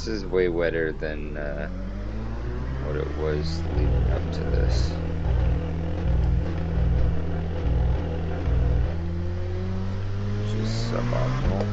This is way wetter than what it was leading up to this. Which is suboptimal.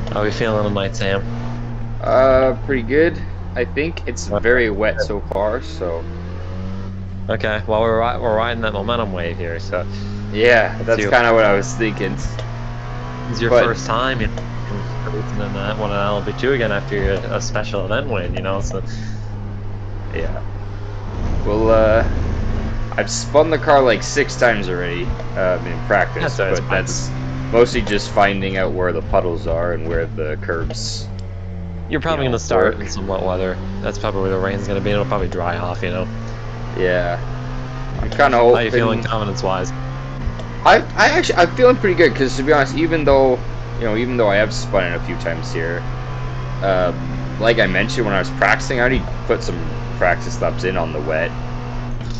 How are we feeling tonight, Sam? Pretty good. I think it's very wet so far, so. Okay, well we're riding that momentum wave here, so. Yeah, that's kind of what I was thinking. It's your first time in that one at LB2 again after a special event win, you know, so. Yeah. Well, I've spun the car like 6 times already in practice, but that's mostly just finding out where the puddles are and where the curbs. You're probably going to start in some wet weather. That's probably where the rain's going to be. It'll probably dry off, you know. Yeah. I'm kind of hoping. How are you feeling confidence-wise? I'm feeling pretty good because, to be honest, even though I have spun it a few times here, like I mentioned when I was practicing, I already put some practice laps in on the wet,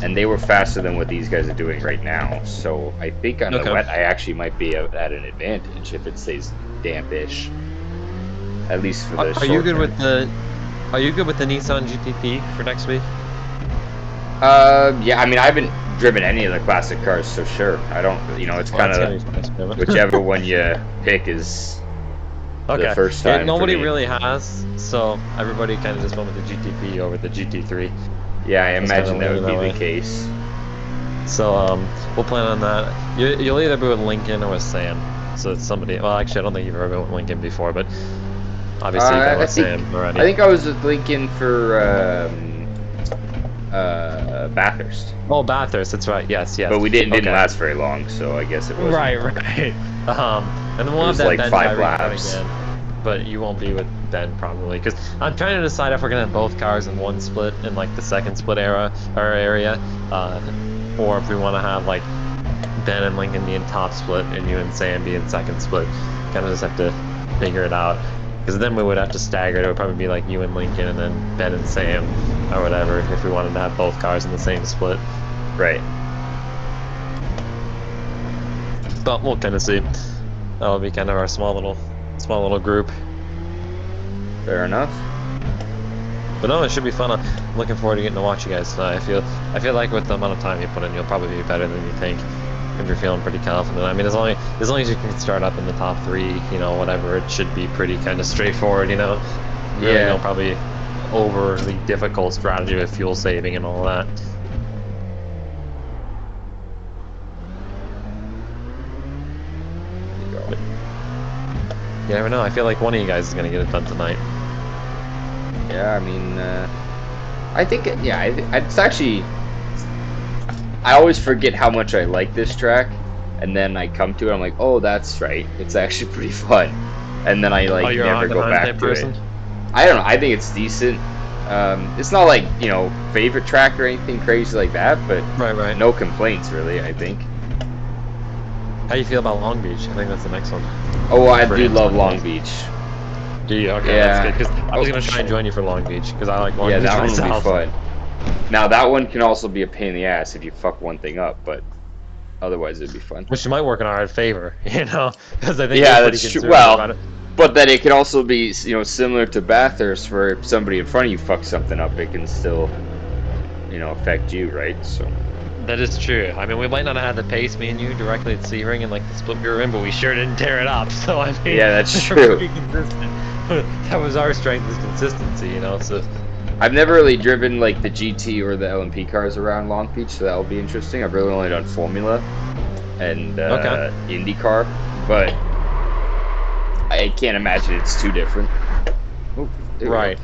and they were faster than what these guys are doing right now. So I think on the wet, I actually might be at an advantage if it stays dampish. At least for the short term. Are you good with the Nissan GTP for next week? Yeah, I mean, I haven't driven any of the classic cars, so sure. I don't, it's kind of whichever one you pick is the first time. Nobody really has, so everybody kind of just went with the GTP over the GT3. Yeah, I imagine that would be the case. So we'll plan on that. You'll either be with Lincoln or with Sam. So it's somebody. Well, actually, I don't think you've ever been with Lincoln before, but obviously you've been with Sam already. I think I was with Lincoln for Bathurst. Oh, Bathurst, that's right. Yes. But we didn't last very long, so I guess it was right. And then we'll have that like Ben 5 laps again, but you won't be with Ben probably because I'm trying to decide if we're gonna have both cars in one split in like the second split area, or if we want to have like Ben and Lincoln be in top split and you and Sam be in second split. Kind of just have to figure it out. Because then we would have to stagger it. It would probably be like you and Lincoln and then Ben and Sam or whatever if we wanted to have both cars in the same split. Right. But we'll kind of see. That'll be kind of our small little group. Fair enough. But no, it should be fun. I'm looking forward to getting to watch you guys tonight. I feel like with the amount of time you put in, you'll probably be better than you think. If you're feeling pretty confident. I mean, as long as you can start up in the top 3, whatever, it should be pretty kind of straightforward, Really no probably overly difficult strategy with fuel saving and all that. But you never know. I feel like one of you guys is gonna get it done tonight. Yeah, I mean, I think it's actually. I always forget how much I like this track, and then I come to it, I'm like, oh, that's right, it's actually pretty fun, and then I never go back to it. I don't know, I think it's decent. It's not like, you know, favorite track or anything crazy like that, but Right. no complaints really, I think. How you feel about Long Beach? I think that's the next one. Oh, I For do love IMSA Long days. Beach. Do you? Okay, Yeah. that's good. Because I was Oh, gonna try and join you for Long Beach because I like Long yeah, Beach that one will be myself. fun. Now, that one can also be a pain in the ass if you fuck one thing up, but otherwise it'd be fun. Which might work in our favor, you know, because I think we're Yeah, pretty that's true. conservative about Well, it. but then it can also be, you know, similar to Bathurst, where if somebody in front of you fucks something up, it can still, you know, affect you, right? So. That is true. I mean, we might not have had the pace, me and you, directly at Sebring and like the split we were in, but we sure didn't tear it up. So I mean, Yeah, that's we're true. pretty consistent. That was our strength, is consistency, you know. So I've never really driven like the GT or the LMP cars around Long Beach, so that'll be interesting. I've really only done Formula and okay, IndyCar, but I can't imagine it's too different. Oh, there we go. right.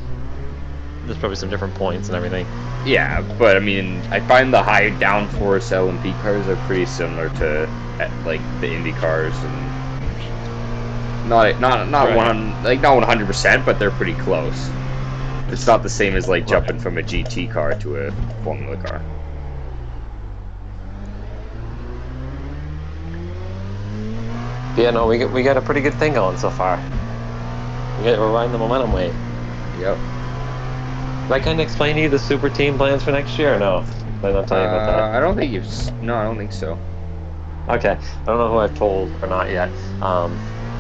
There's probably some different points and everything. Yeah, but I mean, I find the high downforce LMP cars are pretty similar to like the Indy cars, and not Right. 100%, but they're pretty close. It's not the same as like jumping from a GT car to a Formula car. Yeah, no, we got a pretty good thing going so far. We're riding the momentum wave. Yep. Did I kind of explain to you the super team plans for next year or no? Did I not tell you about that? I don't think you've. No, I don't think so. Okay, I don't know who I've told or not yet.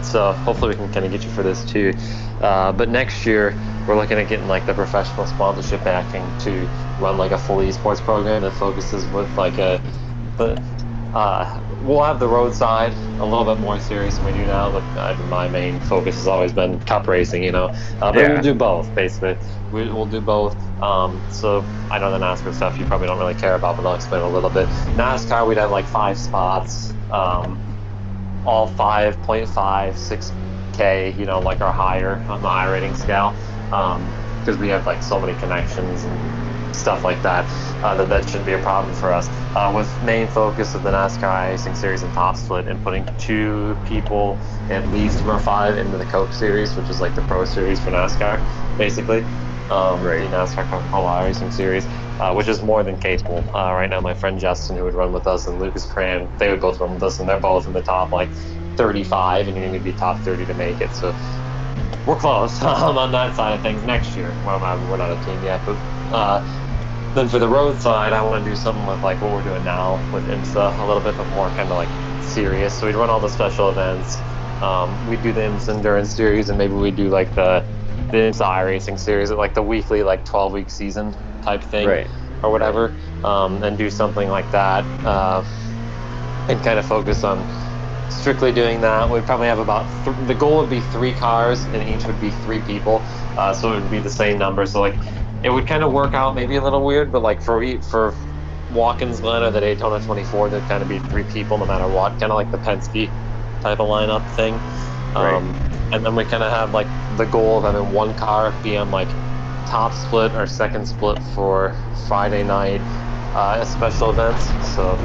So hopefully we can kind of get you for this too. But next year we're looking at getting like the professional sponsorship backing to run like a full esports program that focuses with like we'll have the roadside a little bit more serious than we do now. But my main focus has always been cup racing, you know. But Yeah. we'll do both basically. We'll do both. So I know the NASCAR stuff you probably don't really care about, but I'll explain a little bit. NASCAR, we'd have like 5 spots, all 5.5, 6K, you know, like our higher on the iRating scale, because we have like so many connections and stuff like that, that shouldn't be a problem for us. With main focus of the NASCAR iRacing Series and Top Split, and putting 2 people at least or 5 into the Coke Series, which is like the Pro Series for NASCAR, basically. Right. The NASCAR Coca-Cola iRacing Series, which is more than capable. Right now, my friend Justin, who would run with us, and Lucas Cran, they would both run with us, and they're both in the top like 35, and you need to be top 30 to make it. So we're close on that side of things next year. Well, we're not a team yet, but then for the road side, I want to do something with like what we're doing now with IMSA, a little bit more kind of like serious. So we'd run all the special events. We'd do the IMSA Endurance Series, and maybe we'd do like the IMSA iRacing Series, like the weekly, like 12-week season type thing, Right. or whatever, and do something like that, and kind of focus on strictly doing that. We'd probably have about the goal would be 3 cars, and each would be 3 people, so it would be the same number. So like it would kind of work out maybe a little weird, but like for Watkins Glen or the Daytona 24, there'd kind of be 3 people no matter what, kind of like the Penske type of lineup thing. Right. And then we kind of have like the goal of having 1 car be on like top split or second split for Friday night special events. So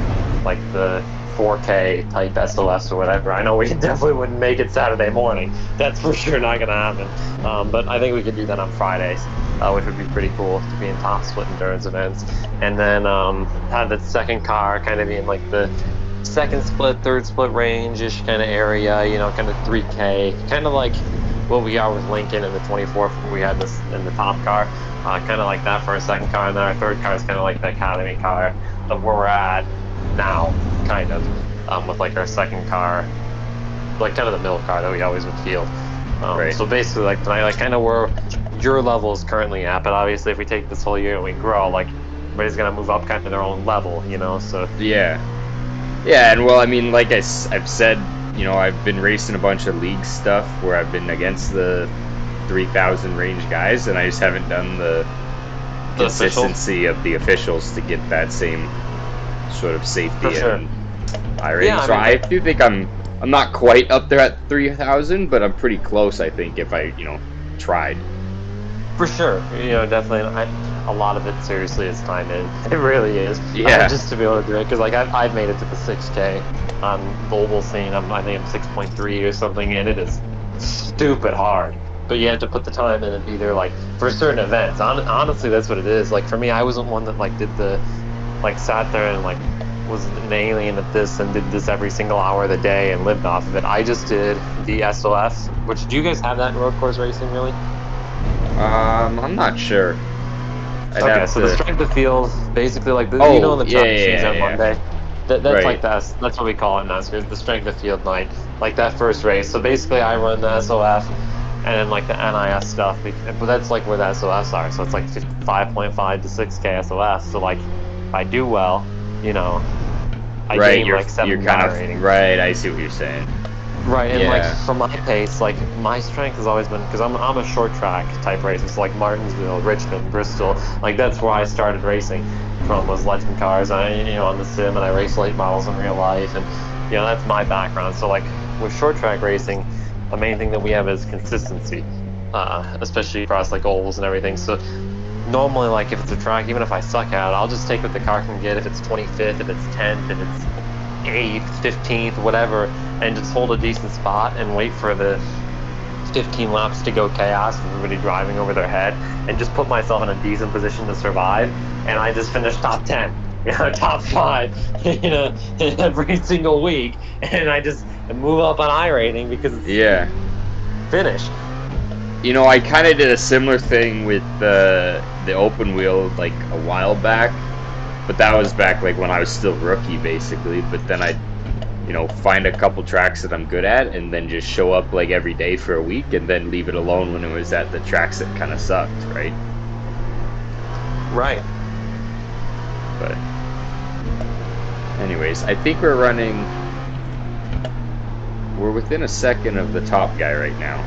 like the 4K type SLS or whatever. I know we definitely wouldn't make it Saturday morning. That's for sure not going to happen. But I think we could do that on Fridays, which would be pretty cool to be in top split endurance events. And then have the second car kind of be in like the second split, third split range-ish kind of area, you know, kind of 3K, kind of like what we are with Lincoln in the 24th we had this in the top car, kind of like that for our second car, and then our third car is kind of like the Academy car of where we're at now, kind of, with like our second car, like kind of the middle car that we always would field. Right. So basically, like tonight, like kind of where your level is currently at, but obviously if we take this whole year and we grow, like everybody's gonna move up kind of their own level, you know. So Yeah. Yeah, and well, I mean, like I've said, you know, I've been racing a bunch of league stuff where I've been against the 3,000 range guys, and I just haven't done the consistency of the officials to get that same sort of safety and iRating. Yeah, so I mean, I do think I'm not quite up there at 3,000, but I'm pretty close, I think, if I, you know, tried. for sure, you know, definitely. A lot of it seriously is time in. It really is. Yeah. Just to be able to do it, because like I've made it to the 6K on global scene. I think I'm 6.3 or something, and it is stupid hard. but you have to put the time in and be there, like, for certain events. Honestly, that's what it is. Like, for me, I wasn't one that, like, did the, like, sat there and, like, was an alien at this and did this every single hour of the day and lived off of it. I just did the SOS, which, do you guys have that in road course racing, really? I'm not sure. Okay, so the strength of field, basically, like, the, Oh, you know, the track yeah, machines on yeah. Monday. That's Right. like that's what we call it in NASCAR, the strength of field night, like that first race. So basically, I run the SOF and then like the NIS stuff, but that's like where the SOFs are. So it's like 5.5 to 6K SOF. So like, if I do well, you know, I Right, gain like 7 you're kind guy of rating. right. I see what you're saying. Right, and like Yeah. for my pace, like my strength has always been, because I'm a short track type racer, so like Martinsville, Richmond, Bristol, like that's where I started racing from, was legend cars. On the sim, and I race late models in real life, and that's my background. So like with short track racing, the main thing that we have is consistency, especially across like ovals and everything. So normally, like if it's a track, even if I suck at it, I'll just take what the car can get. If it's 25th, if it's 10th, if it's 8th, 15th, whatever, and just hold a decent spot and wait for the 15 laps to go chaos, everybody driving over their head, and just put myself in a decent position to survive. And I just finished top 10, top 5, every single week, and I just move up on iRating because it's finished. I kind of did a similar thing with the open wheel like a while back, but that was back like when I was still rookie basically. But then I'd find a couple tracks that I'm good at and then just show up like every day for a week and then leave it alone when it was at the tracks that kind of sucked, right? Right. But anyways, I think we're within a second of the top guy right now.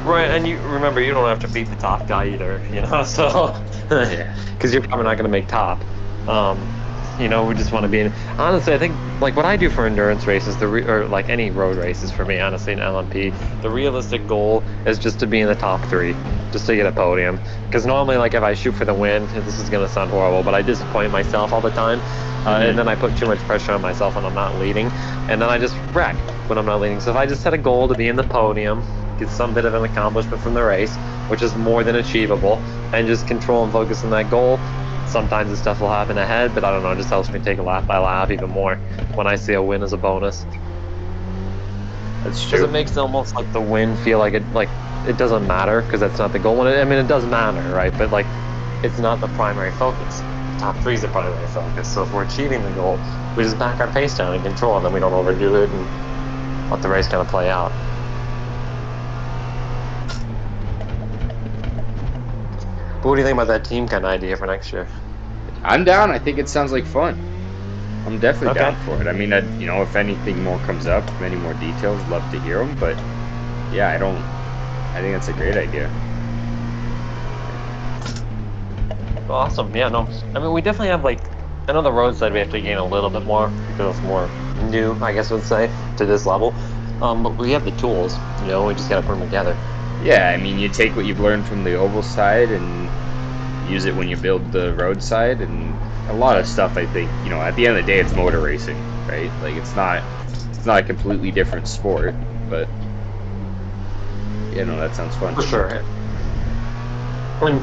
Right, and you remember, you don't have to beat the top guy either, so because you're probably not going to make top. We just want to be in. Honestly, I think like what I do for endurance races, or like any road races for me, honestly, in LMP, the realistic goal is just to be in the top 3, just to get a podium. Because normally, like if I shoot for the win, this is going to sound horrible, but I disappoint myself all the time, and then I put too much pressure on myself when I'm not leading, and then I just wreck when I'm not leading. So if I just set a goal to be in the podium, get some bit of an accomplishment from the race, which is more than achievable, and just control and focus on that goal. Sometimes this stuff will happen ahead, but I don't know, it just helps me take a lap by lap even more when I see a win as a bonus. That's true. Because it makes almost like the win feel like it doesn't matter, because that's not the goal. I mean, it does matter, right? But like, it's not the primary focus. Top 3 is the primary focus. So if we're achieving the goal, we just back our pace down and control, and then we don't overdo it and let the race kind of play out. But what do you think about that team kind of idea for next year? I'm down. I think it sounds like fun. I'm definitely down for it. I mean, if anything more comes up, any more details, love to hear them. But yeah, I think that's a great idea. Awesome. Yeah, no. I mean, we definitely have like, I know the roadside we have to gain a little bit more because it's more new, I guess I would say, to this level. But we have the tools. We just got to put them together. Yeah, I mean, you take what you've learned from the oval side and use it when you build the road side, and a lot of stuff, I think, at the end of the day, it's motor racing, right? Like, it's not a completely different sport, but, that sounds fun. For sure. I mean,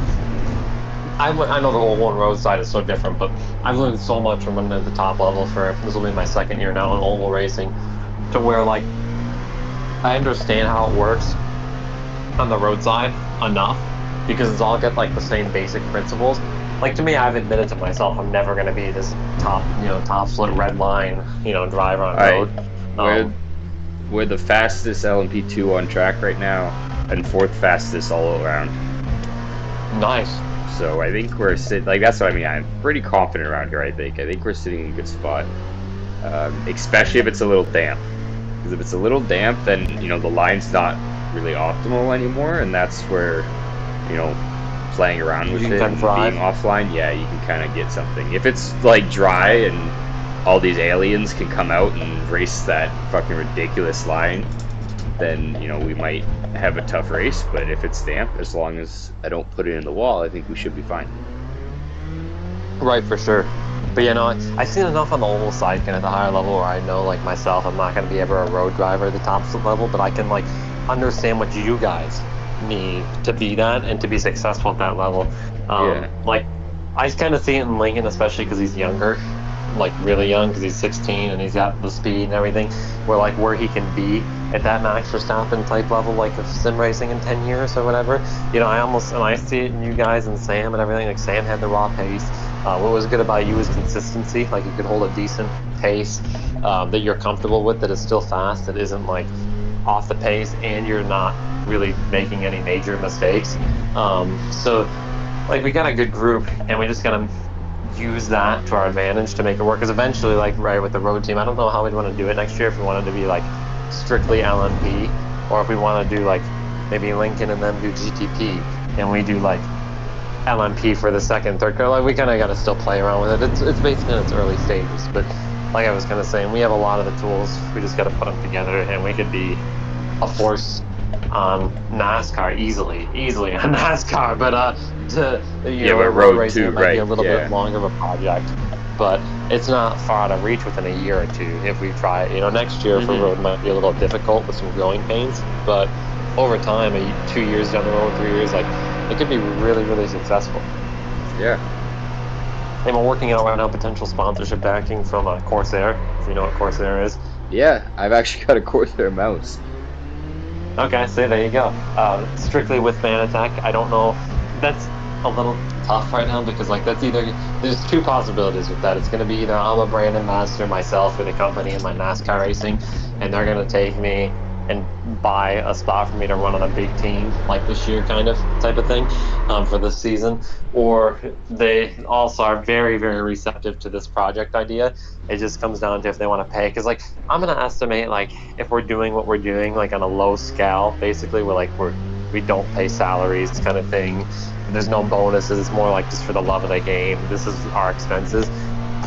I know the oval and road side is so different, but I've learned so much from running at the top level this will be my 2nd year now in oval racing, to where, like, I understand how it works on the road side enough, because it's all got like the same basic principles. Like, to me, I've admitted to myself I'm never going to be this top split red line driver on road. We're the fastest LMP2 on track right now, and 4th fastest all around. Nice. So I think we're sitting, like, that's what I mean. I'm pretty confident around here. I think we're sitting in a good spot, especially if it's a little damp. Because if it's a little damp, then the line's not really optimal anymore, and that's where playing around with it and being offline, yeah, you can kind of get something. If it's like dry and all these aliens can come out and race that fucking ridiculous line, then we might have a tough race. But if it's damp, as long as I don't put it in the wall, I think we should be fine. Right, for sure. But I've seen enough on the oval side, kind of the higher level, where I know, like myself, I'm not going to be ever a road driver at the top level, but I can like understand what you guys need to be that and to be successful at that level. Yeah. Like, I kind of see it in Lincoln, especially because he's younger, like really young, because he's 16 and he's got the speed and everything. Where he can be at that Max Verstappen type level, like of sim racing in 10 years or whatever. You know, I see it in you guys and Sam and everything. Like Sam had the raw pace. What was good about you is consistency. Like you could hold a decent pace that you're comfortable with, that is still fast, that isn't like off the pace, and you're not really making any major mistakes. So like we got a good group, and we just gotta use that to our advantage to make it work. Because eventually, like right with the road team, I don't know how we'd want to do it next year. If we wanted to be like strictly LMP, or if we want to do like maybe Lincoln and then do GTP, and we do like LMP for the second, third car. Like we kind of got to still play around with it. It's basically in its early stages, but like I was kind of saying, we have a lot of the tools. We just got to put them together, and we could be a force on NASCAR easily on NASCAR. But But road road racing, too, it might be a right? little Yeah. bit longer of a project, but it's not far out of reach within a year or two if we try it. You know, next year for road might be a little difficult with some growing pains, but over time, 2 years down the road, 3 years, like it could be really, really successful. Yeah. And we're working out right now potential sponsorship backing from Corsair, if you know what Corsair is. Yeah, I've actually got a Corsair mouse. Okay, so there you go. Strictly with Fanatec, I don't know. That's a little tough right now because like that's either there's two possibilities with that. It's going to be either I'm a brand ambassador myself for the company in my NASCAR racing, and they're going to take me and buy a spot for me to run on a big team like this year, kind of type of thing, for this season. Or they also are very, very receptive to this project idea. It just comes down to if they want to pay. Because like I'm gonna estimate like if we're doing what we're doing like on a low scale, basically we don't pay salaries kind of thing. There's no bonuses. It's more like just for the love of the game. This is our expenses.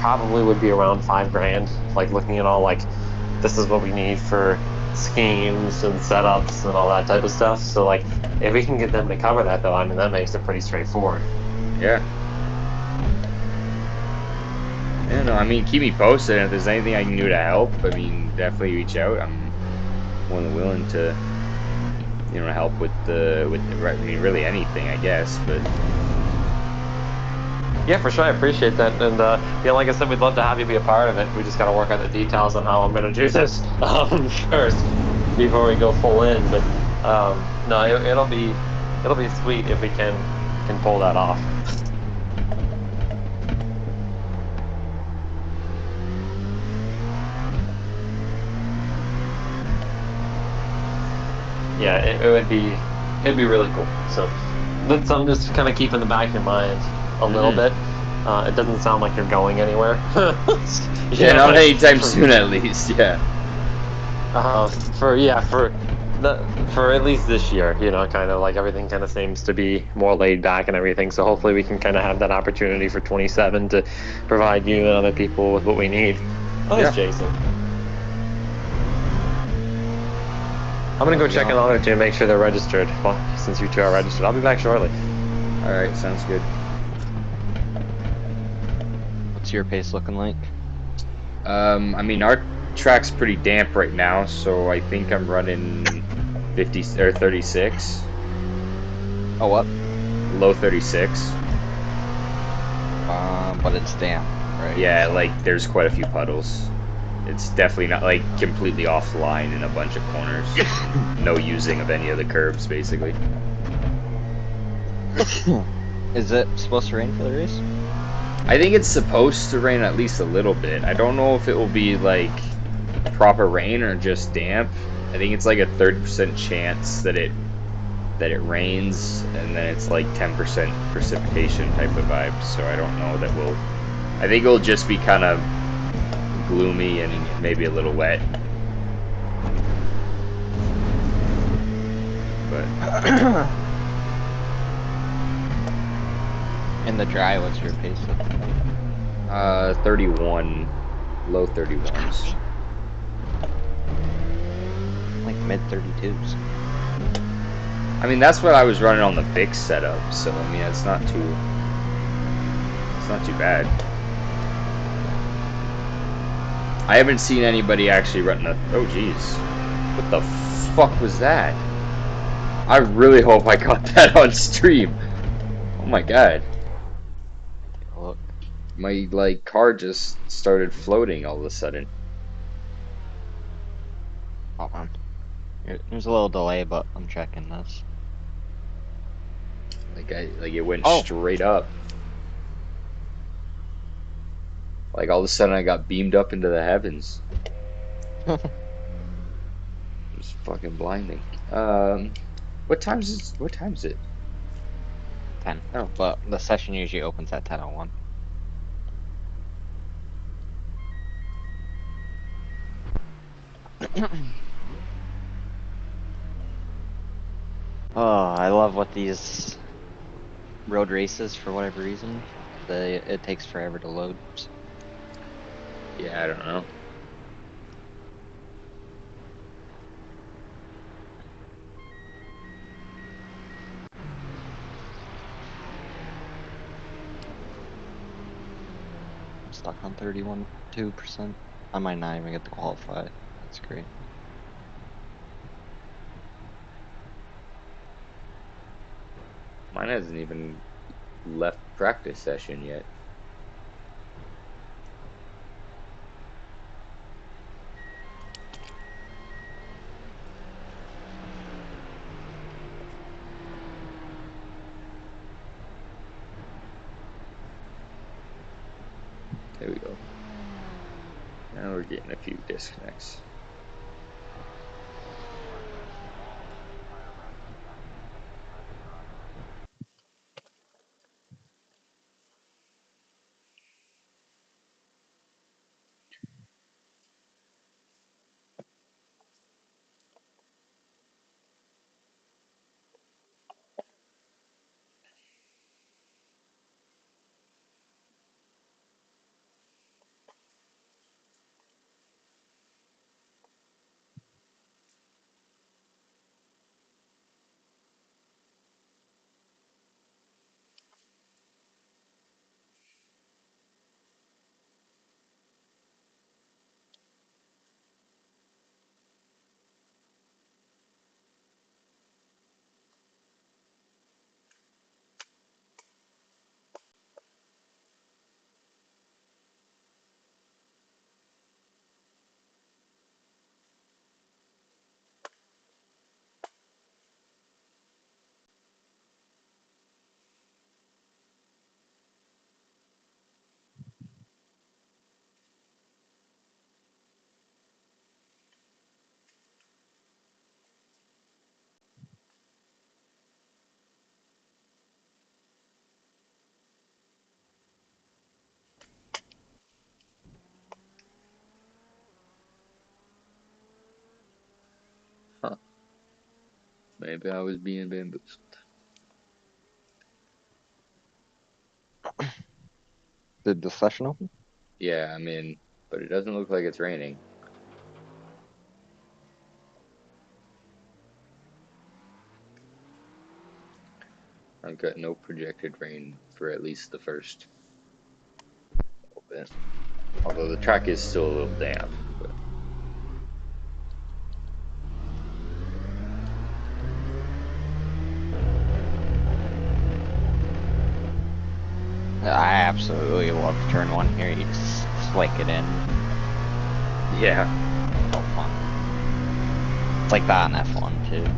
Probably would be around $5,000. Like looking at all like this is what we need for schemes and setups and all that type of stuff. So like if we can get them to cover that though, I mean that makes it pretty straightforward. Yeah. Yeah, no, I mean, keep me posted. If there's anything I can do to help, I mean, definitely reach out. I'm more than willing to, help with I mean, really anything, I guess. But yeah, for sure, I appreciate that. And like I said, we'd love to have you be a part of it. We just got to work out the details on how I'm going to do this first before we go full in. But no, it'll be sweet if we can pull that off. Yeah, it'd be really cool. So that's something just to kind of keep in the back of your mind a little bit. It doesn't sound like you're going anywhere. Yeah, not anytime soon, at least. Yeah. For at least this year, kind of like everything kind of seems to be more laid back and everything. So hopefully we can kind of have that opportunity for 27 to provide you and other people with what we need. Oh, there's Jason. I'm gonna go check in on other two and make sure they're registered. Well, since you two are registered, I'll be back shortly. All right, sounds good. What's your pace looking like? I mean, our track's pretty damp right now, so I think I'm running 50 or 36. Oh, what? Low 36. But it's damp, right? Yeah, like there's quite a few puddles. It's definitely not like completely offline in a bunch of corners. No using of any of the curbs, basically. Is it supposed to rain for the race? I think it's supposed to rain at least a little bit. I don't know if it will be like proper rain or just damp. I think it's like a 30% chance that it rains, and then it's like 10% precipitation type of vibe. So I don't know that I think it'll just be kind of gloomy and maybe a little wet. But In the dry, what's your pace looking like? 31, low 31s. Like mid 32s. I mean, that's what I was running on the big setup, so I mean, it's not too bad. I haven't seen anybody actually running a. Oh, jeez, what the fuck was that? I really hope I got that on stream. Oh my god. Take a look. My, like, car just started floating all of a sudden. Hold on. There's a little delay, but I'm checking this. Like, it went Oh! straight up. Like, all of a sudden I got beamed up into the heavens. It was fucking blinding. What time is it? 10. Oh, But the session usually opens at 10:01. Oh, I love what these road races, for whatever reason, it takes forever to load. yeah, I don't know. I'm stuck on 31.2%. I might not even get to qualify. That's great. Mine hasn't even left practice session yet. There we go. Now we're getting a few disconnects. Huh. Maybe I was being bamboozled. Did the session open? Yeah, I'm in, but it doesn't look like it's raining. I've got no projected rain for at least the first little bit. Although the track is still a little damp. But I absolutely love turn one here. You just flick it in. yeah, So fun. It's like that in F1 too.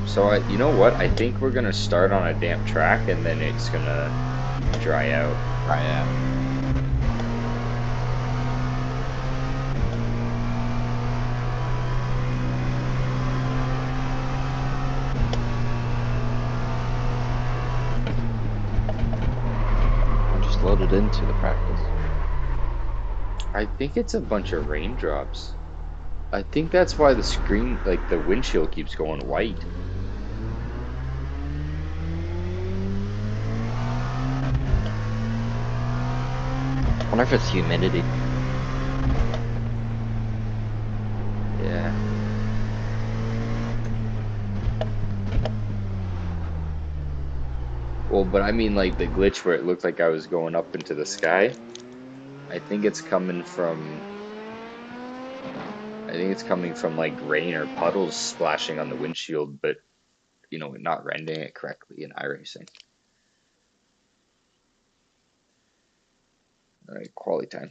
so you know what? I think we're gonna start on a damp track and then it's gonna dry out. Right, yeah. I just loaded into the practice. I think it's a bunch of raindrops. I think that's why the screen, like the windshield, keeps going white. I wonder if it's humidity. Yeah. Well, but I mean, like the glitch where it looked like I was going up into the sky. I think it's coming from I think it's coming from like rain or puddles splashing on the windshield, but not rendering it correctly in iRacing. All right, quality time.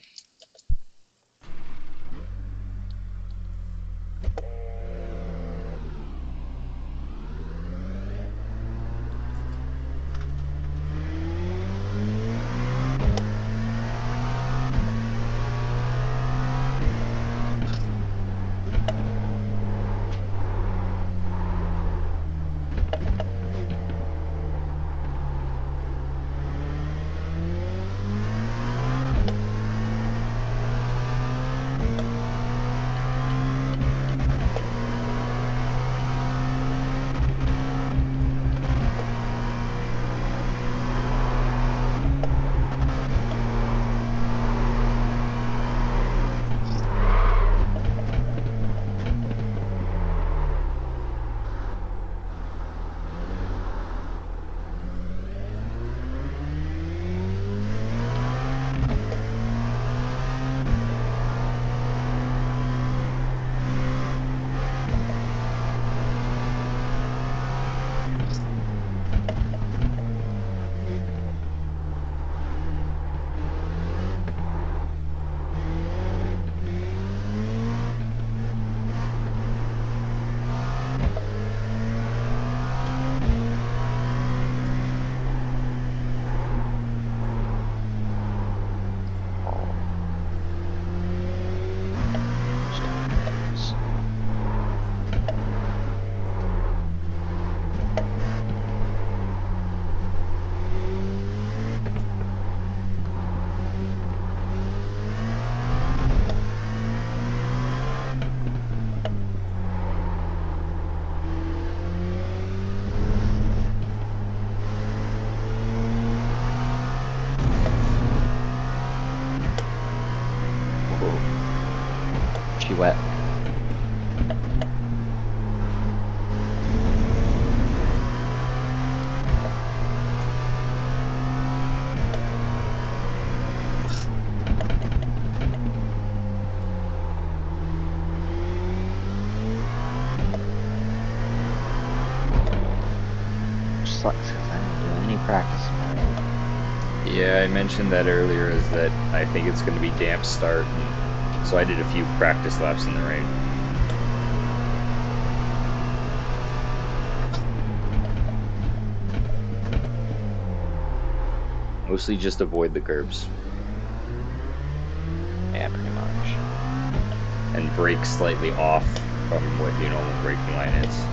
She wet. Sucks because I didn't do any practice. Yeah, I mentioned that earlier, is that I think it's going to be damp start, and so I did a few practice laps in the rain. Mostly just avoid the curbs. Yeah, pretty much. And brake slightly off from what your normal braking line is.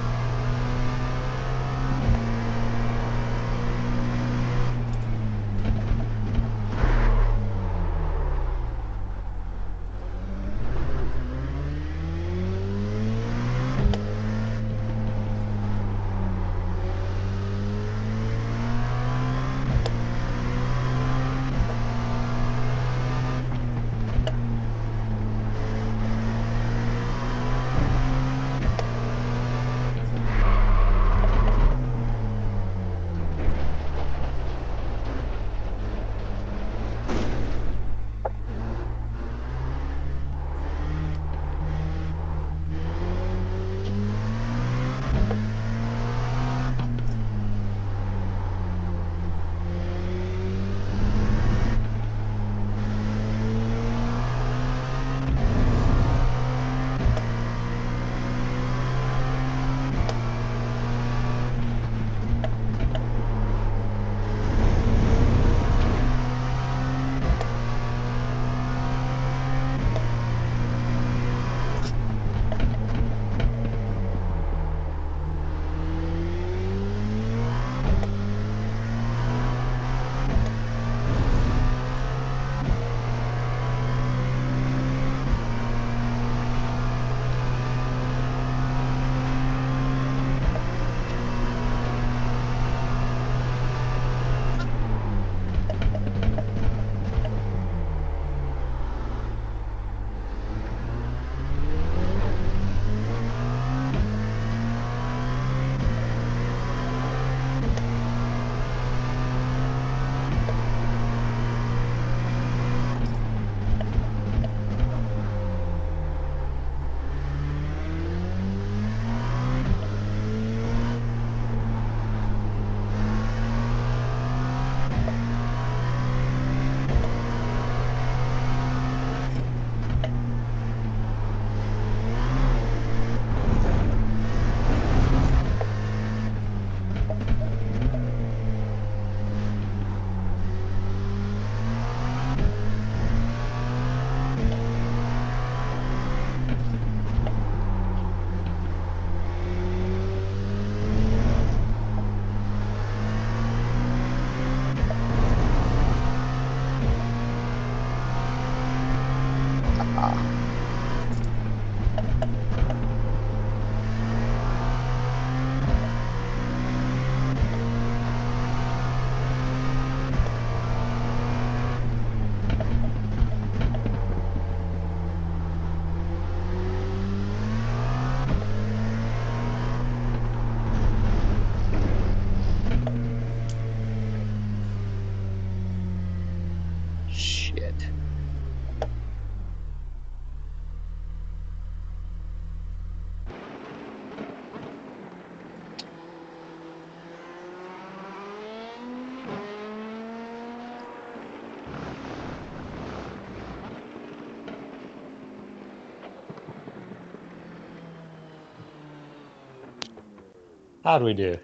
How'd we do?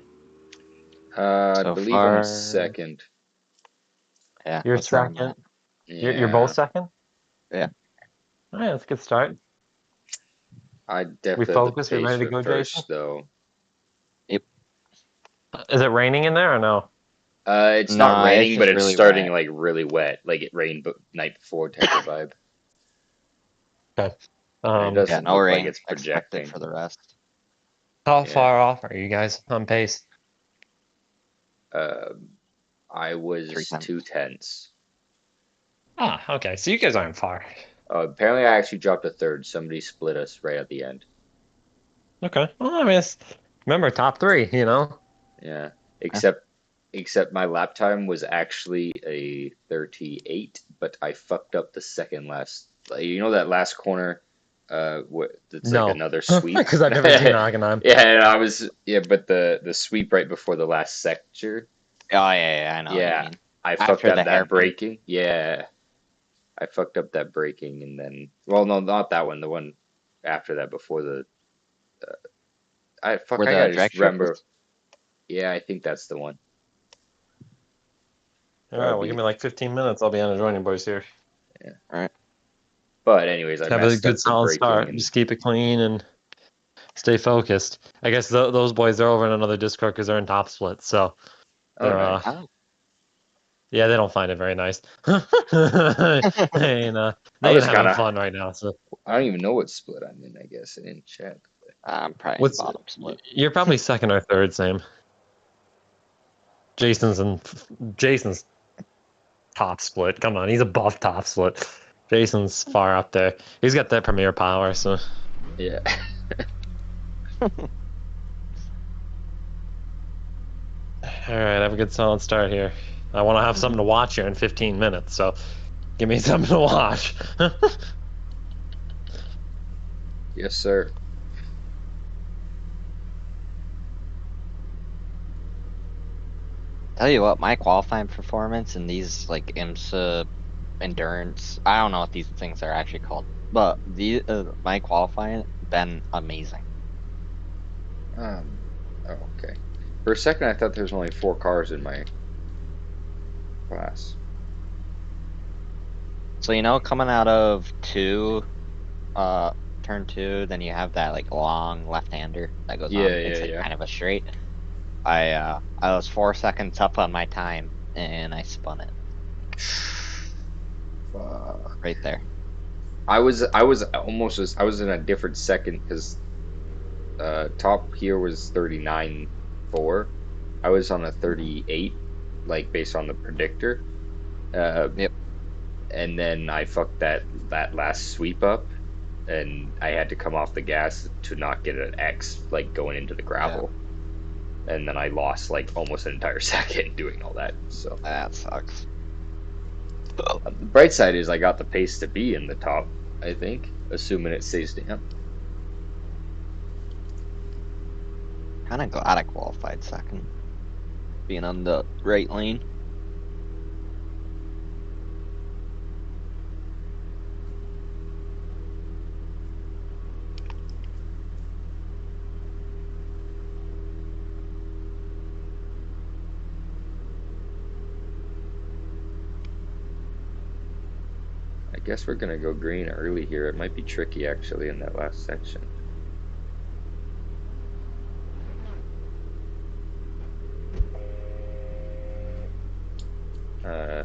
I So believe I'm far, second. yeah, You're that's where I'm second. at. You're both Yeah, second? Yeah. All right, that's a good start. I We definitely have the focused. We pace ready to for go, Jason? first, though. Yep. Is it raining in there or no? It's not No, it's raining, but just it's really starting wet. like really wet, like it rained night before type of vibe. Okay. And it Yeah, doesn't no look like rain it's expected projecting. for the rest. How Yeah. far off are you guys on pace? I Three was tenths. 2/10. Ah, okay. So you guys aren't far. Apparently, I actually dropped a third. Somebody split us right at the end. Okay. Well, I mean, remember top three, you know? Yeah, Yeah. except my lap time was actually a 38, but I fucked up the second last. Like, you know that last corner, what? It's like No. another sweep. Because I've never seen Hockenheim. Yeah, and I was but the sweep right before the last sector. Oh yeah, I know what you Yeah, mean. I fucked After up the that hairpin. braking. Yeah, I fucked up that braking, and then no, not that one. The one after that, before the. Where I the gotta just drag strip remember. is? Yeah, I think that's the one. All That right, would well, give be. me like 15 minutes. I'll be on joining boys here. Yeah. Alright. But anyways, I Have a messed good up the solid braking start. and Just keep it clean and stay focused. I guess those boys are over in another Discord because they're in top split. So oh they're nice. Oh. yeah, they don't find it very nice. they ain't I they ain't was having kind of fun right now. So I don't even know what split I'm in. I guess I didn't check. I'm probably in what's bottom split. you're probably second or third, Sam. Jason's top split. Come on, he's above top split. Jason's far up there. He's got that premier power, so Yeah. all right, have a good solid start here. I want to have something to watch here in 15 minutes, so give me something to watch. Yes, sir. Tell you what, my qualifying performance in these like IMSA endurance, I don't know what these things are actually called, but the my qualifying been amazing. Um. Oh, okay. For a second, I thought there was only 4 cars in my class. So coming out of uh turn two, then you have that like long left-hander that goes Yeah, on. yeah, It's like yeah. kind of a straight. I was 4 seconds up on my time and I spun it Fuck. right there. I was in a different second because top here was 39.4. I was on a 38, like based on the predictor. Uh, Yep. and then I fucked that last sweep up, and I had to come off the gas to not get an X like going into the Yeah. gravel, and then I lost like almost an entire second doing all that. So That sucks. the bright side is I got the pace to be in the top. I think, assuming it stays down. Kind of glad I qualified second, being on the right lane. I guess we're gonna go green early here. It might be tricky actually in that last section. Uh,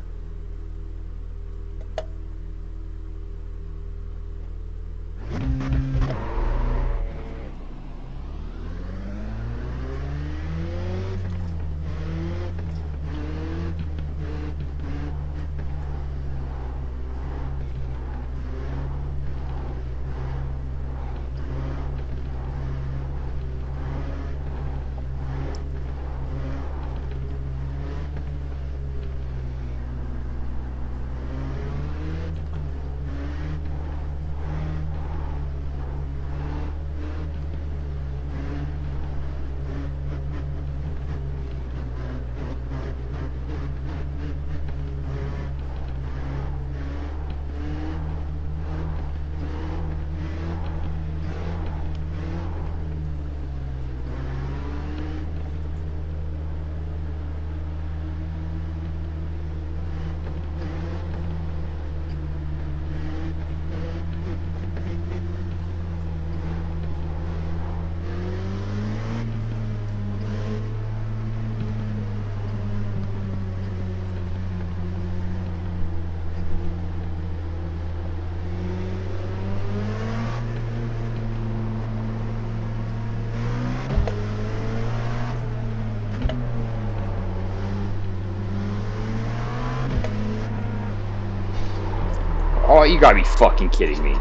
you gotta be fucking kidding me.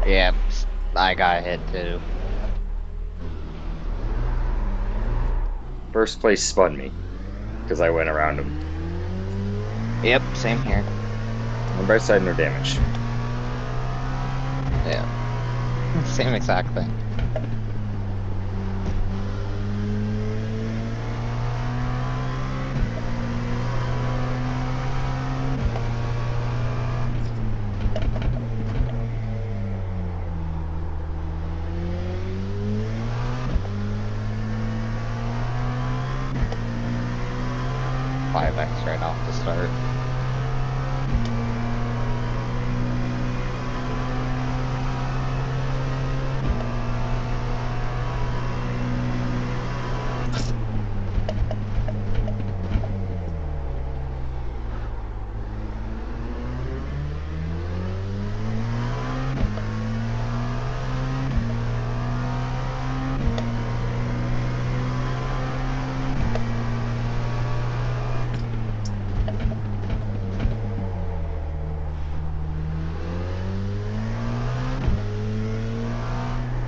Yeah, I got hit too. First place spun me because I went around him. Yep, same here. On the bright side, no damage. Yeah, same exact thing. Five X right off the start.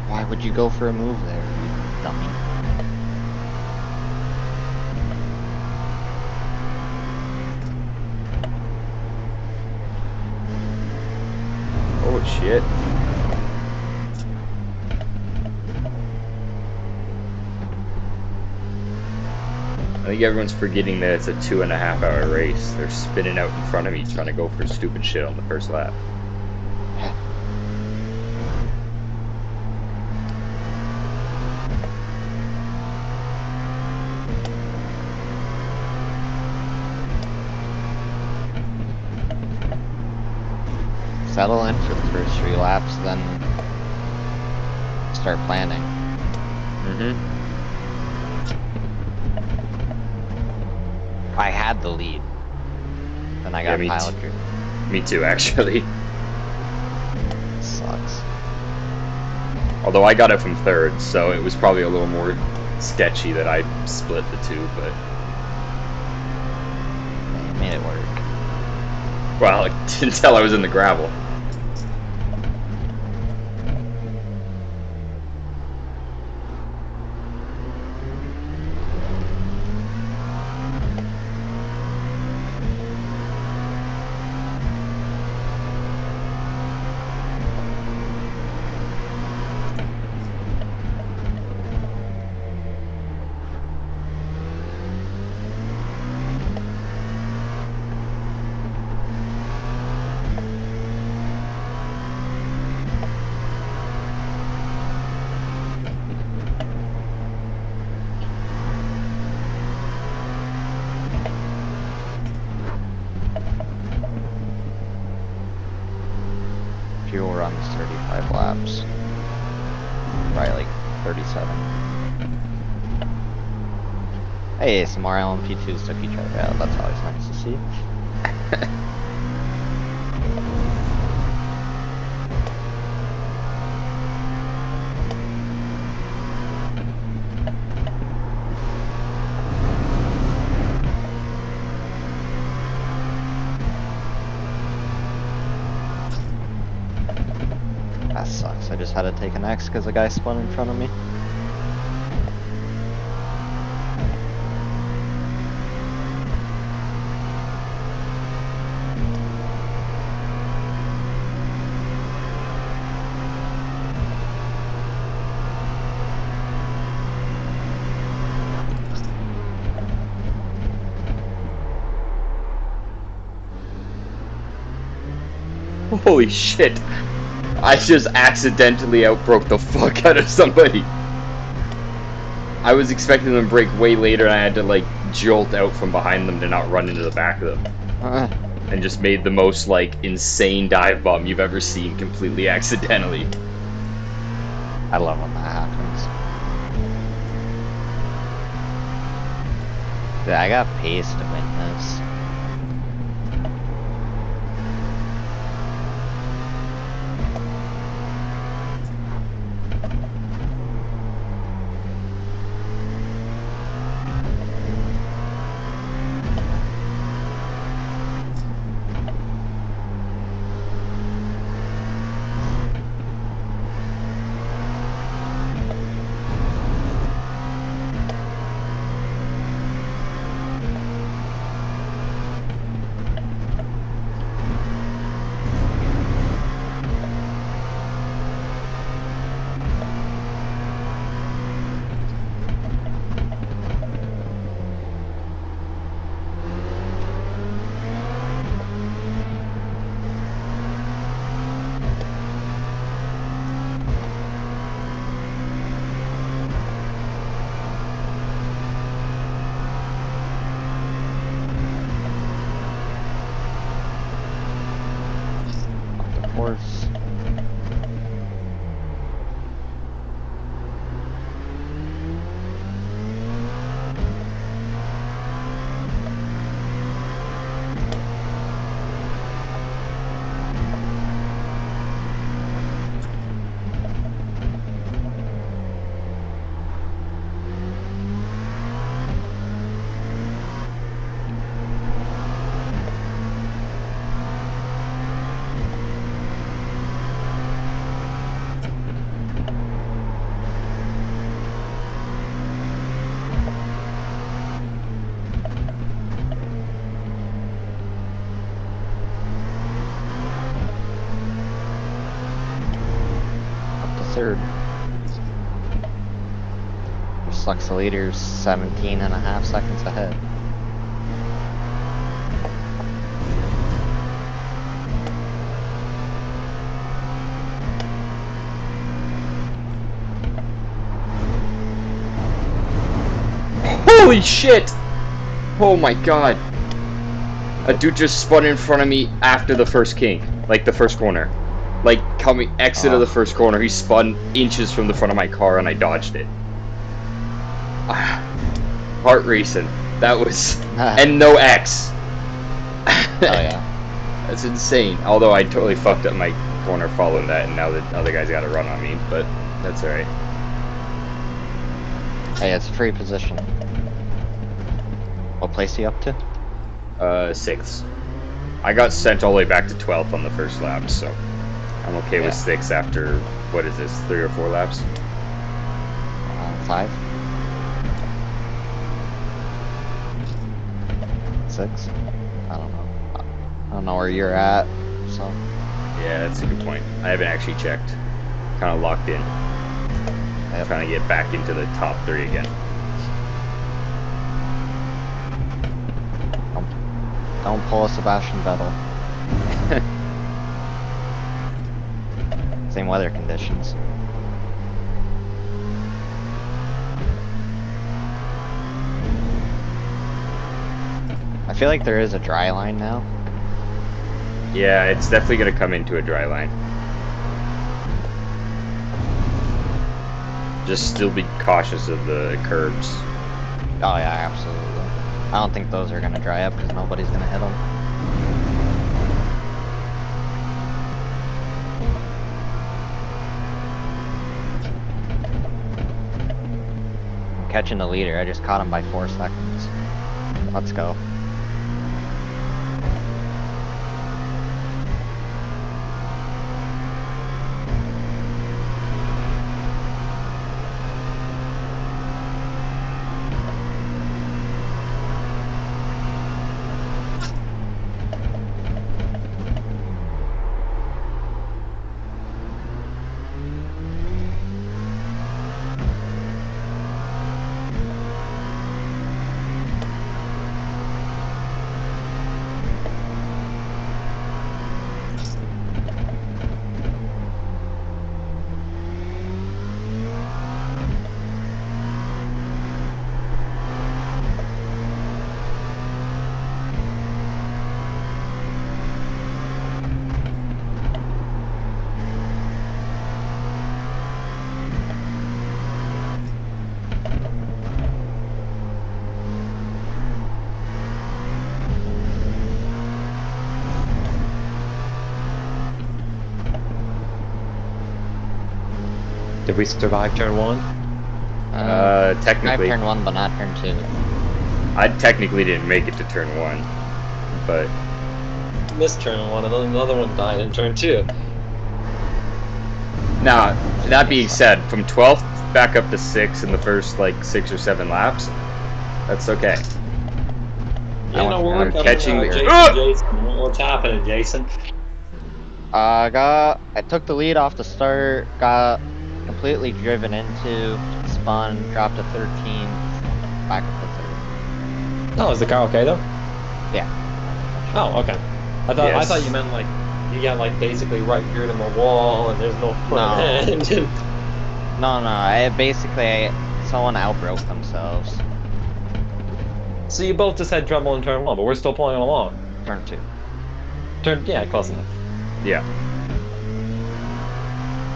Why would you go for a move there, you dummy? Oh shit. I think everyone's forgetting that it's a 2.5 hour race. They're spinning out in front of me trying to go for stupid shit on the first lap. Settle in for the first 3 laps, then start planning. I had the lead. Then I got pilot driven. Me too, actually. Sucks. Although I got it from third, so it was probably a little more sketchy that I split the two, but... You made it work. Well, I didn't tell I was in the gravel. Fuel runs 35 laps. Probably like 37. Hey, some more LMP2s took each other out. That's always nice to see. That sucks. I just had to take an X because the guy spun in front of me. Holy shit! I just accidentally outbroke the fuck out of somebody. I was expecting them to break way later and I had to like jolt out from behind them to not run into the back of them. And just made the most like insane dive bomb you've ever seen completely accidentally. I love when that happens. Dude, I got pace to win this. Looks the leader's 17.5 seconds ahead. Holy shit! Oh my god. A dude just spun in front of me after the first kink. Like the first corner. Like coming exit of the first corner. He spun inches from the front of my car and I dodged it. Heart racing. That was... and no X. Oh yeah. That's insane. Although I totally fucked up my corner following that and now the other guy's got to run on me. But that's alright. Hey, it's a free position. What place are you up to? 6th. I got sent all the way back to 12th on the first lap, so I'm okay with 6 after, what is this, 3 or 4 laps? 5? 6? I don't know. I don't know where you're at, so. Yeah, that's a good point. I haven't actually checked. Kind of locked in. Yep. Trying to get back into the top 3 again. Don't pull a Sebastian Vettel. Same weather conditions. I feel like there is a dry line now. Yeah, it's definitely going to come into a dry line. Just still be cautious of the curbs. Oh yeah, absolutely. I don't think those are gonna dry up because nobody's gonna hit them. I'm catching the leader. I just caught him by 4 seconds. Let's go. Did we survive turn 1? I Technically. turned 1, but not turn 2. I technically didn't make it to turn 1, but... Missed turn 1, and then another one died in turn 2. Now, that being said, from 12th back up to 6 in the first, like, 6 or 7 laps, that's okay. Yeah, no, we're catching the... Jason. What's happening, Jason? I took the lead off the start, got completely driven into, spun, dropped to 13th, back up to 3rd. Oh, is the car okay though? Yeah. Oh, okay. I thought you meant like you got like basically right here in the wall and there's no front engine. No, someone outbroke themselves. So you both just had trouble in turn 1, but we're still pulling along. Turn 2. Yeah, close enough. Yeah.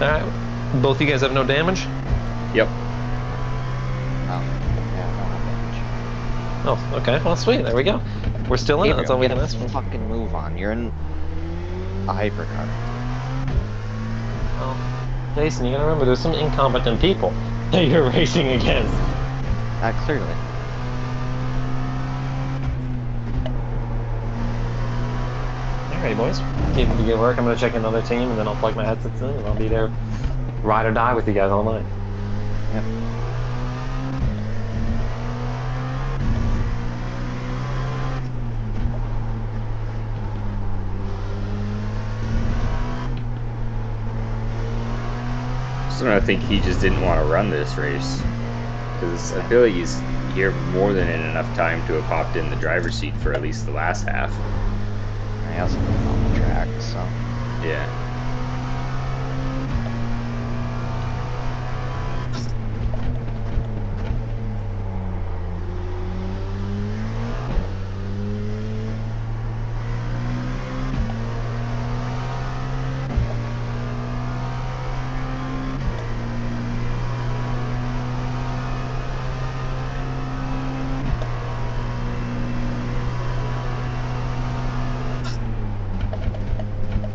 Alright. Both you guys have no damage? Yep. Oh, yeah, I don't have damage. Oh, okay. Well, sweet. There we go. We're still in it. That's all we can ask for. Fucking move on. You're in a hypercar. Well, Jason, you gotta remember there's some incompetent people that you're racing against. Clearly. Alright, boys. Keep up the good work. I'm gonna check another team and then I'll plug my headsets in and I'll be there ride or die with you guys all night. Yep. So I think he just didn't want to run this race. Because I feel like he's here more than in enough time to have hopped in the driver's seat for at least the last half. I also been on the track, so. Yeah.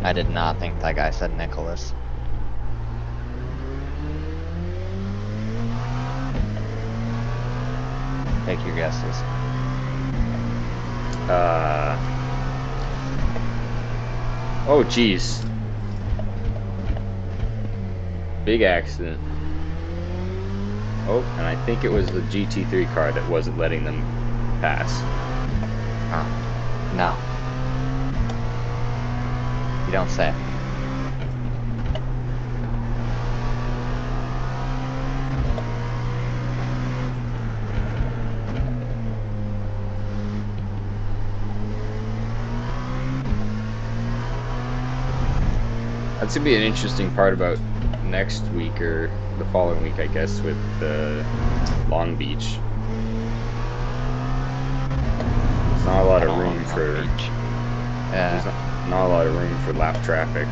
I did not think that guy said Nicholas. Take your guesses. Oh, jeez. Big accident. Oh, and I think it was the GT3 car that wasn't letting them pass. Oh, no. You don't say. That's gonna be an interesting part about next week or the following week, I guess, with Long Beach. There's not a lot of room for. There's not a lot of room for lap traffic.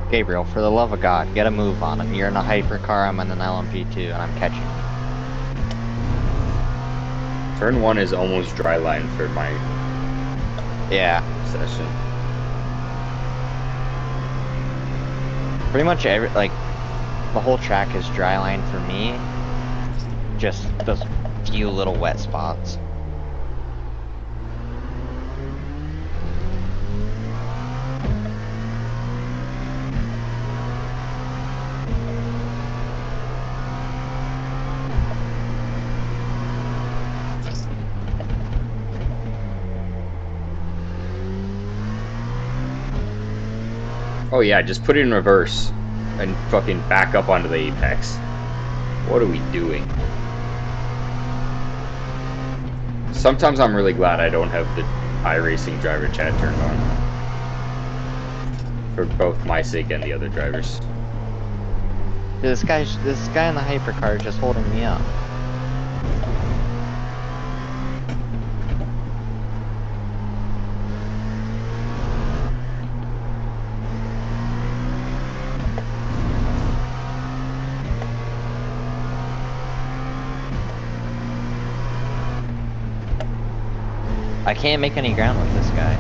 Gabriel, for the love of God, get a move on him. You're in a hypercar, I'm in an LMP2, and I'm catching you. Turn 1 is almost dry line for my session. Pretty much the whole track is dry line for me. Just those few little wet spots. Oh yeah, just put it in reverse and fucking back up onto the apex. What are we doing? Sometimes I'm really glad I don't have the iRacing driver chat turned on. For both my sake and the other drivers. This guy in the hypercar is just holding me up. I can't make any ground with this guy.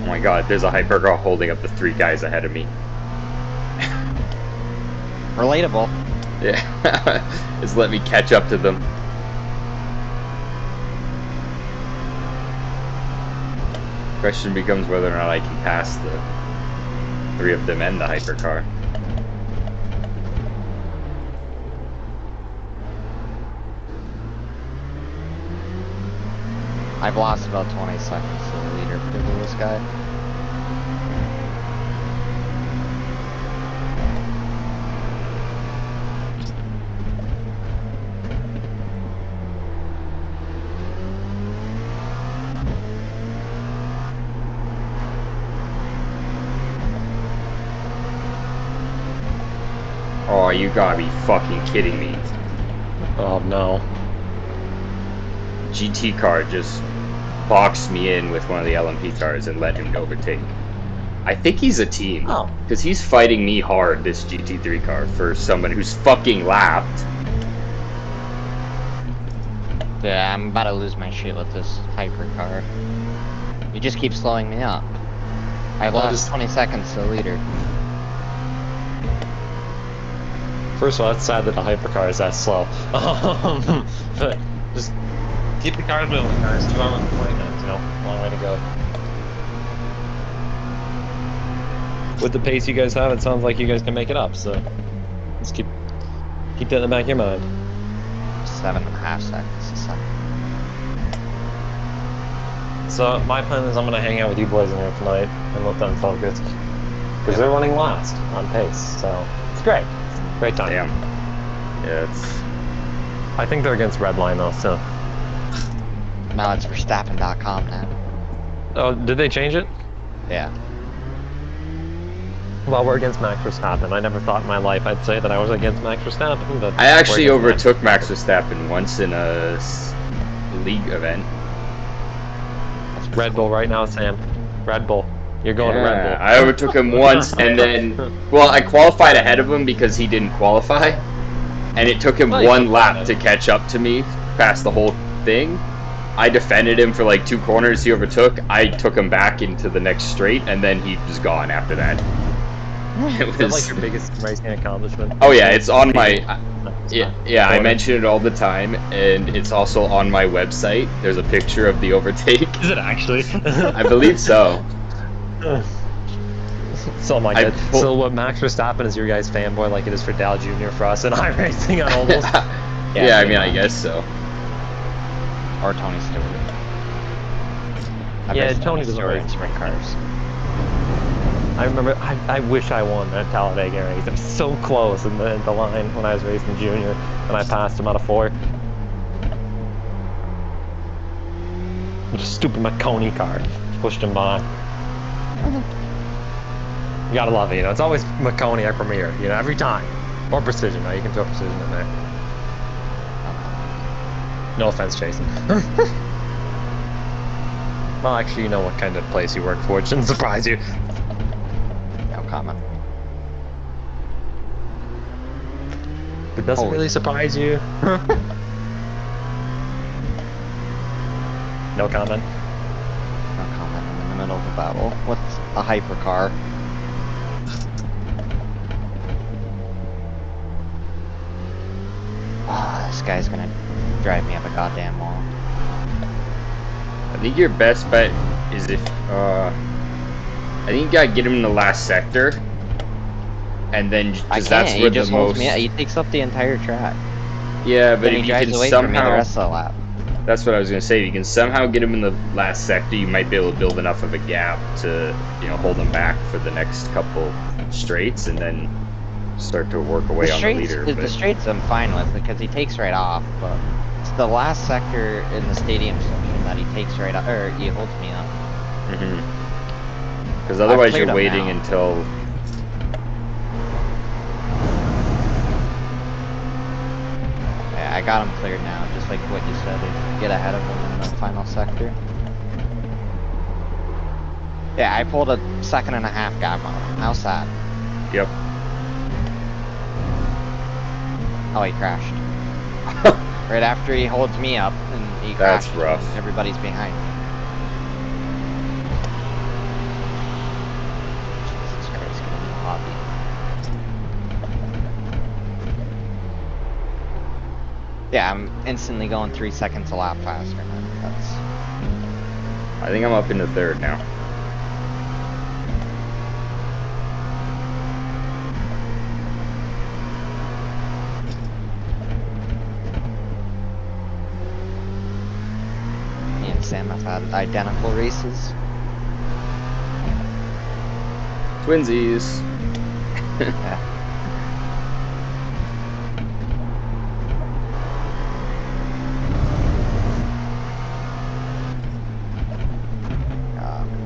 Oh my god, there's a hypercar holding up the 3 guys ahead of me. Relatable. Yeah, just let me catch up to them. Question becomes whether or not I can pass the 3 of them and the hypercar. I've lost about 20 seconds to the leader because of this guy. Oh, you gotta be fucking kidding me. Oh no. GT car just boxed me in with one of the LMP cars and let him overtake. I think he's a team. Oh. Because he's fighting me hard, this GT3 car, for someone who's fucking lapped. Yeah, I'm about to lose my shit with this hypercar. You just keep slowing me up. I've lost 20 seconds to the leader. First of all, it's sad that the hypercar is that slow. But just keep the cars moving, guys. 2 hours and 20 minutes, you know, long way to go. with the pace you guys have, it sounds like you guys can make it up. So just keep that in the back of your mind. 7.5 seconds a second. So my plan is I'm gonna hang out with you boys in here tonight and let them focus because they're running last on pace. So it's great. Great time. Damn. Yeah, it's. I think they're against Redline though. So. No, it's Verstappen.com now. Oh, did they change it? Yeah. Well, we're against Max Verstappen. I never thought in my life I'd say that I was against Max Verstappen, but I actually we're against overtook Max Verstappen once in a league event. Red Bull right now, Sam. Red Bull. You're going to Red Bull. I overtook him once, and then, well, I qualified ahead of him because he didn't qualify, and it took him Well, you one took lap that. to catch up to me past the whole thing. I defended him for like 2 corners. He overtook. I took him back into the next straight, and then he was gone after that. It Is that like was. your biggest racing accomplishment? Oh yeah, it's on my. No, it's Yeah, not. yeah, I Corner. mention it all the time, and it's also on my website. There's a picture of the overtake. Is it actually? I believe so. So my I god. pull- So what, Max Verstappen is your guys' fanboy like it is for Dal Jr. for us in iRacing on almost? Yeah, I pretty mean, I much. guess so. Or Tony Stewart. I've Yeah, raced Tony doesn't Stewart race. in sprint cars. I remember, I wish I won that Talladega race. I was so close in the line when I was racing junior, and I passed him out of 4. With a stupid Marconi car. Pushed him by. You gotta love it, you know. It's always Marconi at Premier, you know, every time. Or Precision, now you can throw Precision in there. No offense, Jason. Well, actually, you know what kind of place you work for. It shouldn't surprise you. No comment. It doesn't Holy- really surprise you. No comment. No comment. I'm in the middle of a battle with a hypercar. Ah, this guy's gonna drive me up a goddamn wall. I think your best bet is if, I think you gotta get him in the last sector, and then, I because can't. that's He where just the holds most. me. He takes up the entire track. Yeah, but Then if he you drives can away from me the somehow, rest of the lap. that's what I was gonna say. If you can somehow get him in the last sector, you might be able to build enough of a gap to, hold him back for the next couple straights, and then start to work away The on the straights, leader. the but- straights I'm fine with because he takes right off, but it's the last sector in the stadium section that he takes right off, or he holds me up. Because otherwise cleared you're him waiting now. until. Yeah, I got him cleared now, just like what you said. If get ahead of him in the final sector. Yeah, I pulled a 1.5 gap on him. How sad. Yep. Oh, he crashed. Right after he holds me up, and he That's crashed. rough. And everybody's behind me. Jesus Christ, get in the lobby. Yeah, I'm instantly going 3 seconds a lap faster, man. That's I think I'm up into third now. me and Sam have had identical races. Twinsies. Yeah.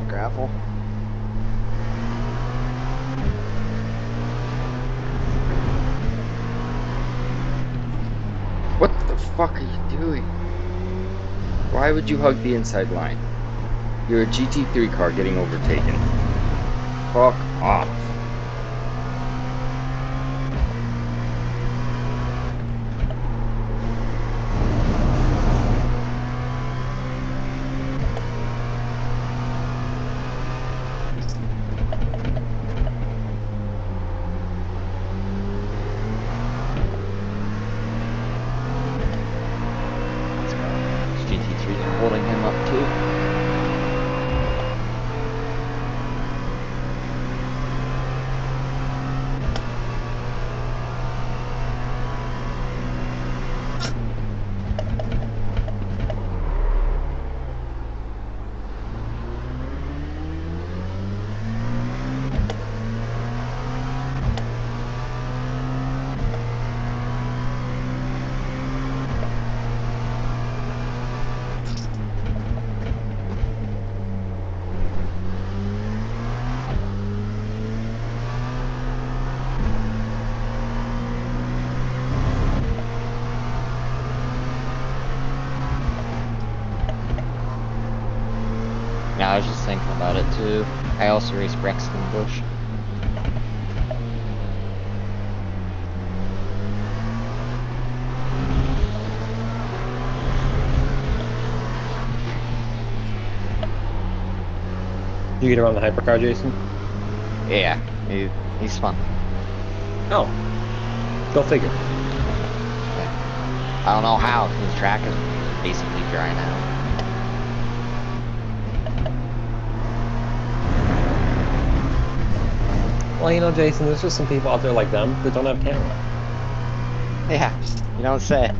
Gravel. What the fuck are you doing? Why would you hug the inside line? You're a GT3 car getting overtaken. Fuck off. GT3 are holding him up too. about it too. I also race Brexton Bush. You get around the hypercar, Jason? Yeah, he's fun. Oh. Go figure. Yeah. I don't know how, because the track is basically dry now. Well, you know, Jason, there's just some people out there like them that don't have camera. Yeah, you don't say.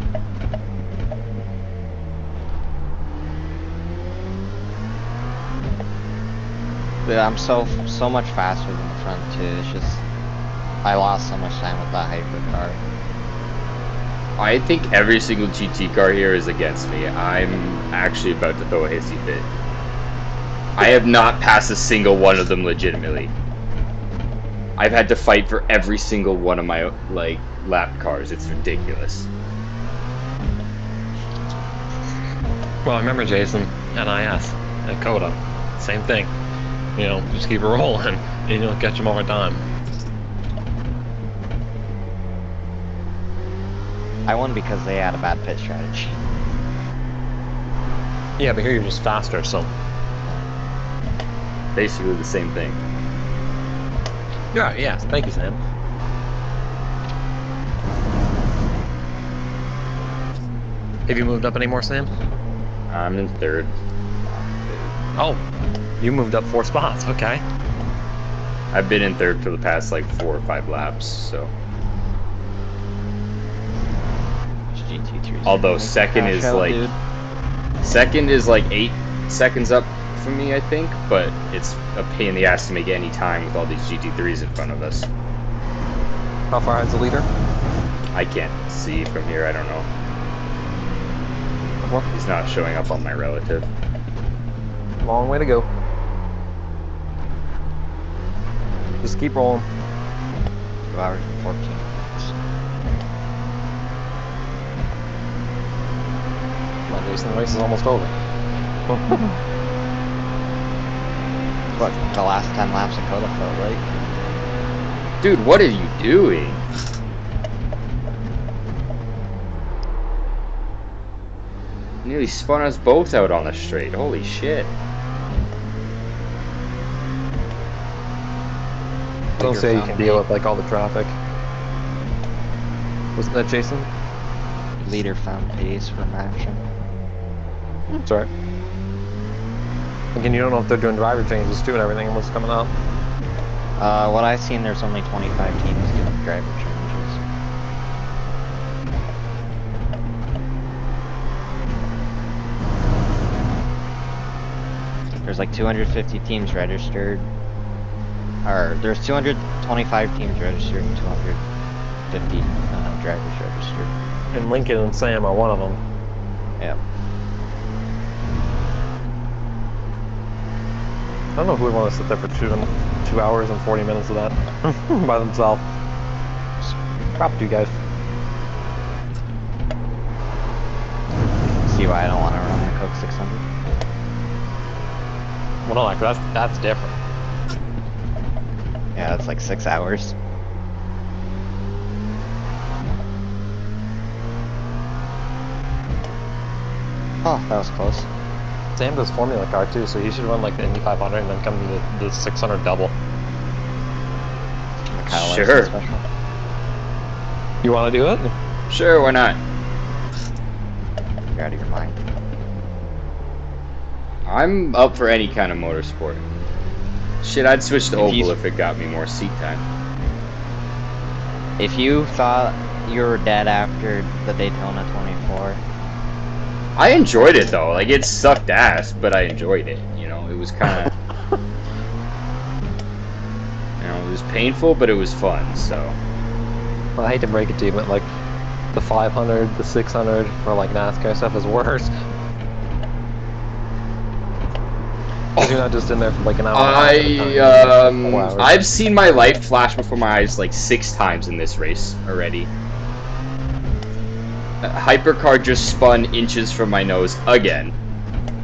But I'm so much faster than the front too. It's just I lost so much time with that hypercar. I think every single GT car here is against me. I'm actually about to throw a hissy fit. I have not passed a single one of them legitimately. I've had to fight for every single one of my like lap cars. It's ridiculous. Well, I remember Jason, NIS, at Coda. Same thing. You know, just keep it rolling, and you'll catch them over time. I won because they had a bad pit strategy. Yeah, but here you're just faster, so. Basically the same thing. Yeah, yes. Thank you, Sam. Have you moved up anymore, Sam? I'm in third. Oh, you moved up 4 spots. Okay. I've been in third for the past like 4 or 5 laps, so. GT3. Although second is like second is like 8 seconds up for me, I think, but it's a pain in the ass to make any time with all these GT3s in front of us. How far is the leader? I can't see from here, I don't know. What? He's not showing up on my relative. Long way to go. Just keep rolling. 2 hours and 14 minutes. Come on, Jason, the race is almost over. What, the last 10 laps of Coda felt like? Dude, what are you doing? Nearly spun us both out on the straight. Holy shit. Don't say you can deal with like all the traffic. Wasn't that Jason? Leader found pace from action. Sorry. Again, you don't know if they're doing driver changes too and everything and what's coming up. What I've seen, there's only 25 teams doing driver changes. There's like 250 teams registered. Or there's 225 teams registered and 250 drivers registered. And Lincoln and Sam are one of them. Yeah. I don't know who would want to sit there for 2 hours and 40 minutes of that by themselves. Props to you guys. See why I don't want to run the Coke 600? Well, no, like that's different. Yeah, that's like 6 hours. Oh, that was close. Sam does Formula Car too, so he should run like the Indy 500 and then come to the 600 double. Sure. You want to do it? Sure, why not? You're out of your mind. I'm up for any kind of motorsport. Shit, I'd switch to Oval if it got me more seat time. If you thought you were dead after the Daytona 24, I enjoyed it though. Like, it sucked ass, but I enjoyed it. You know, it was kind of, you know, it was painful, but it was fun. So. Well, I hate to break it to you, but like the 500, the 600, or like NASCAR stuff is worse. Because you're not just in there for like an hour. I've seen my life flash before my eyes like 6 times in this race already. Hypercar just spun inches from my nose again.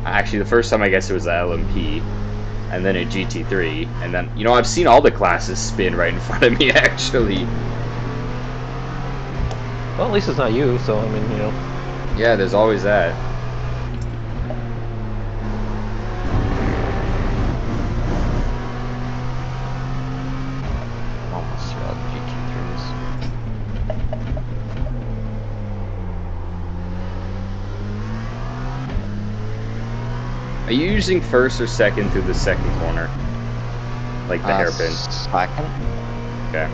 Actually, the first time I guess it was the LMP. and then a GT3, and then, you know, I've seen all the classes spin right in front of me, actually. Well, at least it's not you, so, I mean, you know. Yeah, there's always that. Almost through all the GT3s. Are you using first or second through the second corner? Like the hairpin? Second. Okay.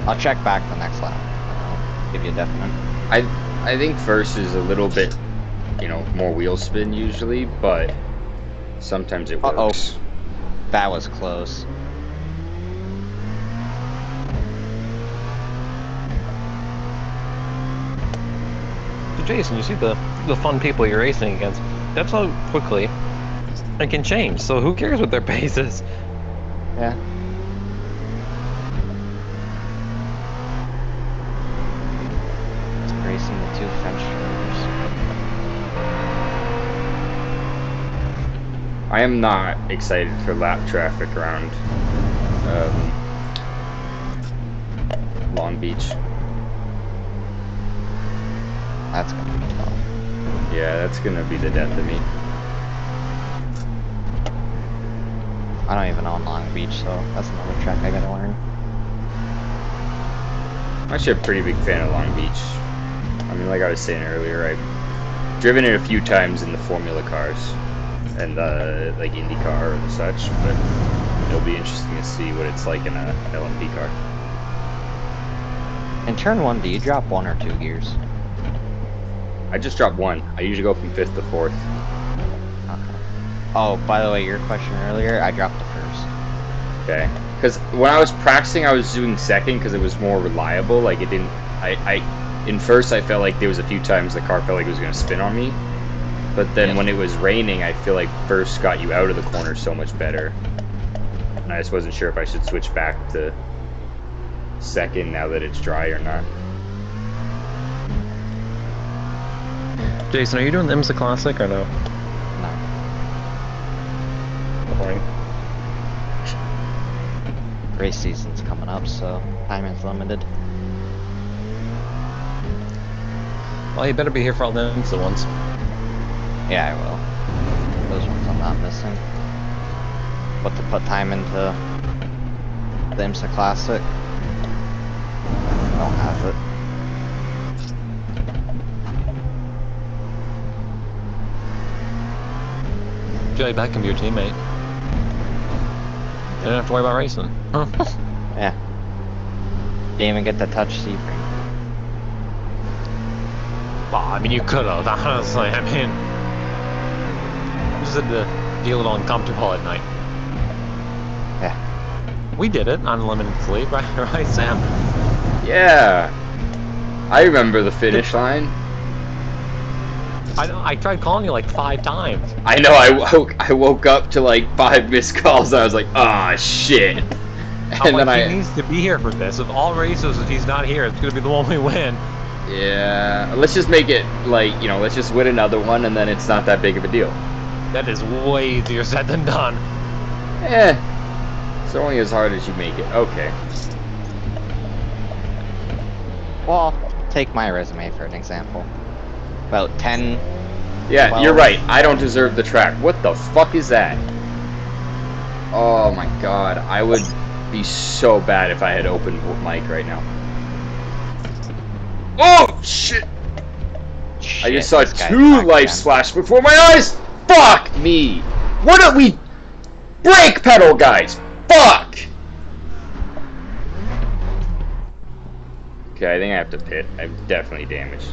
I'll check back the next lap. I'll give you a definite. I think first is a little bit, you know, more wheel spin usually, but sometimes it works. That was close. So Jason, you see the fun people you're racing against. That's how quickly it can change. So who cares what their pace is? Yeah. It's racing the two French drivers. I am not excited for lap traffic around Long Beach. That's gonna be tough. Yeah, that's gonna be the death of me. I don't even own Long Beach, so that's another track I gotta learn. I'm actually a pretty big fan of Long Beach. I mean, like I was saying earlier, I've driven it a few times in the Formula cars and like IndyCar and such, but it'll be interesting to see what it's like in a LMP car. In turn 1, do you drop 1 or 2 gears? I just dropped 1. I usually go from 5th to 4th. Okay. Oh, by the way, your question earlier, I dropped the first. Okay. Because when I was practicing, I was doing second because it was more reliable. Like it didn't. In first, I felt like there was a few times the car felt like it was going to spin on me. But then when it was raining, I feel like first got you out of the corner so much better. And I just wasn't sure if I should switch back to second now that it's dry or not. Jason, are you doing the IMSA Classic or no? No. Boring. Race season's coming up, so time is limited. Well, you better be here for all the IMSA ones. Yeah, I will. Those ones I'm not missing. But to put time into the IMSA Classic, I don't have it. Joey Beck can be your teammate. You don't have to worry about racing. Yeah. Didn't even get to touch Sebring. Well, I mean, you could have, honestly. I mean, you just had to feel a little uncomfortable at night. Yeah. We did it, unlimited sleep, right, Sam? Yeah. I remember the finish line. I tried calling you like 5 times. I know, I woke up to like 5 missed calls and I was like, ah, shit. And I'm then like, he needs to be here for this. Of all races, if he's not here, it's going to be the one we win. Yeah, let's just make it like, you know, let's just win another one and then it's not that big of a deal. That is way easier said than done. Eh, it's only as hard as you make it. Okay. Well, take my resume for an example. About 10. Yeah, 12. you're right. I don't deserve the track. What the fuck is that? Oh my god, I would be so bad if I had open mic right now. Oh shit! I just saw Shit, this guy's 2 back lights again. flash before my eyes! Fuck me! What are we... Brake pedal, guys! Fuck! Okay, I think I have to pit. I'm definitely damaged.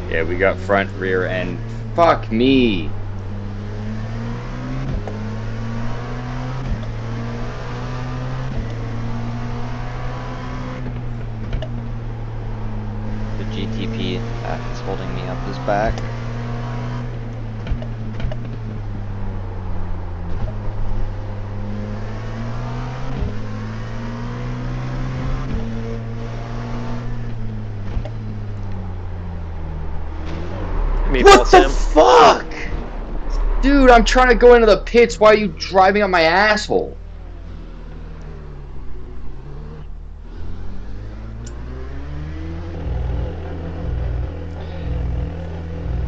Yeah, we got front, rear end. Fuck me! The GTP that's holding me up is back. What the fuck? Dude, I'm trying to go into the pits. Why are you driving up my asshole?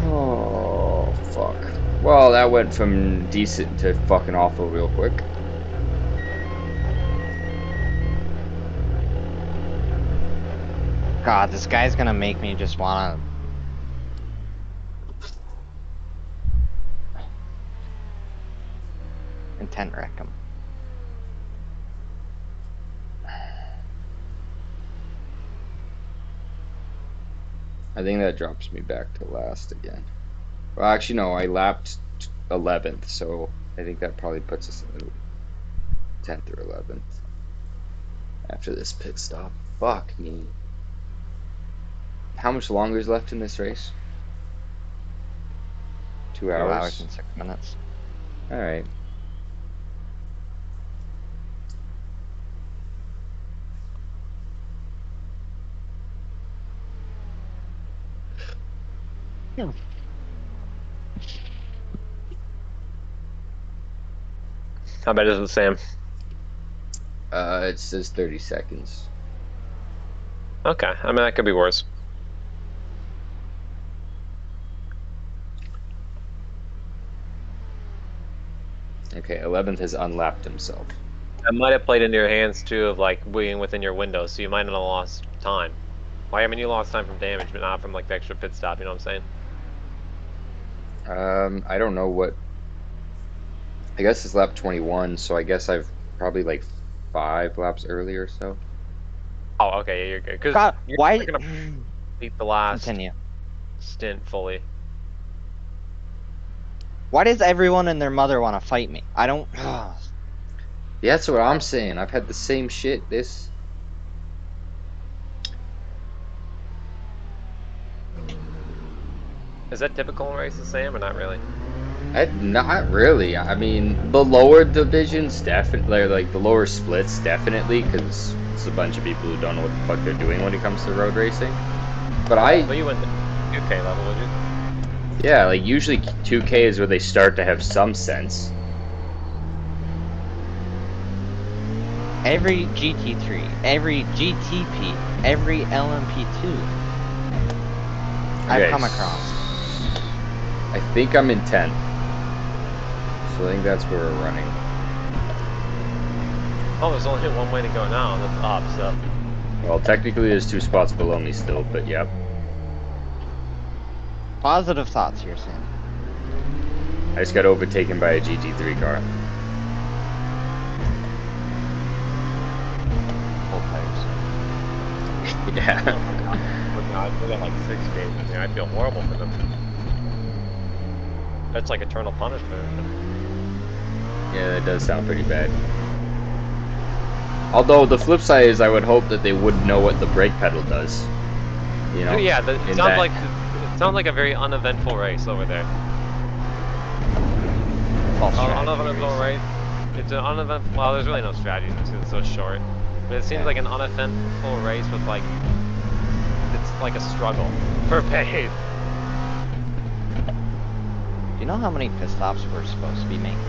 Oh, fuck. Well, that went from decent to fucking awful real quick. God, this guy's gonna make me just wanna... intent wreck him. I think that drops me back to last again. Well, actually, no, I lapped 11th, so I think that probably puts us in 10th or 11th after this pit stop. Fuck me. How much longer is left in this race? 2 2 hours? hours and 6 minutes. Alright. How bad is it, Sam? It says 30 seconds. Okay, I mean, that could be worse. Okay, 11th has unlapped himself. That might have played into your hands, too, of, like, being within your window, so you might not have lost time. Well, I mean, you lost time from damage, but not from, like, the extra pit stop, you know what I'm saying? I don't know what... I guess it's lap 21, so I guess I've probably like 5 laps earlier or so. Oh, okay, yeah, you're good. Because God, you're why... not gonna beat the last Continue. stint fully. Why does everyone and their mother want to fight me? I don't... Yeah, that's what I'm saying. I've had the same shit. This... Is that typical in races, Sam, or not really? Not really. I mean, the lower divisions definitely, like the lower splits definitely, because it's a bunch of people who don't know what the fuck they're doing when it comes to road racing. But Well, you went to 2K level, would you? yeah, like usually 2K is where they start to have some sense. Every GT3, every GTP, every LMP2 I've Okay, come across. I think I'm in 10th. So I think that's where we're running. Oh, there's only one way to go now, and that's up, so... Well, technically there's 2 spots below me still, but yep. Positive thoughts here, Sam. I just got overtaken by a GT3 car. Full tires. Yeah. Oh my god, we got like 6 games in there. I feel horrible for them. That's like eternal punishment. Yeah, that does sound pretty bad. Although the flip side is I would hope that they would know what the brake pedal does. You know? Yeah, it sounds like a very uneventful race over there. Uneventful race. It's an uneventful. Well, there's really no strategy because it's so short. But it seems like an uneventful race with like it's like a struggle for pace. Do you know how many pit stops we're supposed to be making?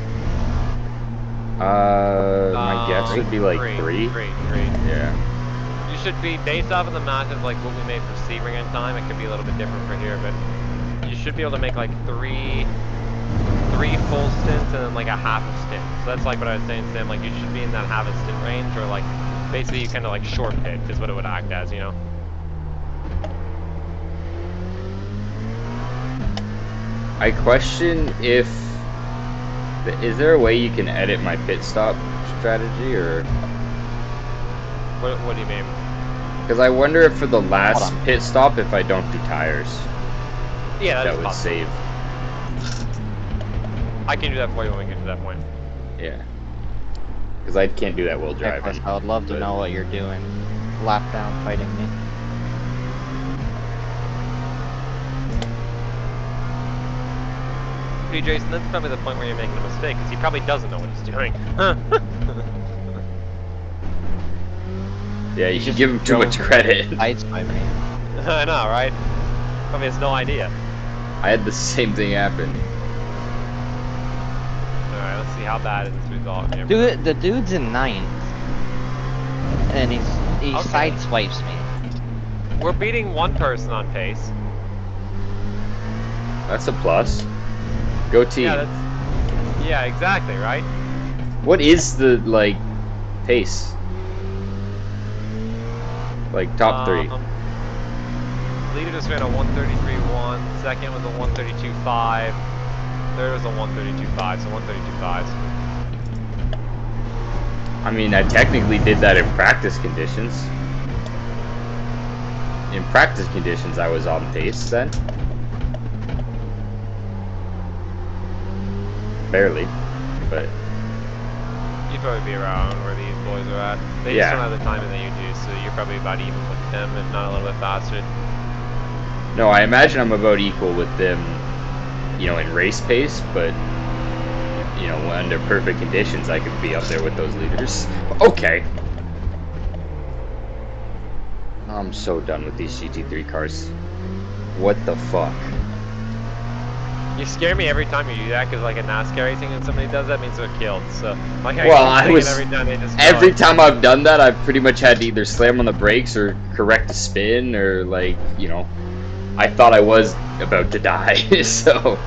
My guess would be like 3. Three. Yeah. You should be based off of the math of like what we made for Sebring in time. It could be a little bit different for here, but you should be able to make like three full stints and then like a half a stint. So that's like what I was saying, Sam. Like you should be in that half a stint range, or like basically you kind of like short pit is what it would act as, you know. I question if... Is there a way you can edit my pit stop strategy, or... What do you mean? Because I wonder if for the last pit stop, if I don't do tires, Yeah, that would save. I can do that for you when we get to that point. Yeah. Because I can't do that while driving. I would love to know what you're doing. Lap down fighting me. Hey Jason, that's probably the point where you're making a mistake, because he probably doesn't know what he's doing. Yeah, you should give him too much credit. Heights by me. I know, right? Probably has no idea. I had the same thing happen. how bad is this result here? Dude, the dude's in 9th. And he Okay. sideswipes me. We're beating one person on pace. That's a plus. Go team. Yeah, exactly, right? What is the like pace? Like top 3. Leader just ran a 133.1. Second was a 132.5. Third was a 132.5. So 132.5. I mean, I technically did that in practice conditions. In practice conditions, I was on pace then. Barely, but You'd probably be around where these boys are at. They just don't have the timing that you do, so you're probably about even with them, if not a little bit faster. no, I imagine I'm about equal with them, you know, in race pace, but you know, under perfect conditions, I could be up there with those leaders. Okay. I'm so done with these GT3 cars. What the fuck? You scare me every time you do that, because like a NASCAR racing and somebody does that means they're killed. So like every time I've done that, I've pretty much had to either slam on the brakes or correct a spin or like, you know, I thought I was about to die. So,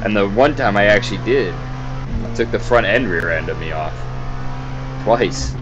and the one time I actually did, it took the front and rear end of me off twice.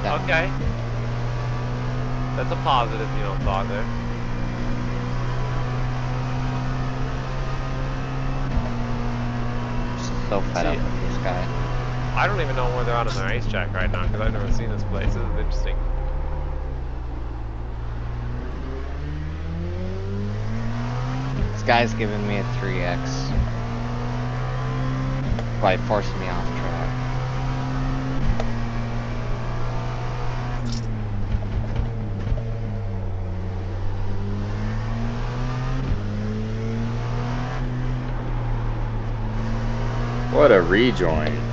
Okay. That's a positive you don't thought there. So fed up with this guy. I don't even know where they're out on the racetrack right now, because I've never seen this place. This is interesting. This guy's giving me a 3x. By forcing me off track. What a rejoin.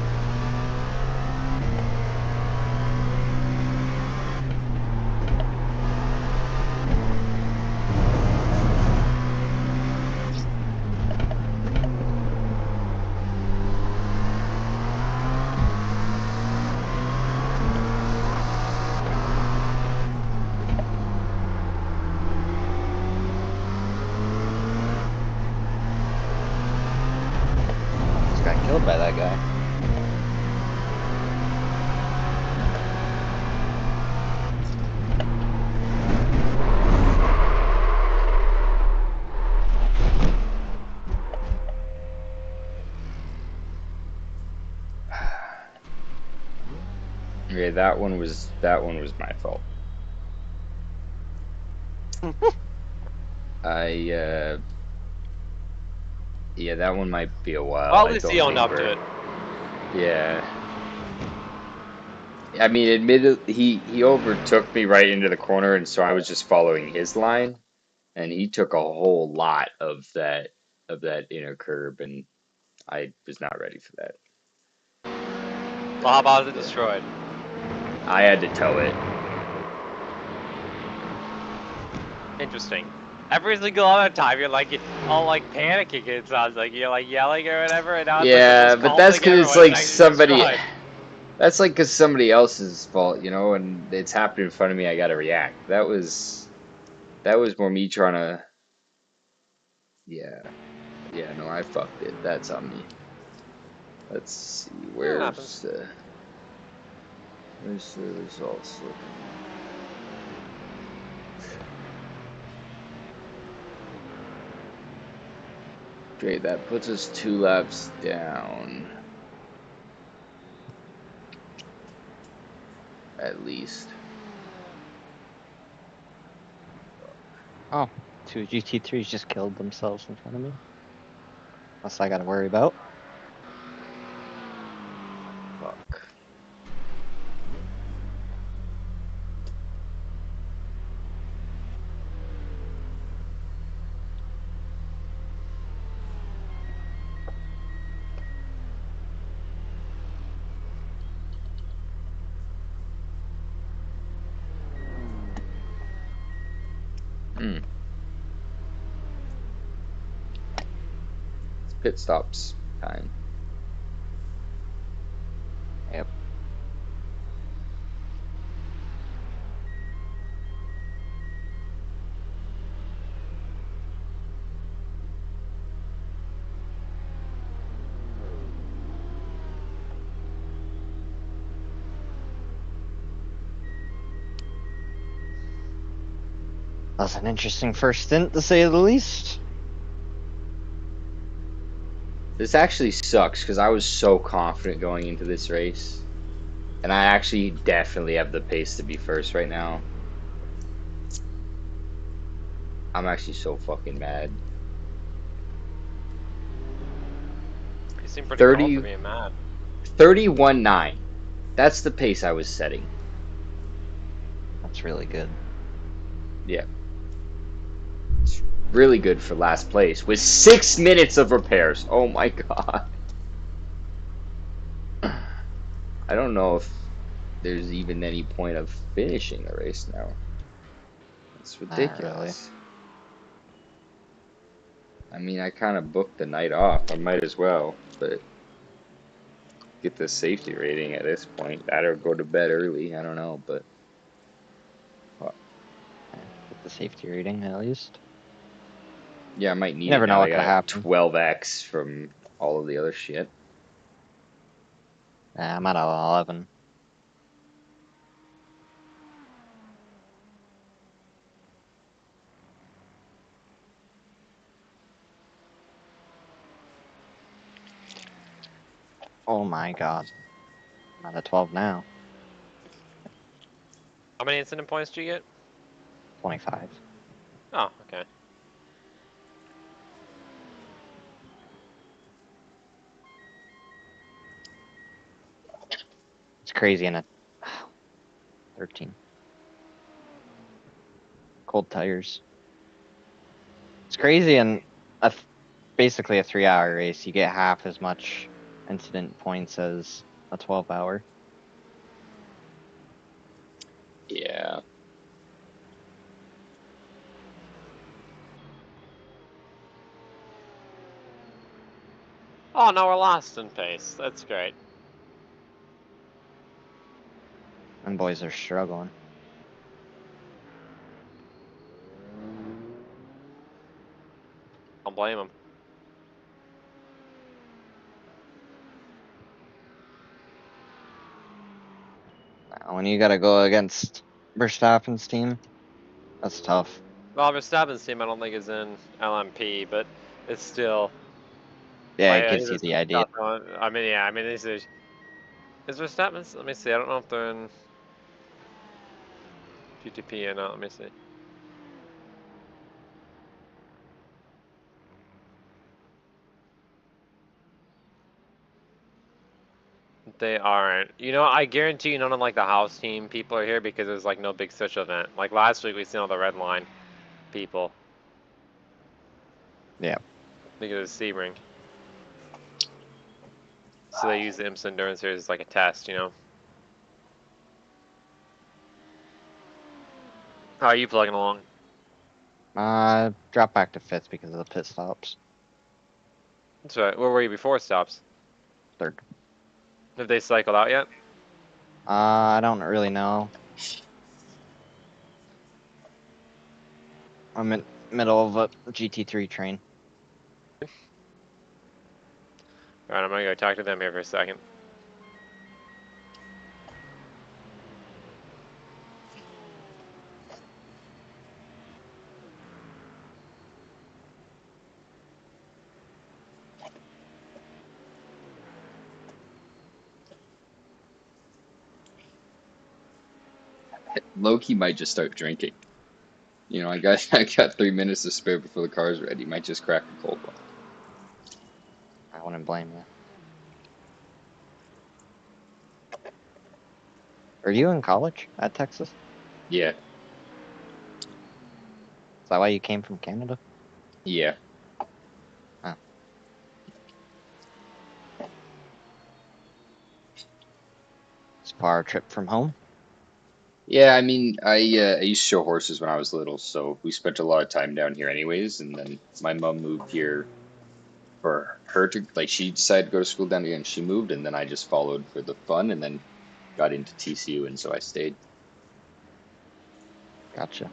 Killed by that guy. Okay, that one was my fault. Yeah, that one might be a while. Well, at least he owned up to it. Yeah. I mean, admittedly, he overtook me right into the corner, and so I was just following his line, and he took a whole lot of that inner curb, and I was not ready for that. Well, how about it destroyed? I had to tow it. Interesting. Every single other time you're like all like panicking, it sounds like you're like yelling or whatever, and now it's yeah, like but that's because it's like somebody. Destroyed. That's like because somebody else's fault, you know, and it's happened in front of me. I got to react. That was more me trying to. Yeah, no, I fucked it. That's on me. Let's see, where's the results looking? Great, that puts us 2 laps down. At least. Oh, 2 GT3s just killed themselves in front of me. That's I gotta worry about. Fuck. Hmm. It's pit stops time. Yep. That was an interesting first stint, to say the least. This actually sucks because I was so confident going into this race. And I actually definitely have the pace to be first right now. I'm actually so fucking mad. You seem pretty calm 30, for being mad. 31.9. That's the pace I was setting. That's really good. Yeah. It's really good for last place with 6 minutes of repairs. Oh my god. I don't know if there's even any point of finishing the race now. It's Not really. ridiculous. I mean, I kind of booked the night off. I might as well, but get the safety rating at this point. That or go to bed early. I don't know, but Get the safety rating at least. yeah, I might You need it never know now. I what could got a happen. 12x from all of the other shit. I'm at 11. Oh my god. I'm at 12 now. How many incident points do you get? 25. Oh, okay. It's crazy in a 13. Cold tires. It's crazy in basically a 3-hour race. You get half as much incident points as a 12-hour. Yeah. Oh, no, we're lost in pace. That's great. And boys are struggling. Don't blame them. When you gotta go against Verstappen's team, that's tough. Well, Verstappen's team I don't think is in LMP, but it's still. Yeah, Like, it gives you there's the some idea. stuff going. I mean, yeah, I mean, is Verstappen's? Let me see. I don't know if they're in GTP or not. Let me see. They aren't. You know, I guarantee you none of like the house team people are here because there's like no big social event. Like last week we seen all the red line people Yeah. because of Sebring. So they use the IMSA Endurance Series as like a test, you know. How are you plugging along? Drop back to 5th because of the pit stops. That's right. Where were you before stops? 3rd. Have they cycled out yet? I don't really know. I'm in middle of a GT3 train. Alright, I'm gonna go talk to them here for a second. Loki might just start drinking. You know, I got 3 minutes to spare before the car's ready. Might just crack a cold one. I wouldn't blame you. Are you in college at Texas? Yeah, Is that why you came from Canada? yeah. Oh. It's a far trip from home? Yeah, I mean, I used to show horses when I was little, so we spent a lot of time down here anyways. And then my mom moved here for her to like she decided to go to school down here, and she moved, and then I just followed for the fun, and then got into TCU, and so I stayed. Gotcha.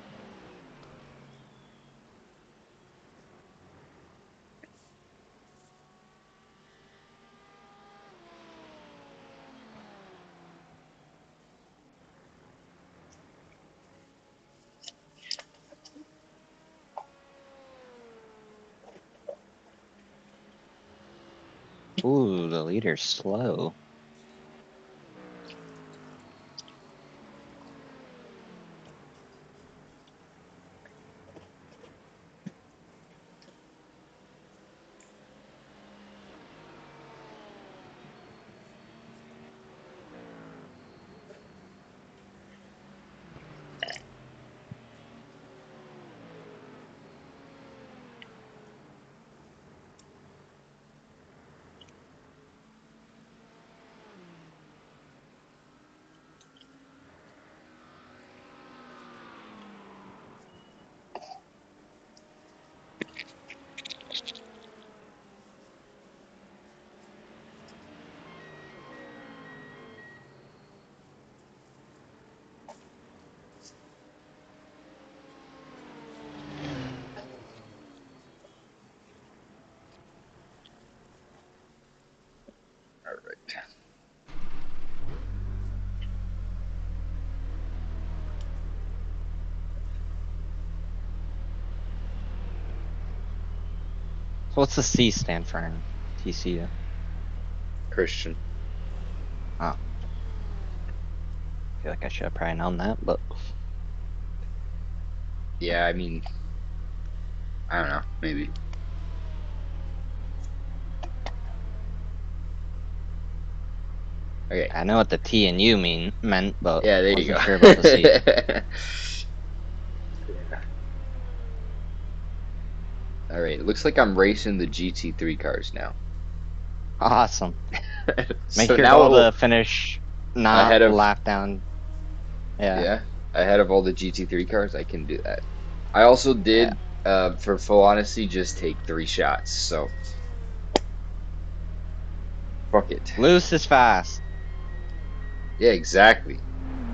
Ooh, the leader's slow. All right. So what's the C stand for in TCU? Christian. Oh. I feel like I should have probably known that, but Yeah, I mean, I don't know, maybe. Okay. I know what the T and U meant, but Yeah, there you wasn't go. sure about the C. Yeah. All right. It looks like I'm racing the GT3 cars now. Awesome. Make So your now goal it will, to finish ahead not of lap down. Yeah. yeah, ahead of all the GT3 cars. I can do that. I also Yeah. did, for full honesty, just take 3 shots. So fuck it. Loose is fast. Yeah, exactly.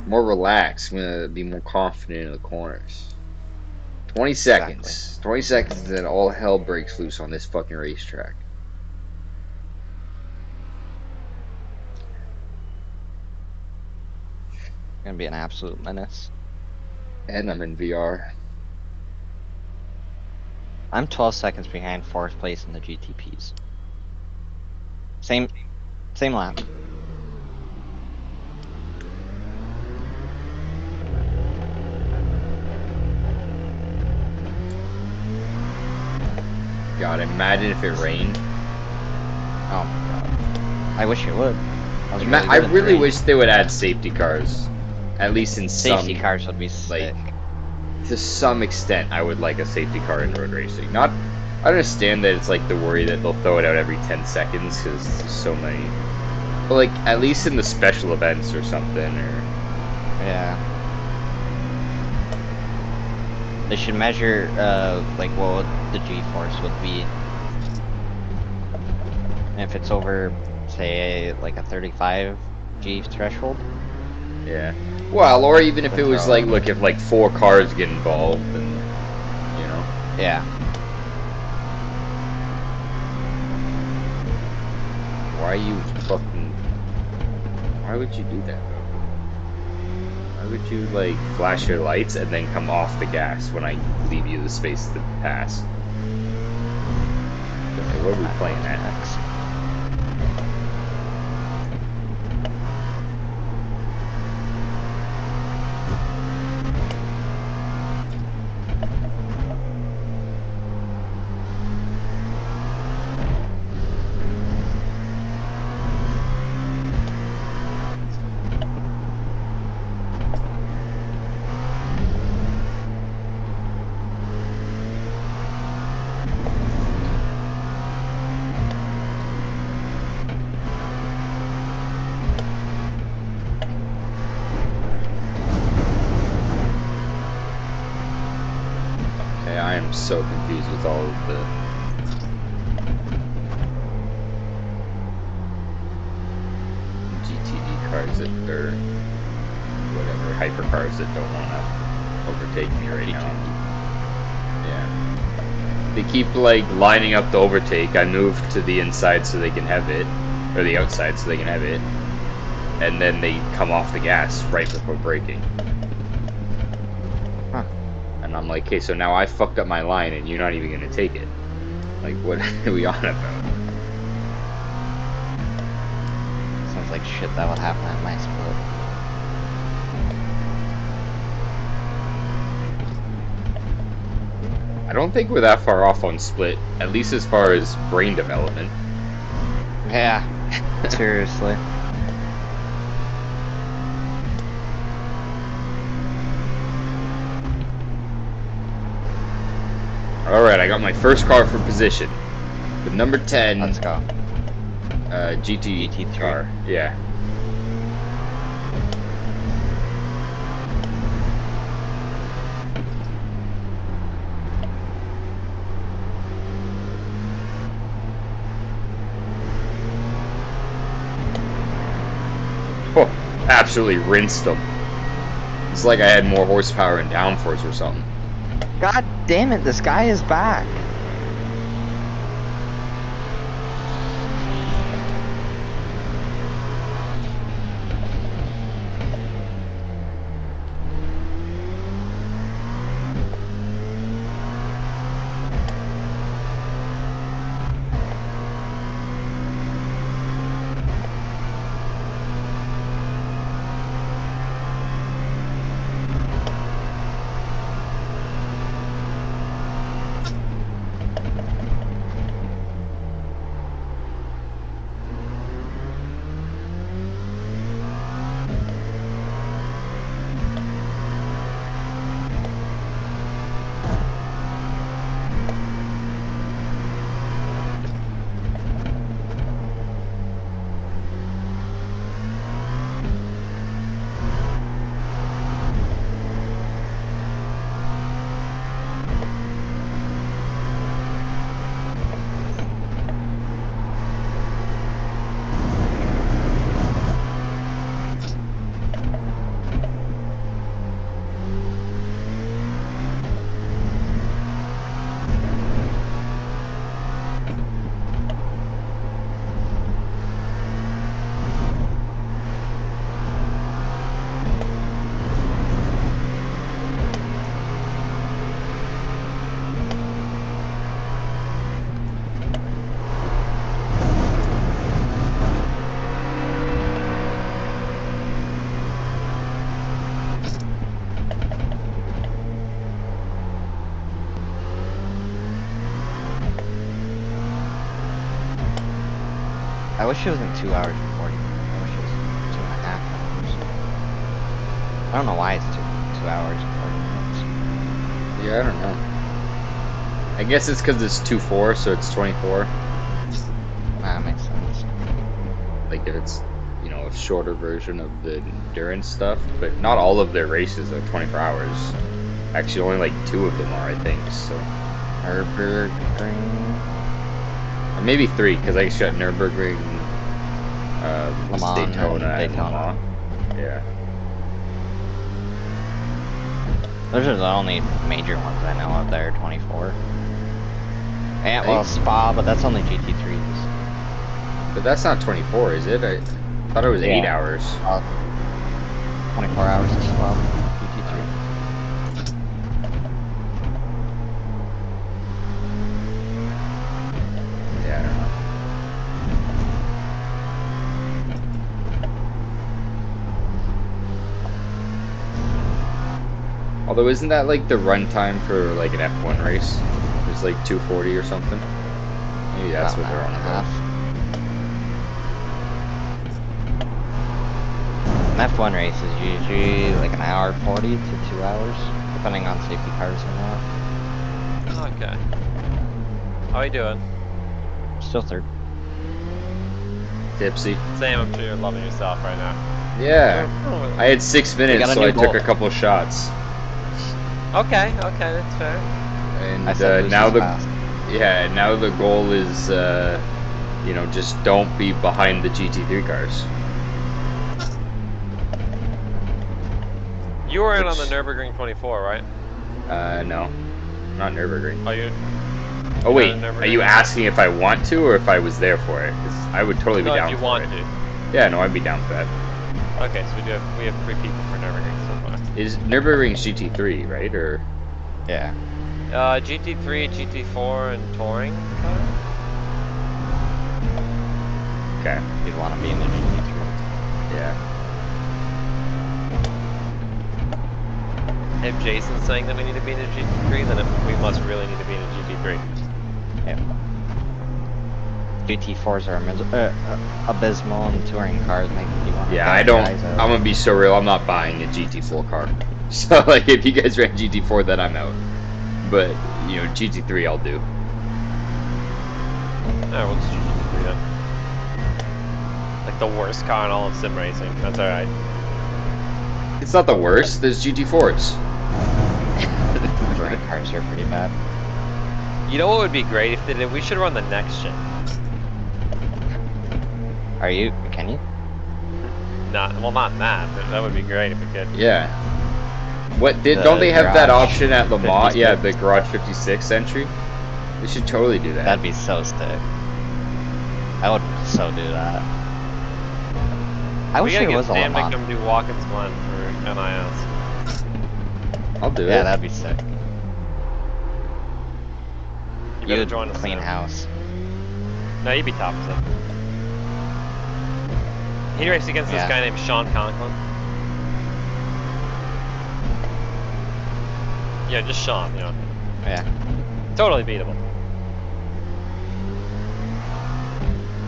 More relaxed. I'm gonna be more confident in the corners. 20 Exactly. seconds. 20 seconds, and then all hell breaks loose on this fucking racetrack. Gonna be an absolute menace. And I'm in VR. I'm 12 seconds behind fourth place in the GTPs. Same lap. God, imagine if it rained. Oh my god. I wish it would. I really wish they would add safety cars. At least in Safety some, cars would be sick. to some extent, I would like a safety car in road racing. Not, I understand that it's like the worry that they'll throw it out every 10 seconds because there's so many. But like, at least in the special events or something, or Yeah. They should measure, like, what the G-force would be. And if it's over, say, like a 35 G threshold. yeah. Well, or even if Then it was throw like, it. look, if like 4 cars get involved, then, you know. Yeah. Why you fucking... Why would you do that, bro? Why would you, like, flash your lights and then come off the gas when I leave you the space to pass? Okay, what are we playing at? Next. I'm so confused with all of the GTD cars that, or whatever, hypercars that don't want to overtake me right now. Yeah. They keep like lining up the overtake. I move to the inside so they can have it, or the outside so they can have it, and then they come off the gas right before braking. Huh. And I'm like, okay, so now I fucked up my line and you're not even gonna take it. Like, what are we on about? Sounds like shit that would happen at my split. I don't think we're that far off on split, at least as far as brain development. Yeah, seriously. Alright, I got my first car for position. The number 10 Let's go. GT3 car. Yeah. Oh, absolutely rinsed them. It's like I had more horsepower and downforce or something. God damn it, this guy is back. I wish it wasn't 2 hours and 40. I wish it was 2.5 hours. I don't know why it's 2 hours and 40 minutes. Yeah, I don't know. I guess it's because it's 2.4, so it's 24. That makes sense. Like if it's, you know, a shorter version of the endurance stuff, but not all of their races are 24 hours. Actually, only like 2 of them are, I think. So, Nürburgring. or maybe 3, because I just got Nürburgring, Le Mans, Daytona, and Le Daytona. Mans. Yeah. Those are the only major ones I know of that are 24. And well, Hey. Spa, but that's only GT3s. But that's not 24, is it? I thought it was 8 Yeah. hours. 24 hours is Spa, GT3. Yeah, I don't know. Although, isn't that like the runtime for like an F1 race? It's like 2:40 or something. Maybe that's About what they're an on hour and a about. An F1 race is usually like an hour 40 to 2 hours, depending on safety cars or not. Okay. How are you doing? Still third. Tipsy. Sam, I'm sure you're loving yourself right now. Yeah. I had 6 minutes, got a so new I took goal. a couple shots. Okay, okay, that's fair. And And I said now Lucy's the fast. now the goal is you know, just don't be behind the GT3 cars. You were in on the Nürburgring 24, right? No, not Nürburgring. Oh, you? Oh wait, Nürburgring? are you asking if I want to or if I was there for it? 'Cause I would totally be No, down if you for want it. to. Yeah, no, I'd be down for that. Okay, so we have 3 people for Nürburgring so far. Is Nürburgring's GT3, right? Or Yeah. GT3, GT4, and Touring car? okay, You'd want to be in the GT3. yeah. If Jason's saying that we need to be in a GT3, then we must really need to be in a GT3. Yeah. GT4s are abysmal, and touring cars make you want to Yeah, bang I your don't. eyes out. I'm gonna be so real. I'm not buying a GT4 car. So like, if you guys ran GT4, then I'm out. But you know, GT3 I'll do. Alright, we'll just do GT3 then. Like the worst car in all of sim racing. That's alright. It's not the worst. There's GT4s. Touring cars are pretty bad. You know what would be great if they did? We should run the next gen. Can you? Not that, but that would be great if we could. Yeah. What did? The Don't they have that garage option at Le Mans? 56. Yeah, the Garage 56 entry. They should totally do that. That'd be so sick. I would so do that. I wish We gotta there get was a Le Sam to Mans. come do Watkins Glen for NIS. I'll do Yeah, it. that'd be sick. You better You'd join us. clean Sam. house. No, you'd be top of it. He raced against this Yeah. guy named Sean Conklin. Yeah, just Sean, you know. Yeah. Totally beatable.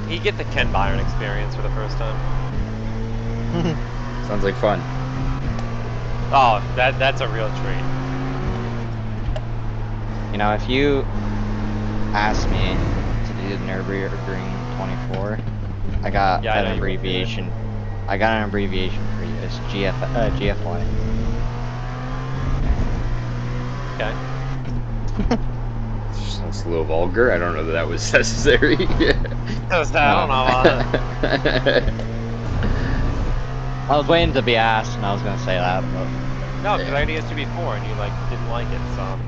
He'd get the Ken Byron experience for the first time. Sounds like fun. Oh, that's a real treat. You know, if you asked me to do the Nürburgring 24, I got Yeah, I know an you would do abbreviation. I got an abbreviation for you. It's GFY. Okay. Sounds a little vulgar. I don't know that that was necessary. I don't know about that. I was waiting to be asked, and I was gonna say that, but No, because I already asked you before, and you like didn't like it, so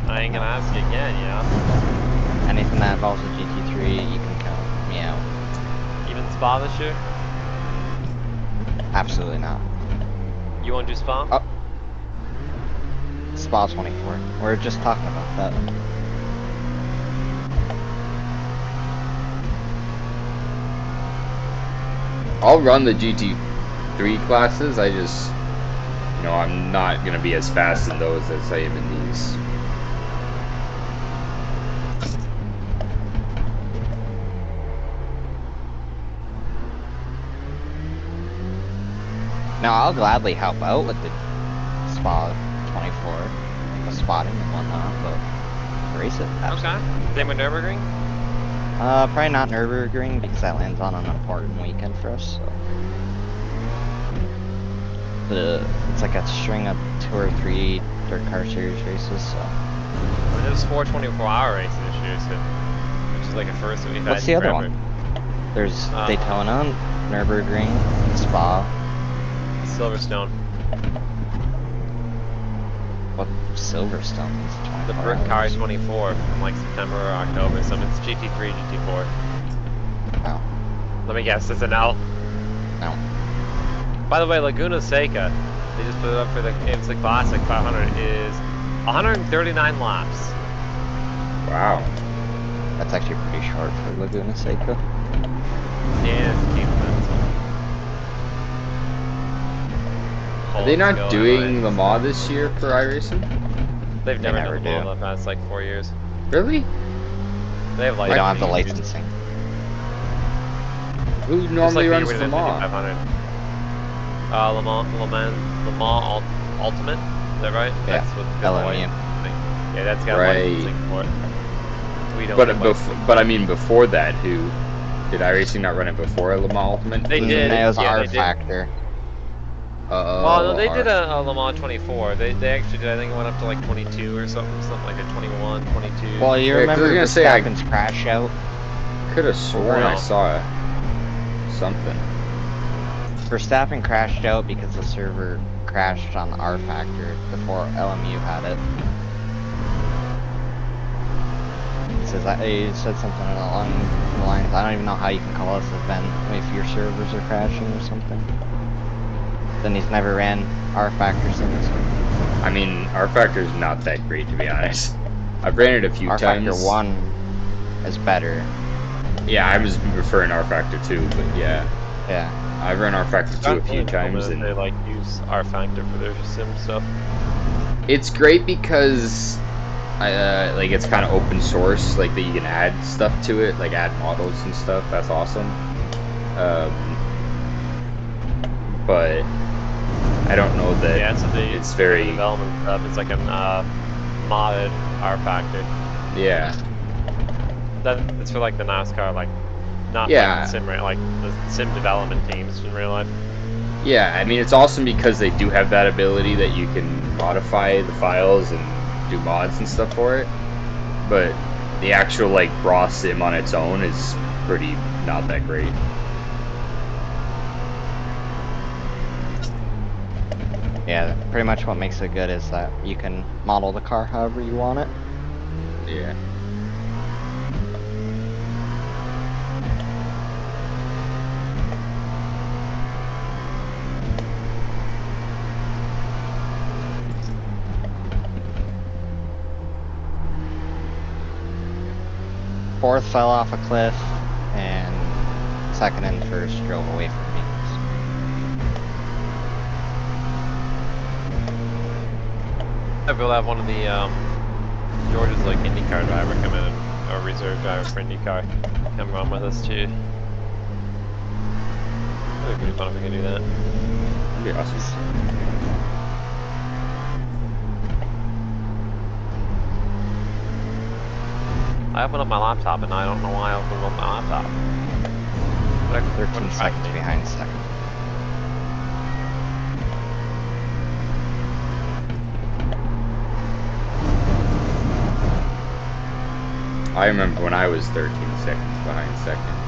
I ain't gonna ask you again, you know. anything that involves a GT3, you can count me out. Even Spa this year? Absolutely not. You want to do Spa? Oh. Spa 24. We're just talking about that. I'll run the GT3 classes. I just, you know, I'm not gonna be as fast in those as I am in these. Now, I'll gladly help out with the Spa 24, the spotting and whatnot, but race it. Okay. Same with Nürburgring? Probably not Nürburgring because that lands on an important weekend for us. So. It's like a string of 2 or 3 dirt car series races. So. There's 4 24-hour races this year, so which is like a first that we've had. What's the other forever. one? There's Daytona, Nürburgring, Spa. Silverstone. What Silverstone is 24 The Brick Car hours. 24 from like September or October, so it's GT3, GT4. No. Let me guess, it's an L. No. By the way, Laguna Seca, they just put it up for the IMSA Classic 500, is 139 laps. Wow. That's actually pretty short for Laguna Seca. Yeah, it's 15 minutes. Are they not doing Le Mans this year for iRacing? They've never never done do. Le Mans the past like 4 years. Really? They have We licensing. don't have the issues. licensing. Who Just normally like runs the Le Mans? 500. Le Mans Ultimate. Is that right? Yeah, That's what LMU. Yeah, that's got Right. licensing for it. We don't. But get licensing. but I mean before that, who did iRacing not run it before Le Mans Ultimate? They did. It was yeah, R they did. Factor. Well, no, they did R. a Le Mans 24. They actually did. I think it went up to like 22 or something like a 21, 22. Well, you Yeah, 'cause I was remember gonna say, I Verstappen's crash out? could have sworn I no. saw something. Verstappen crashed out because the server crashed on R Factor before LMU had it. He said something along the lines, I don't even know how you can call this event if your servers are crashing or something. Then he's never ran R Factor since. I mean, R Factor is not that great, to be honest. I've ran it a few R times. Factor 1 is better. Yeah, I was referring to R Factor 2, but yeah. Yeah. I've run R Factor 2 a few times, and and they like use R Factor for their sim stuff. it's great because like it's kind of open source, like that you can add stuff to it, like add models and stuff. That's awesome. But I don't know that it's very development stuff. It's like a modded R Factor. Yeah. It's for like the NASCAR, like not Yeah. like sim, like the sim development teams in real life. Yeah, I mean, it's awesome because they do have that ability that you can modify the files and do mods and stuff for it. But the actual, like, raw sim on its own is pretty not that great. Yeah, pretty much what makes it good is that you can model the car however you want it. Yeah. Fourth fell off a cliff, and second and first drove away from me. I will have one of the George's like IndyCar driver come in, or reserve driver for IndyCar, come run with us too. That'd be pretty fun if we could do that. That'd be awesome. I opened up my laptop and I don't know why I opened up my laptop. But 13 seconds behind second. I remember when I was 13 seconds behind second.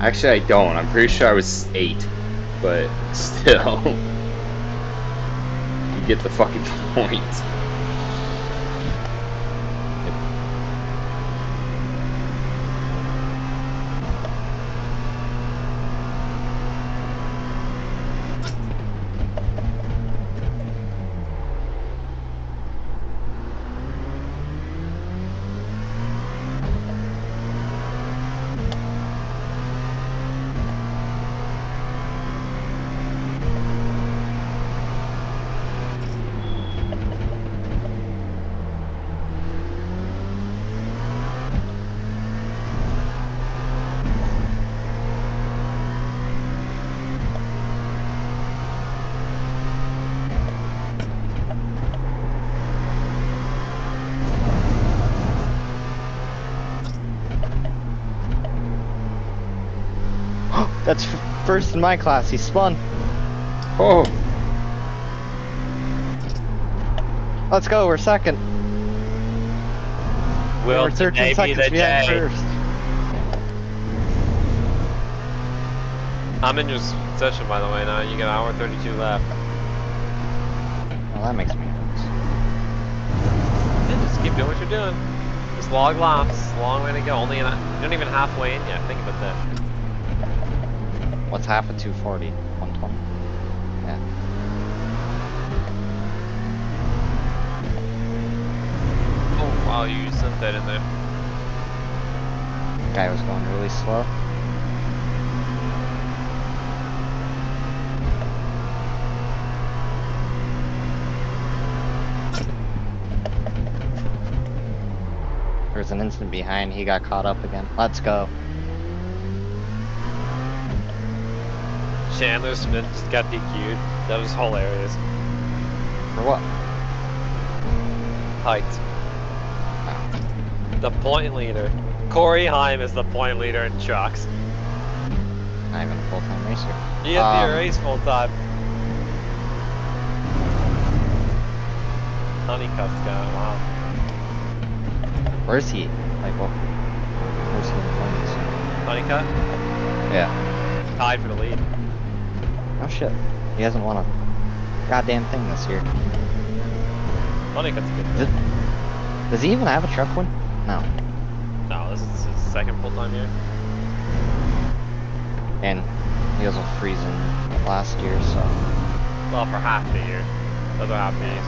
Actually, I don't. I'm pretty sure I was 8. But still. You get the fucking point. That's first in my class, he spun. Oh! Let's go, we're second. Will We're 13 today be seconds the behind day? first. I'm in your session, by the way, now. You got an hour 32 left. Well, that makes me nervous. Yeah, just keep doing what you're doing. Just log laps. Long way to go. You're not even halfway in yet. Think about that. What's half of 240? 120? Yeah. Oh, wow, you sent that in there. Guy was going really slow. There's an instant behind, he got caught up again. Let's go. Chandler Smith just got DQ'd. That was hilarious. For what? Height. The point leader. Corey Heim is the point leader in trucks. Not even a full-time racer. You have to race full time. Honeycutt's got it. Wow. Where's he? Like, what? Where's he in points? Honeycutt Yeah. tied for the lead. Oh shit. He hasn't won a goddamn thing this year. Honeycutt's good. Does he even have a truck win? No. No, this is his second full time year. And he was with Friesen last year, so. Well, for half the year. The other half the year is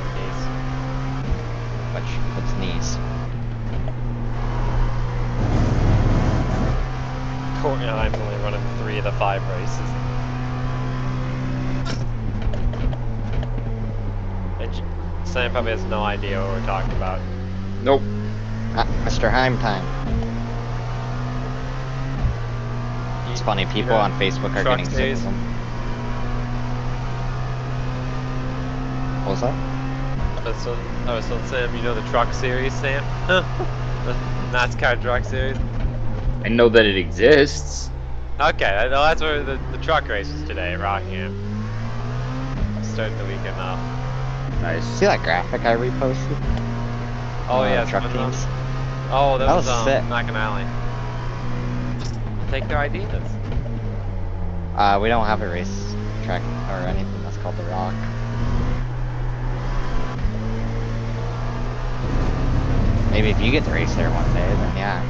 What's knees? Hockenheim's only running 3 of the 5 races. And Sam probably has no idea what we're talking about. Nope. Mr. Heim time. It's funny, people on Facebook are getting sick of him. What was that? I was telling Sam, you know the truck series, Sam? The NASCAR truck series? I know that it exists. Okay, I know that's where the truck race is today at Rockingham. Starting the weekend off. Nice. See that graphic I reposted? Oh yeah, truck teams. Oh, that was sick. Knockin' Alley. Take their ideas. We don't have a race track or anything that's called the Rock. Maybe if you get to race there one day, then yeah.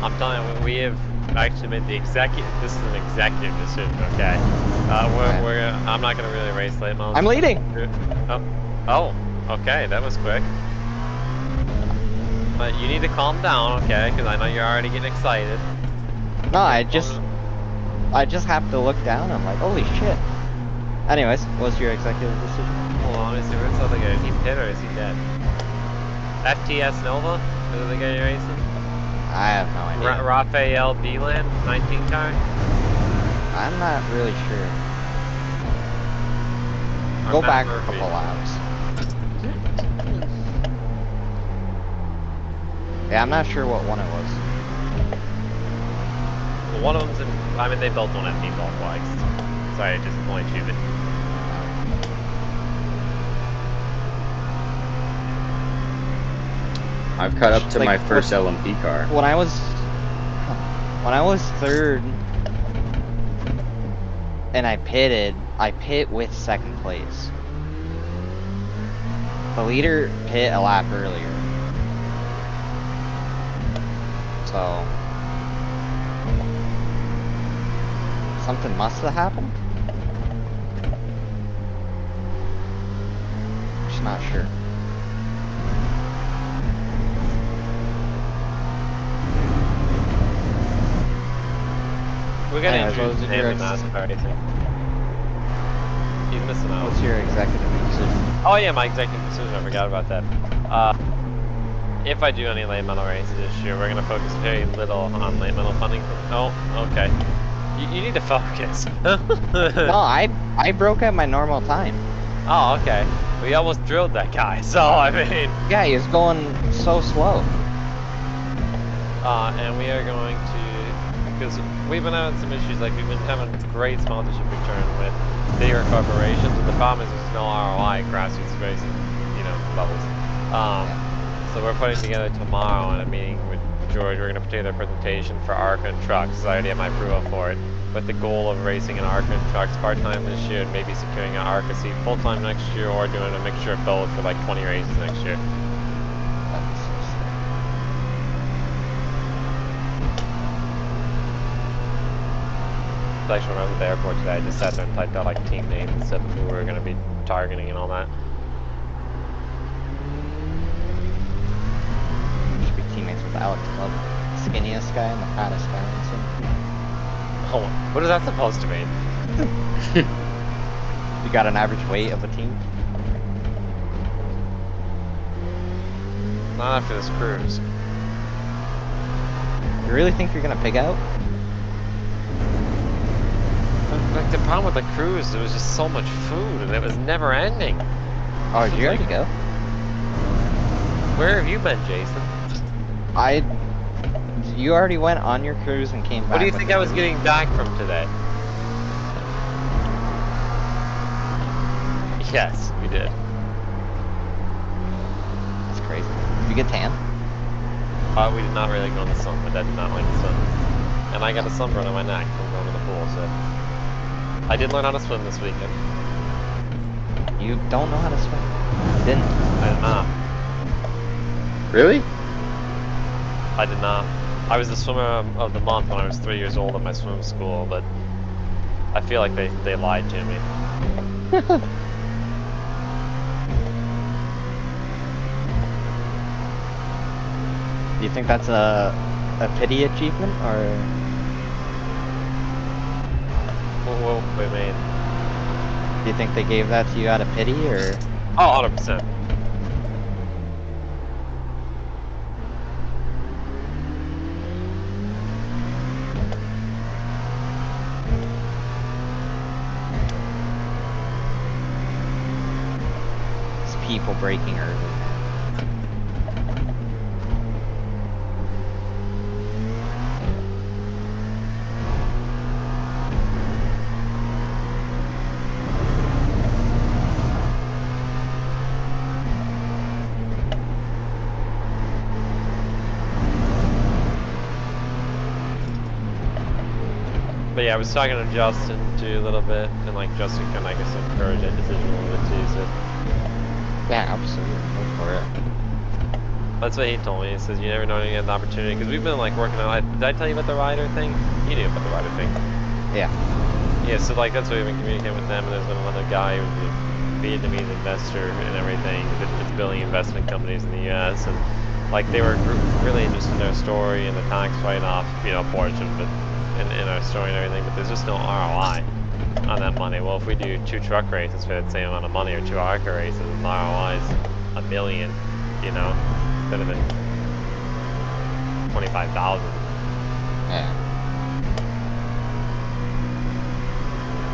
I'm telling you, we have actually made the executive. This is an executive decision, okay? I'm not gonna really race late models. I'm leading. Oh, okay, that was quick. But you need to calm down, okay? Because I know you're already getting excited. No, I just have to look down. I'm like, holy shit. Anyways, what's your executive decision? Hold on, let me see where's the other guy. Is he pit or is he dead? FTS Nova? Is the guy you're racing? I have no idea. Raphael Beeland, 19 car? I'm not really sure. Or Go Matt back Murphy. a couple laps. Yeah, I'm not sure what one it was. Well, one of them's in. I mean, they both don't have default flags. Sorry to disappoint you, but. I've caught up to Like, my first LMP car. When I was third and I pit with second place. The leader pit a lap earlier. So something must have happened. Just not sure. We're gonna Anyways, introduce him in what's NASCAR, I think. He's missing out. What's your executive decision? Oh yeah, my executive decision, I forgot about that. If I do any late model races this year, we're gonna focus very little on late model funding. Oh, okay. You need to focus. No, I broke at my normal time. Oh, okay. We almost drilled that guy, so I mean. Yeah, he was going so slow. And we are going to, because we've been having some issues, like we've been having great sponsorship return with bigger corporations, but the problem is there's no ROI grassroots racing, levels. So we're putting together tomorrow in a meeting with George, we're going to put together a presentation for ARCA and trucks. I already have my approval for it, with the goal of racing an ARCA and trucks part-time this year and maybe securing an ARCA seat full-time next year, or doing a mixture of both for like 20 races next year. That'd be so sick. Actually, when I was at the airport today, I just sat there and typed out like team names and said who we were going to be targeting and all that. Should be teammates with Alex Club. Skinniest guy and the fattest guy on the team. Oh, what is that supposed to mean? You got an average weight of the team? Not after this cruise. You really think you're gonna pig out? Like the problem with the cruise, there was just so much food and it was never ending. Oh, did you already go? Where have you been, Jason? I You already went on your cruise and came back. What do you with think the I was news. getting back from today? Yes, we did. That's crazy. Did you get tan? We did not really go in the sun. My dad did not like the sun. And I got a sunburn on my neck from going to the pool, so... I did learn how to swim this weekend. You don't know how to swim. You didn't. I did not. Really? I did not. I was the swimmer of the month when I was 3 years old at my swim school, but... I feel like they lied to me. Do you think that's a pity achievement, or? Whoa, wait, man. Do you think they gave that to you out of pity, or? Oh, 100%. It's people breaking early. But yeah, I was talking to Justin too a little bit, and like Justin kind of, I guess, encouraged that decision a little bit too, so... Yeah, absolutely. Go for it. That's what he told me. He says you never know when you get an opportunity, because we've been like working on. Did I tell you about the rider thing? You knew about the rider thing. Yeah. Yeah, so like that's what we've been communicating with them, and there's been another guy who's a Vietnamese investor and everything that's building investment companies in the U.S. and like they were really interested in our story and the tax write-off, you know, portion, but in our story and everything. But there's just no ROI on that money. Well, if we do 2 truck races for the same amount of money, or 2 ARCA races, and the ROI is $1 million, you know, instead of the 25,000. Yeah.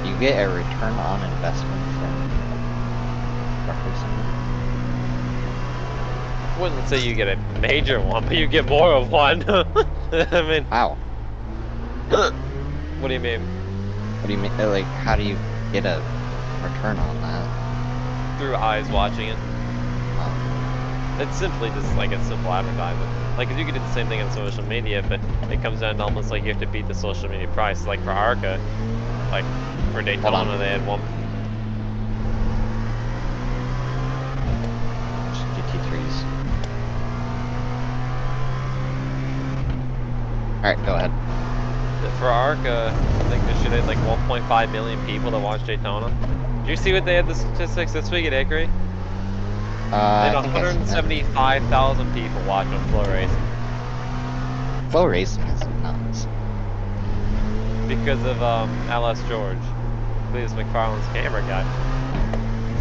You get a return on investment from truck racing. I wouldn't say you get a major one, but you get more of one. I mean, Wow. what do you mean? What do you mean? Like, how do you get a return on that? Through eyes watching it. Oh. It's simply just like a simple advertisement. Like, you could do the same thing on social media, but it comes down to almost like you have to beat the social media price. Like for ARCA, like for Daytona, they had one. GT3s. Alright, go ahead. For ARCA, I think this shit had like 1.5 million people that watched Daytona. Did you see what they had the statistics this week at Hickory? They had I think I seen that. 175,000 people watching Flow Racing. Flow racing is nuts. Because of LS George, Cletus McFarland's camera guy.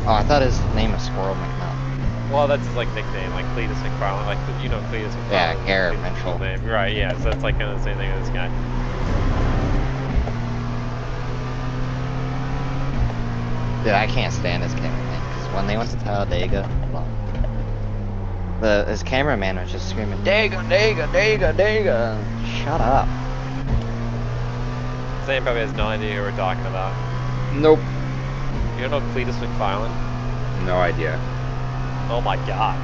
Oh, I thought his name was Squirrel McNutt. Well, that's his like nickname, like Cletus McFarland, like you know Cletus McFarland. Yeah, Garrett his Mitchell. name. Right, yeah, so that's like kind of the same thing as this guy. Dude, I can't stand his cameraman, because when they went to Talladega, well, his cameraman was just screaming, Dega, Dega, Dega, Dega. Shut up. Sam probably has no idea who we're talking about. Nope. You don't know Cletus McFarland? No idea. Oh my god.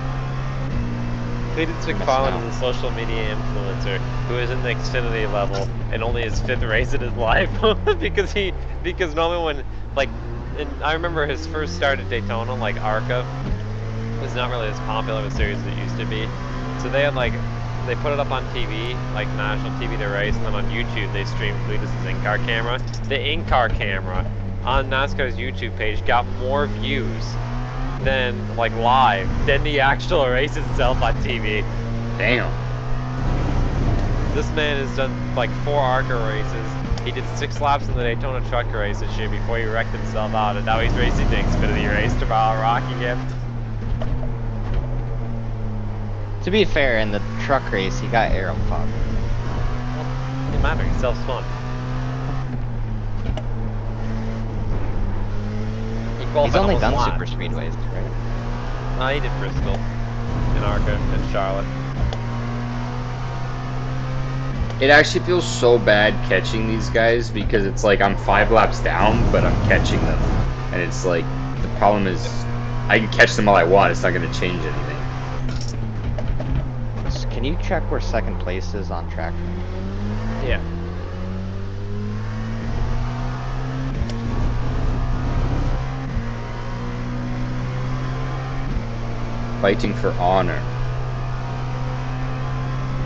Cletus McFarland is a social media influencer who is in the Xfinity level and only his 5th race in his life because normally when like I remember his first start at Daytona, like ARCA was not really as popular of a series as it used to be. So they had like they put it up on TV, like national TV to race, and then on YouTube they streamed Cletus's in-car camera. The in-car camera on NASCAR's YouTube page got more views than like live than the actual race itself on TV. Damn. This man has done like 4 ARCA races. He did 6 laps in the Daytona truck race this year before he wrecked himself out, and now he's racing the Xfinity race tomorrow, Rockingham. To be fair, in the truck race, he got aero fog. Well, doesn't matter, he sells fun. He's only done super speedways, right? No, he did Bristol, in ARCA, and Charlotte. It actually feels so bad catching these guys because it's like I'm 5 laps down, but I'm catching them. And it's like, the problem is, I can catch them all I want, it's not going to change anything. Can you check where second place is on track? Yeah. Fighting for honor.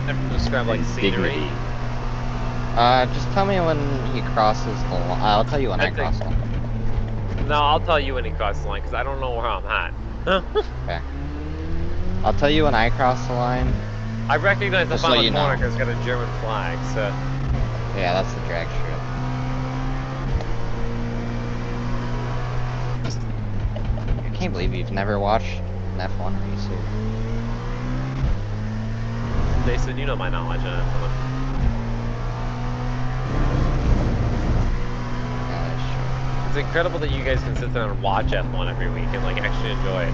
Never describe like scenery. Dignity. Just tell me when he crosses the line. I'll tell you when I cross the line. No, I'll tell you when he crosses the line because I don't know where I'm at. Okay. I'll tell you when I cross the line. I recognize the Just so final you corner know. because it's got a German flag, so. Yeah, that's the drag strip. I can't believe you've never watched an F1 race here. Jason, you know my knowledge on it. Yeah, that's true. It's incredible that you guys can sit there and watch F1 every week and like actually enjoy it. I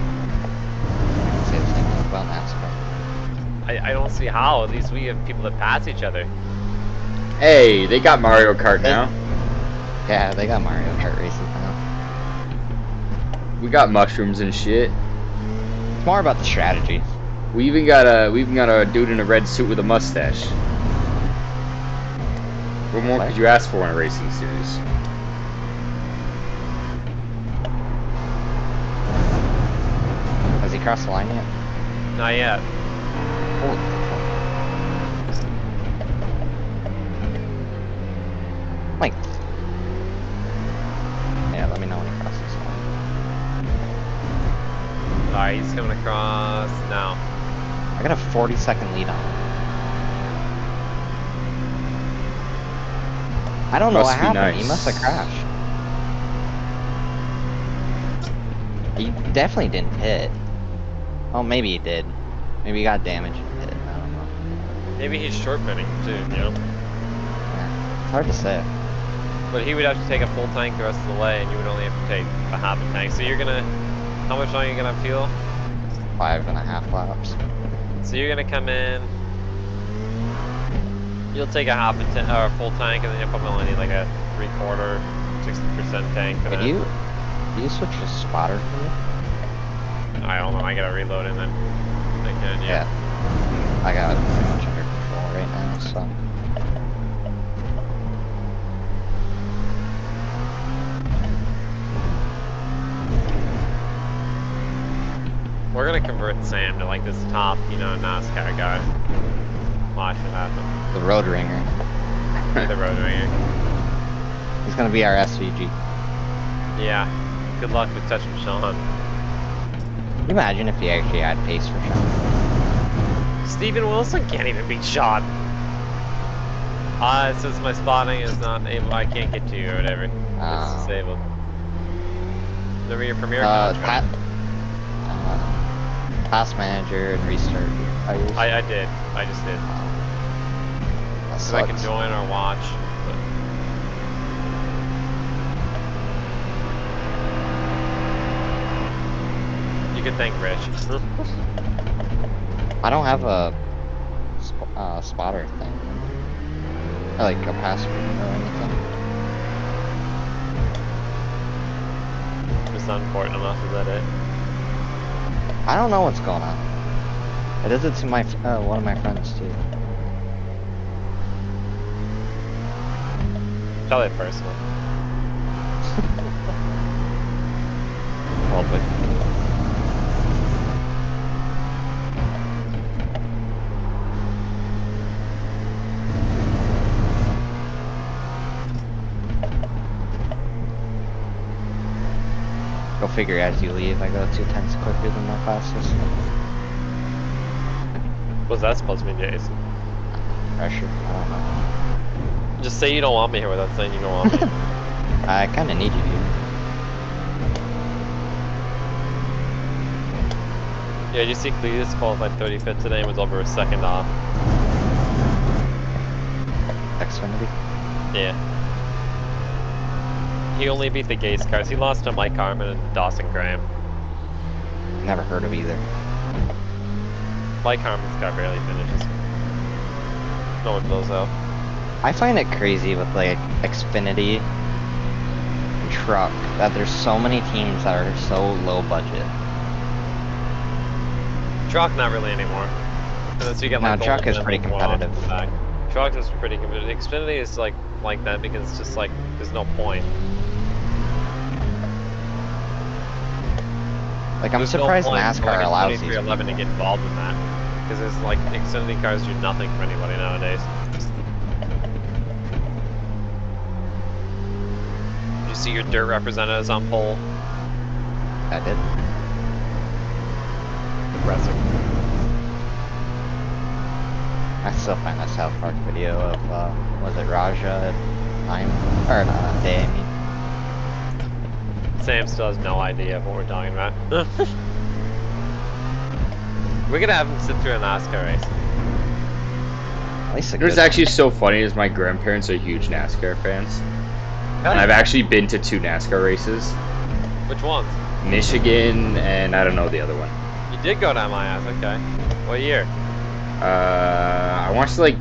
can say the same thing about NASCAR. I don't see how. At least we have people that pass each other. Hey, they got Mario Kart now. Yeah, they got Mario Kart races now. We got mushrooms and shit. It's more about the strategy. We even got a dude in a red suit with a mustache. What more could you ask for in a racing series? Has he crossed the line yet? Not yet. Holy fuck. Wait. Yeah, let me know when he crosses the line. Alright, he's coming across now. I got a 40-second lead on him. I don't know what happened. Nice. He must have crashed. He definitely didn't hit. Oh, maybe he did. Maybe he got damaged and hit. I don't know. Maybe he's short pinning too, you know? Yeah, it's hard to say. But he would have to take a full tank the rest of the way and you would only have to take a half a tank. So you're gonna, how much longer are you gonna fuel? 5.5 laps. So you're gonna come in, you'll take a half a or a full tank and then you'll probably only need like a 3/4, 60% tank. Could you switch to spotter for me? I don't know, I gotta reload and then I can, yeah. I got it pretty much under control right now, so. We're gonna convert Sam to like this top, you know, NASCAR guy. Watch it happen. The road ringer. The road ringer. He's gonna be our SVG. Yeah. Good luck with touching Sean. Can you imagine if he actually had pace for Sean? Steven Wilson can't even beat Sean. It says my spotting is not able, I can't get to you or whatever. It's disabled. Remember your premiere contract? Task manager and restart. I did. I just did. So I can join or watch. But... You can thank Rich. I don't have a spotter thing. Or like a password or anything. Just not important enough, is that it? I don't know what's going on. It does it to my one of my friends too. Probably personal. Probably. Go figure, as you leave, I go 2/10 quicker than my fastest. What's that supposed to mean, Jason? Pressure, I don't know. Just say you don't want me here without saying you don't want me. I kinda need you here. Yeah, did you see Cletus qualified 35th today and was over a second off? Xfinity? Yeah. He only beat the Gase cars. He lost to Mike Harmon and Dawson Graham. Never heard of either. Mike Harmon's car barely finishes. No one blows out. I find it crazy with like Xfinity and Truck that there's so many teams that are so low budget. Truck, not really anymore. Unless you get Now, like Truck is Golden pretty and one off competitive. the back. Truck is pretty competitive. Xfinity is like that because it's just like there's no point. Like, I'm There's surprised no point NASCAR going in allows these. 2311 to get involved in that. Because it's like Xfinity cars do nothing for anybody nowadays. Did you see your dirt representatives on pole? I did. Depressing. I still find that South Park video of, was it Raja at time? Or not, day, I mean. Sam still has no idea of what we're talking about. We're gonna have him sit through a NASCAR race. At least a It was good actually so funny is my grandparents are huge NASCAR fans. And I've actually been to 2 NASCAR races. Which ones? Michigan and I don't know the other one. You did go to MIS, okay. What year? I want to say like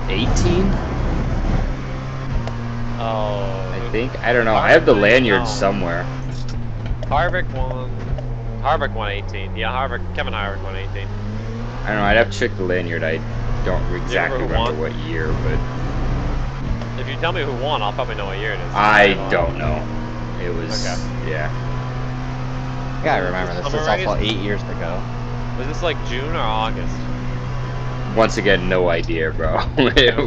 18, Oh. I think. I don't know. I have the lanyard somewhere. Harvick won 18. Yeah, Kevin Harvick won 18. I don't know. I'd have to check the lanyard. I don't exactly who remember won? what year, but If you tell me who won, I'll probably know what year it is. I don't know. It was Okay. yeah. You gotta remember, this Summer is race? also 8 years ago. Was this like June or August? Once again, no idea, bro. It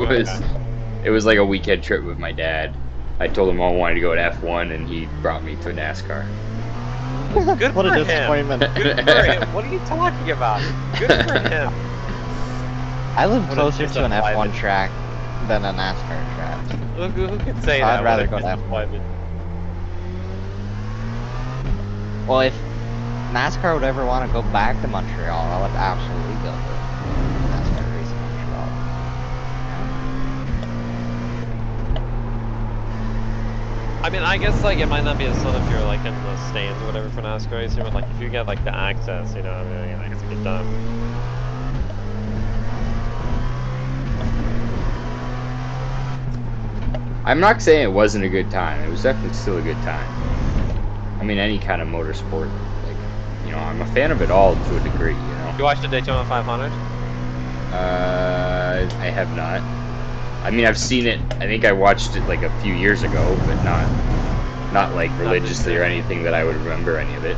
Okay. was like a weekend trip with my dad. I told him I wanted to go to F1, and he brought me to NASCAR. Good What for a him. disappointment. Good for him. What are you talking about? Good for him. I live What a closer to an F1 disappointment. track than a NASCAR track. Who could say So that? I'd rather What a go to F1. disappointment. Well, if NASCAR would ever want to go back to Montreal, I would absolutely go to NASCAR race in Montreal. I mean, I guess like it might not be as fun if you're like in the stands or whatever for NASCAR racing, but like if you get like the access, you know, I mean, like it's a good time. I'm not saying it wasn't a good time. It was definitely still a good time. I mean, any kind of motorsport, like, you know, I'm a fan of it all to a degree, you know. You watched the Daytona 500? I have not. I mean, I've seen it. I think I watched it like a few years ago, but not like religiously or anything that I would remember any of it.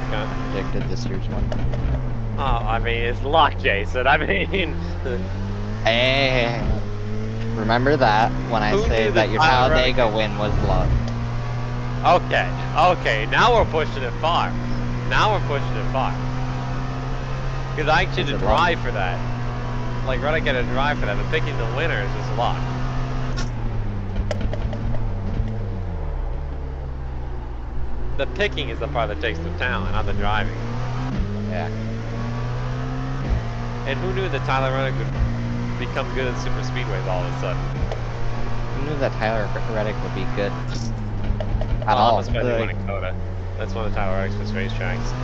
Okay. Predicted this year's one. Oh, I mean, it's luck, Jason. I mean, Hey, remember that when I Who say knew that that your Tyler Talladega Reddick- win was luck. okay, now we're pushing it far. Now we're pushing it far. Because I actually Is had to it luck? drive for that. Like, Reddick had to drive for that, but picking the winner is just luck. The picking is the part that takes the talent, not the driving. Yeah. And who knew that Tyler Reddick would become good at super speedways all of a sudden? Who knew that Tyler Reddick would be good at Oh, all? that's why they Like, won in Coda. That's one of Tyler Reddick's first racetracks.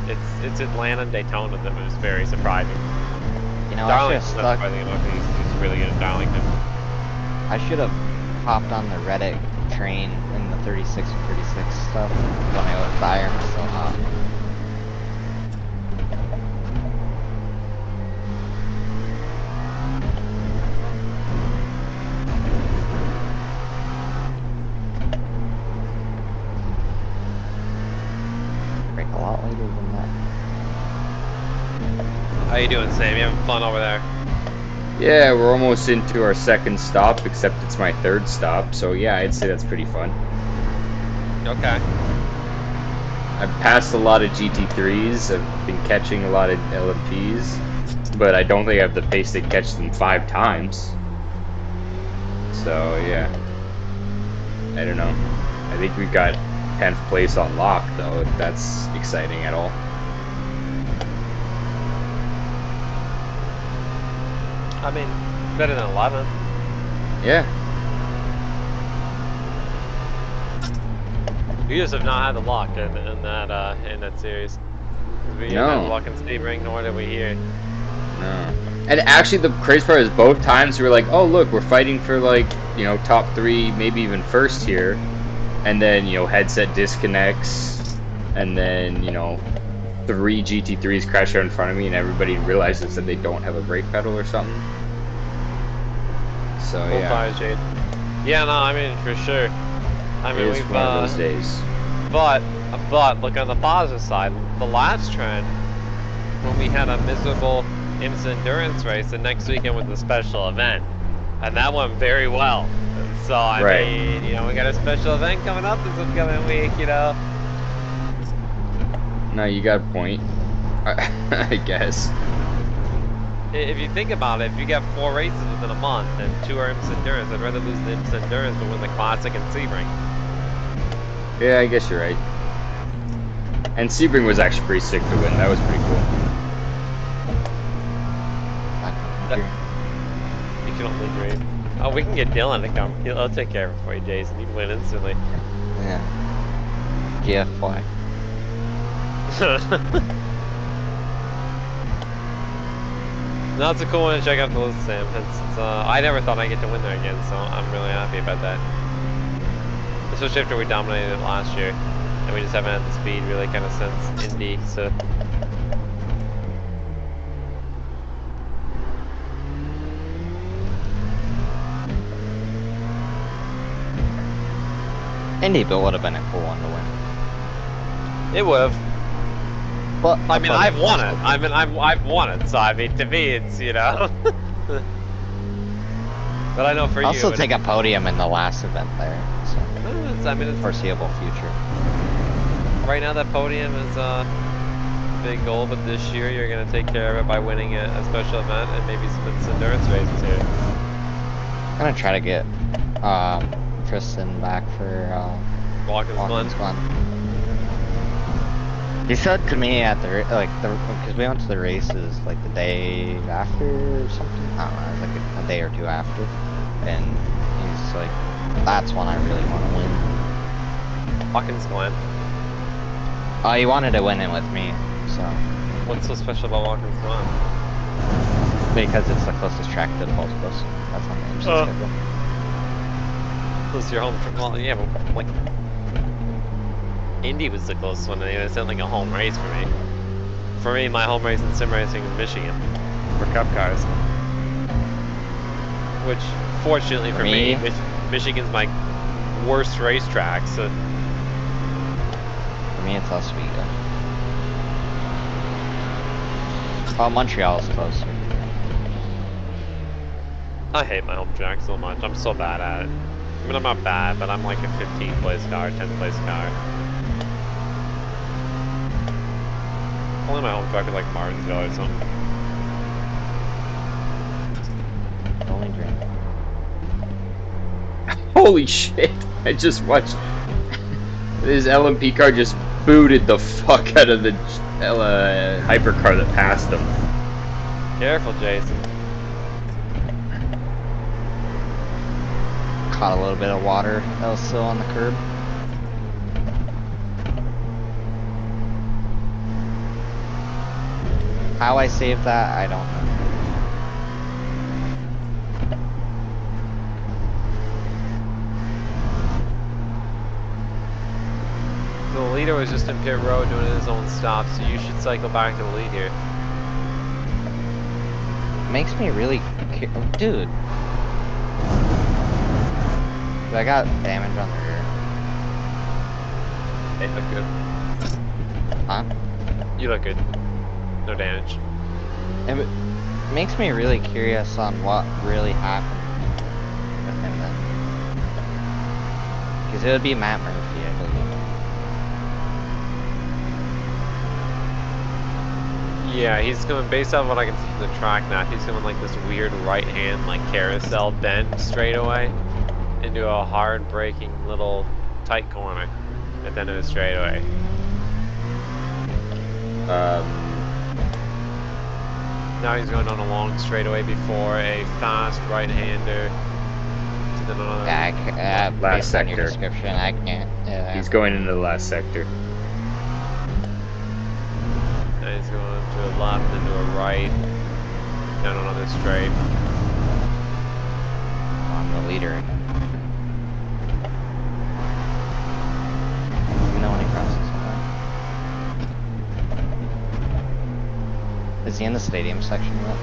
It's Atlanta, Daytona that was very surprising. you know, I should have Darlington's not stuck. surprising enough. He's really good at Darlington. I should have hopped on the Reddick train in the 36 and 36 stuff when the iron was still hot. Break a lot later than that. How you doing, Sam? You having fun over there? Yeah, we're almost into our second stop, except it's my third stop. So yeah, I'd say that's pretty fun. Okay. I've passed a lot of GT3s. I've been catching a lot of LMPs, but I don't think I have the pace to catch them 5 times. So yeah, I don't know. I think we got 10th place on lock though, if that's exciting at all. I mean, better than 11. Yeah. You just have not had the luck in that series. We didn't have the luck in Sebring, nor did we here. No. And actually, the crazy part is both times we were like, oh, look, we're fighting for, like, you know, top 3, maybe even first here. And then, you know, headset disconnects. And then, you know, 3 GT3s crash out in front of me, and everybody realizes that they don't have a brake pedal or something. So, yeah. Fires, Jade. Yeah, no, I mean, for sure. I mean, It is we've, one of those days. But, look on the positive side. The last trend, when we had a miserable IMSA Endurance race, the next weekend was a special event. And that went very well. So, I mean, you know, we got a special event coming up this upcoming week, you know. No, you got a point. I guess. If you think about it, if you get 4 races within a month and 2 are IMSA Endurance, I'd rather lose the IMSA Endurance but win the Classic and Sebring. Yeah, I guess you're right. And Sebring was actually pretty sick to win. That was pretty cool. You can only dream. Oh, we can get Dylan to come. He'll take care of it for you, Jason. You'd win instantly. Yeah. GFY. No, it's a cool one to check out the list, Sam. It's, I never thought I'd get to win there again, so I'm really happy about that. Especially after we dominated it last year. And we just haven't had the speed really kind of since Indy, so... Indy Bill would have been a cool one to win. It would have. But I mean, I've won it. I mean, I've won it. So I mean, to me, it's, you know. But I know for you. I'll still take a podium in the last event there. So. I mean, it's foreseeable future. Right now, that podium is a big goal, but this year you're gonna take care of it by winning a special event and maybe some endurance races here. I'm gonna try to get Tristan back for Watkins Glen. He said to me at the because we went to the races like the day after or something. I don't know, it was like a day or two after, and he's like, "That's when I really want to win." Watkins Glen. Oh, he wanted to win it with me, so. What's so special about Watkins Glen? Because it's the closest track to both of us. That's on the IMSA schedule. Close to your home. Well, yeah, but like. Indy was the closest one, and it's not like a home race for me. For me, my home race in sim racing is Michigan for Cup cars. Which, fortunately for me, Michigan's my worst racetrack, so... For me, it's Oswego. Oh, Montreal's closer. I hate my home track so much. I'm so bad at it. I mean, I'm not bad, but I'm like a 15th place car, 10th place car. Only my home track is like Martinsville or something. Only dream. Holy shit! I just watched this LMP car just booted the fuck out of the hypercar that passed him. Careful, Jason. Caught a little bit of water that was still on the curb. How I saved that, I don't know. The leader was just in pit road doing his own stop, so you should cycle back to the lead here. Makes me really dude. I got damage on the rear. Hey, look good. Huh? You look good. No damage. It makes me really curious on what really happened with him then. Because it would be Matt Murphy, I believe. Yeah, he's going, based on what I can see from the track map, he's going like this weird right hand, like carousel bend straightaway into a hard braking little tight corner at the end of the straightaway. Now he's going on a long straightaway before a fast right-hander. Yeah, last based on your sector. description, I can't. He's going into the last sector. Now he's going to a left and to a right. down another straight. I'm the leader. You know when he crosses the line? Is he in the stadium section yet?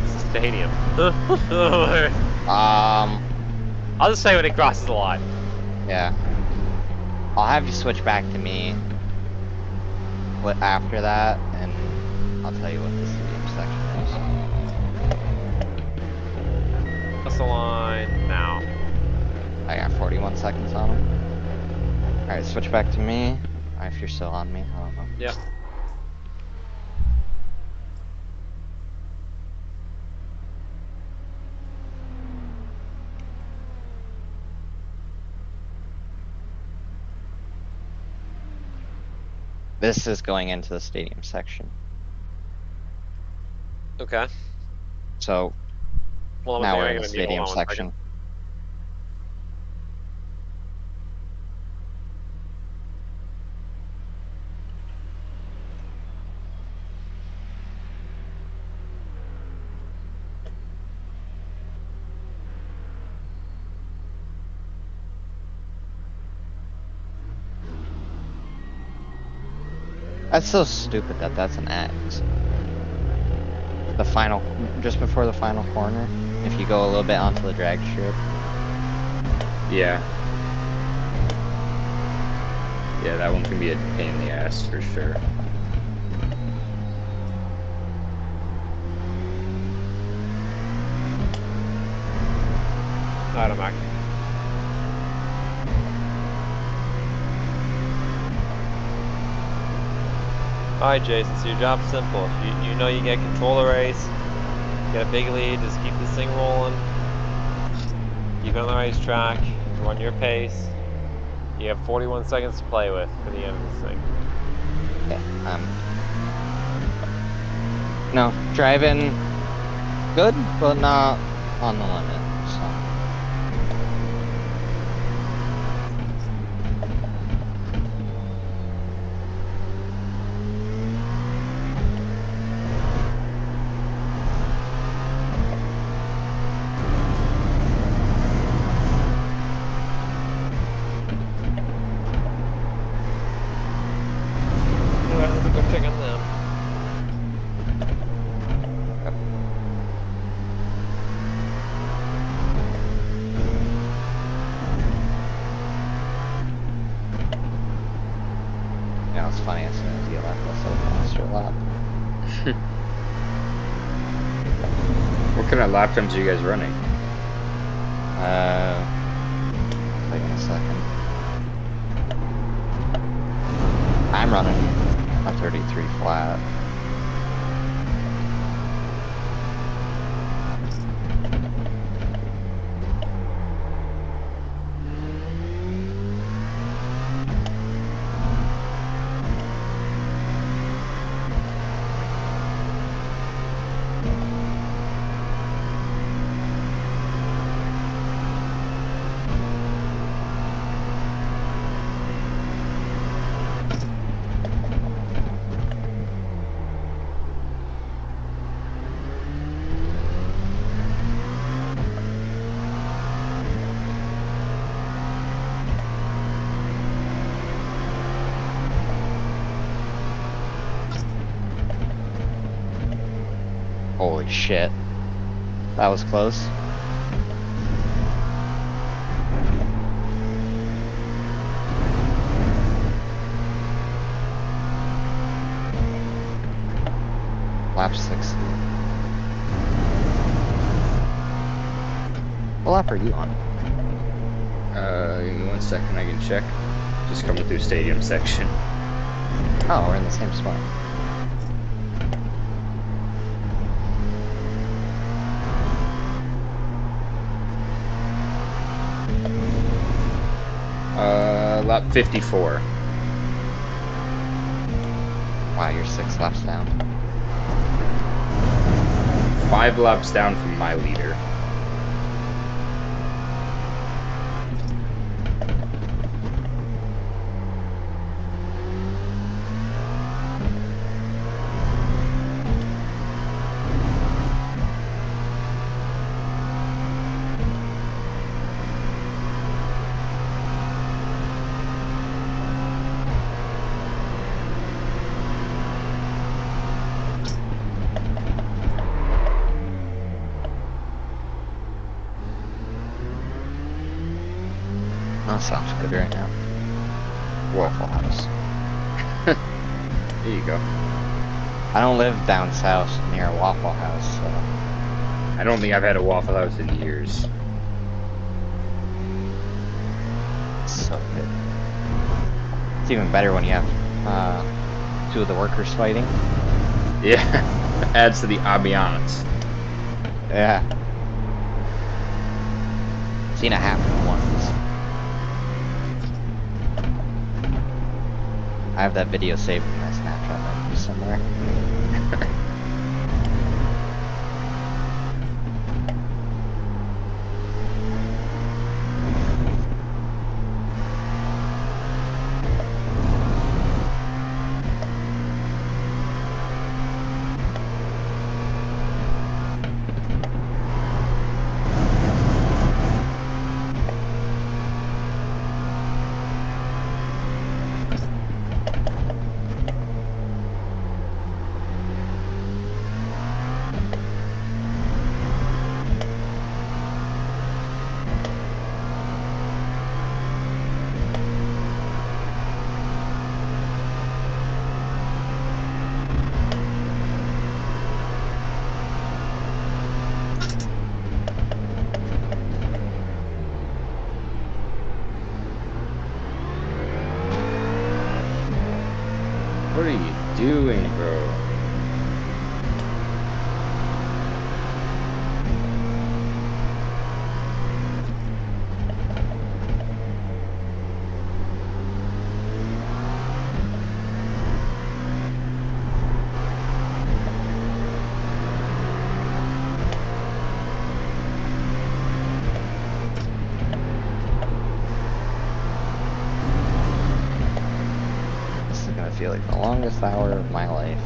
It's the stadium. Um, I'll just say when he crosses the line. yeah. I'll have you switch back to me after that, and I'll tell you what the stadium section is. Cross the line now. I got 41 seconds on him. Alright, switch back to me. If you're still on me, I don't know. Yep. This is going into the stadium section. Okay. So Well, now we're I'm in the gonna need. Hold stadium on 1 second. section. That's so stupid that that's an X. The final, just before the final corner, if you go a little bit onto the drag strip. Yeah. Yeah, that one can be a pain in the ass for sure. Alright, I'm back. Alright, Jason, so your job's simple. You know you get control the race, you get a big lead, just keep this thing rolling. Keep it on the racetrack, run your pace. You have 41 seconds to play with for the end of this thing. Yeah, no, driving good, but not on the limit, so. Alright, let me go check on them. Yeah, it's funny, as soon as you left, I said faster lap. What kind of lap times are you guys running? I'll tell you in a second. I'm running a 33 flat. Holy shit. That was close. Lap 60. What lap are you on? Give me 1 second, I can check. Just coming through stadium section. Oh, we're in the same spot. Lap 54. Wow, you're 6 laps down. 5 laps down from my leader. That sounds good right now. Waffle House. There you go. I don't live down south near a Waffle House, so I don't think I've had a Waffle House in years. it's so good. It's even better when you have two of the workers fighting. Yeah, adds to the ambiance. Yeah. Seen it happen once. I have that video saved in my Snapchat memory somewhere. What are you doing, bro? This is gonna feel like the longest hour of my life.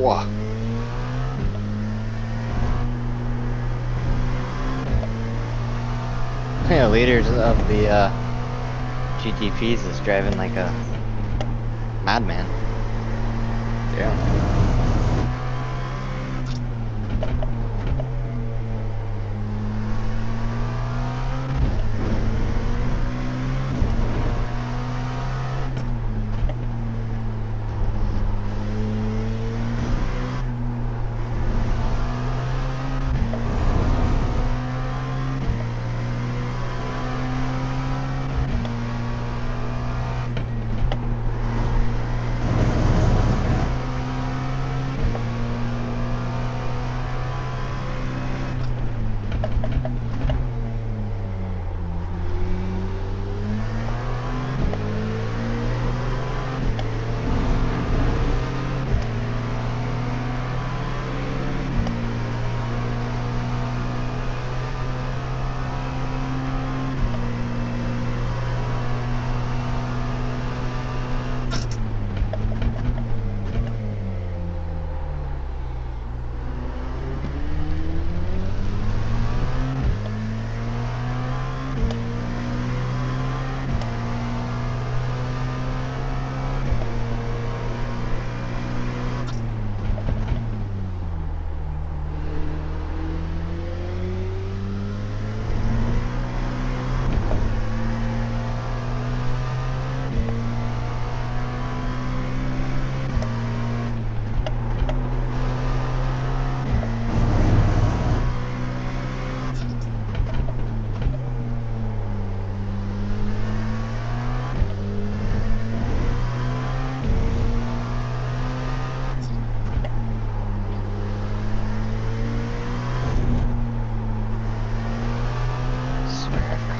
Whoa. Yeah, leaders of the GTPs is driving like a madman. Yeah.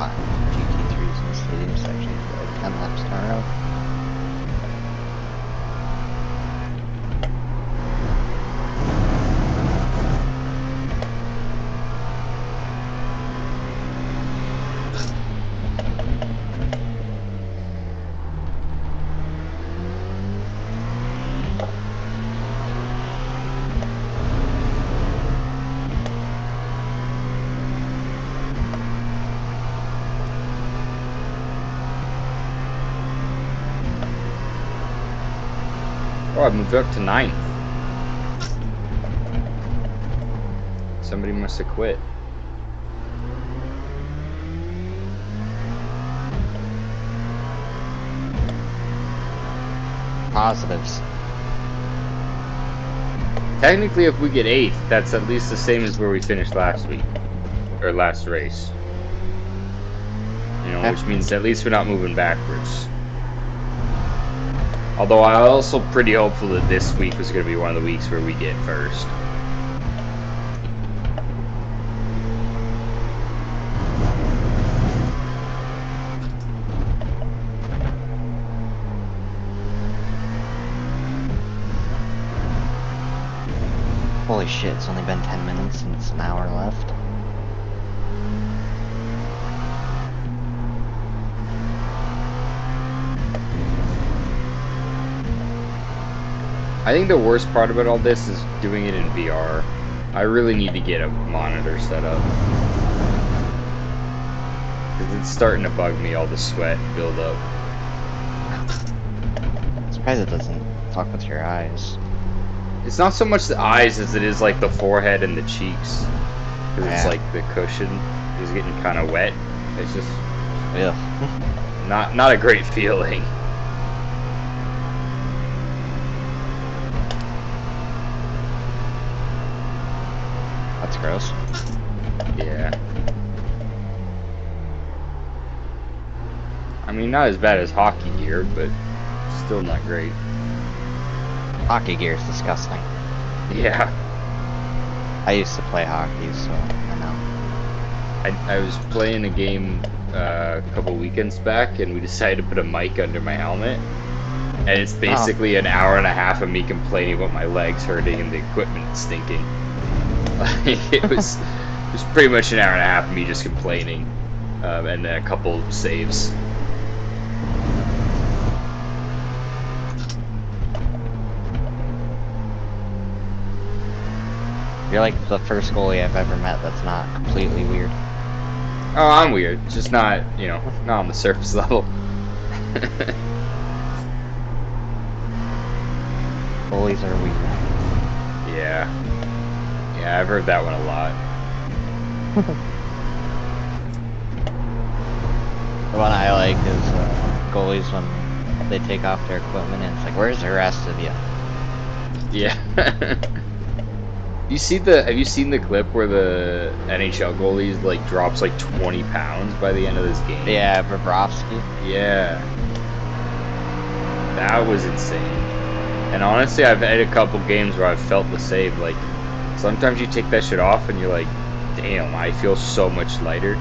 GT3s in the stadium section for like 10 laps in a row. Oh, I moved up to 9th. Somebody must have quit. Positives. Technically, if we get 8th, that's at least the same as where we finished last week. Or last race. You know, which means at least we're not moving backwards. Although I'm also pretty hopeful that this week was going to be one of the weeks where we get first. Holy shit, it's only been 10 minutes and it's an hour left. I think the worst part about all this is doing it in VR. I really need to get a monitor set up. Because it's starting to bug me, all the sweat build up. I'm surprised it doesn't fuck with your eyes. It's not so much the eyes as it is like the forehead and the cheeks. Because it's like the cushion is getting kind of wet. It's just not a great feeling. That's gross. Yeah. I mean, not as bad as hockey gear, but still not great. Hockey gear is disgusting. Yeah. I used to play hockey, so I know. I was playing a game a couple weekends back, and we decided to put a mic under my helmet. And it's basically an hour and a half of me complaining about my legs hurting and the equipment stinking. It was pretty much an hour and a half of me just complaining, and then a couple saves. You're like the first goalie I've ever met that's not completely weird. Oh, I'm weird. Just not, you know, not on the surface level. Goalies are weird. Yeah. Yeah, I've heard that one a lot. The one I like is goalies when they take off their equipment and it's like, where's the rest of you? Yeah. Have you seen the clip where the NHL goalies like drops like 20 pounds by the end of this game? Yeah, Bobrovsky. Yeah. That was insane. And honestly, I've had a couple games where I've felt the same. Like, sometimes you take that shit off and you're like, damn, I feel so much lighter.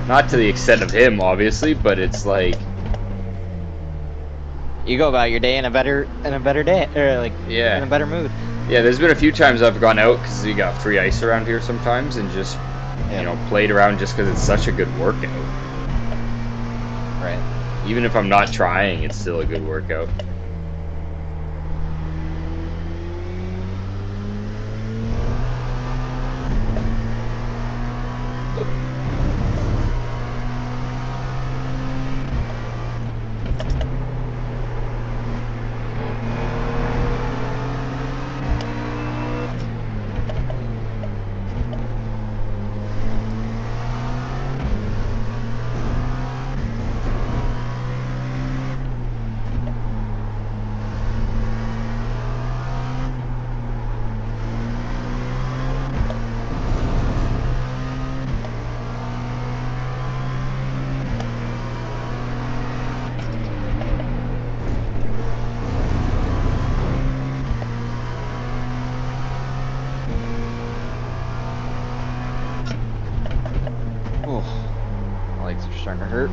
Not to the extent of him, obviously, but it's like, You go about your day in a better day, or like yeah. in a better mood. Yeah, there's been a few times I've gone out because we got free ice around here sometimes and just, you know, played around just because it's such a good workout. Right. Even if I'm not trying, it's still a good workout. Ooh, my legs are starting to hurt.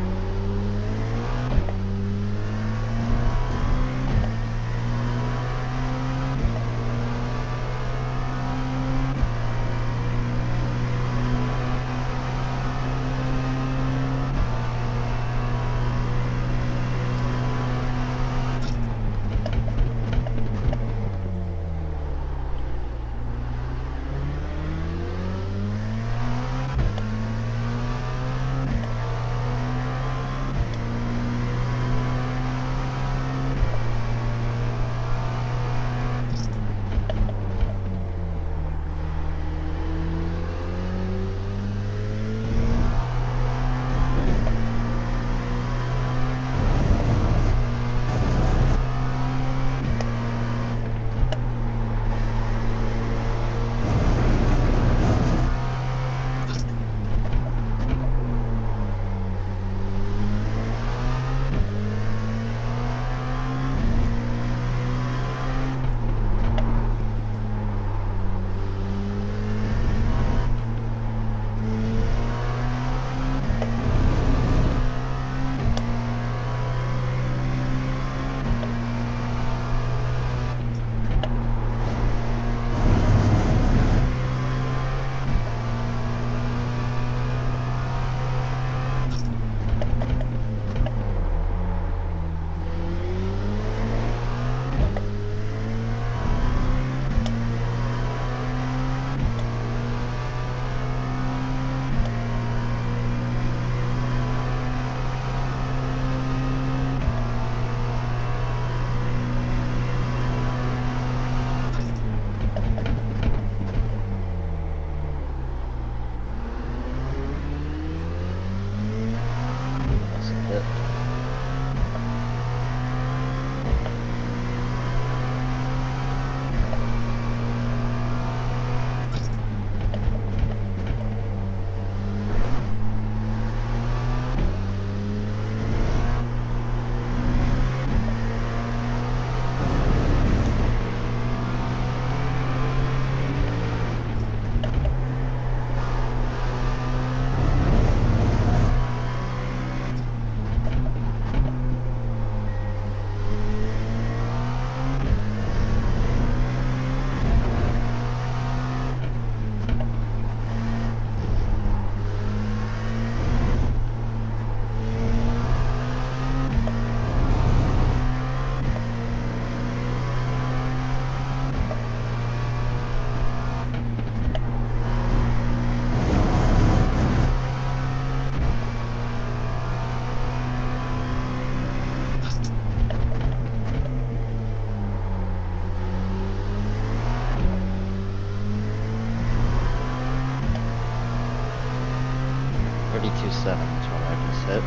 it.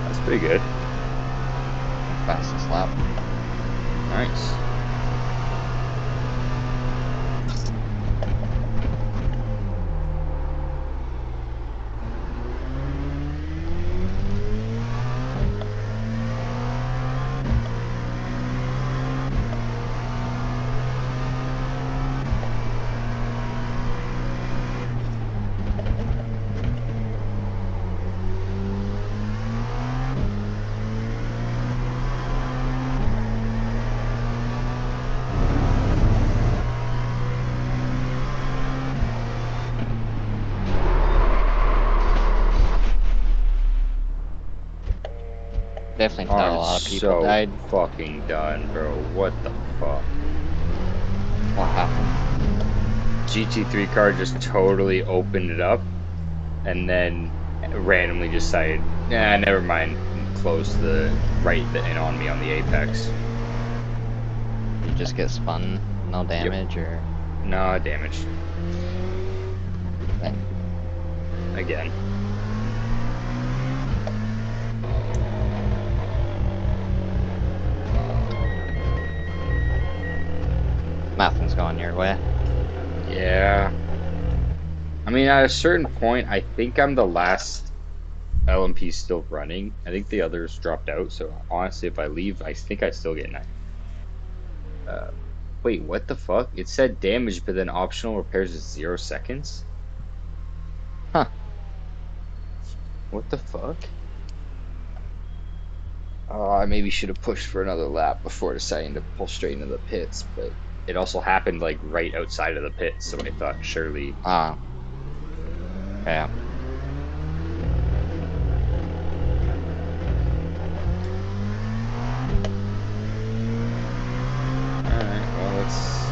That's pretty good. Fastest lap. Nice. Definitely thought a I'm lot of people so died. fucking done, bro. What the fuck? What happened? GT3 car just totally opened it up and then randomly decided, nah, never mind, and closed the right in on me on the apex. You just get spun, no damage, or Nah, damage. then Again. nothing's going your way. Yeah. I mean, at a certain point, I think I'm the last LMP still running. I think the others dropped out, so honestly, if I leave, I think I still get 9. Wait, what the fuck? It said damage, but then optional repairs is 0 seconds? Huh. What the fuck? Oh, I maybe should have pushed for another lap before deciding to pull straight into the pits, but it also happened like right outside of the pits, so I thought surely. Yeah. Alright, well, let's.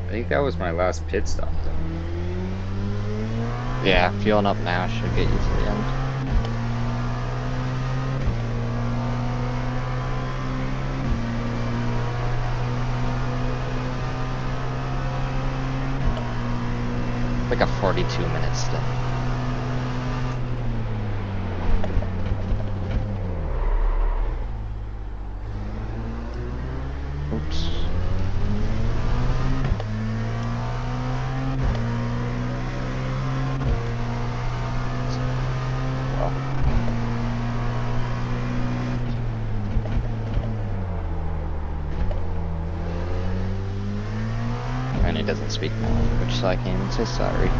I think that was my last pit stop, though. Yeah, fueling up now should get you to the end. Like a 42-minute stint. Oops. Well. And he doesn't speak my language, so I can't even say sorry.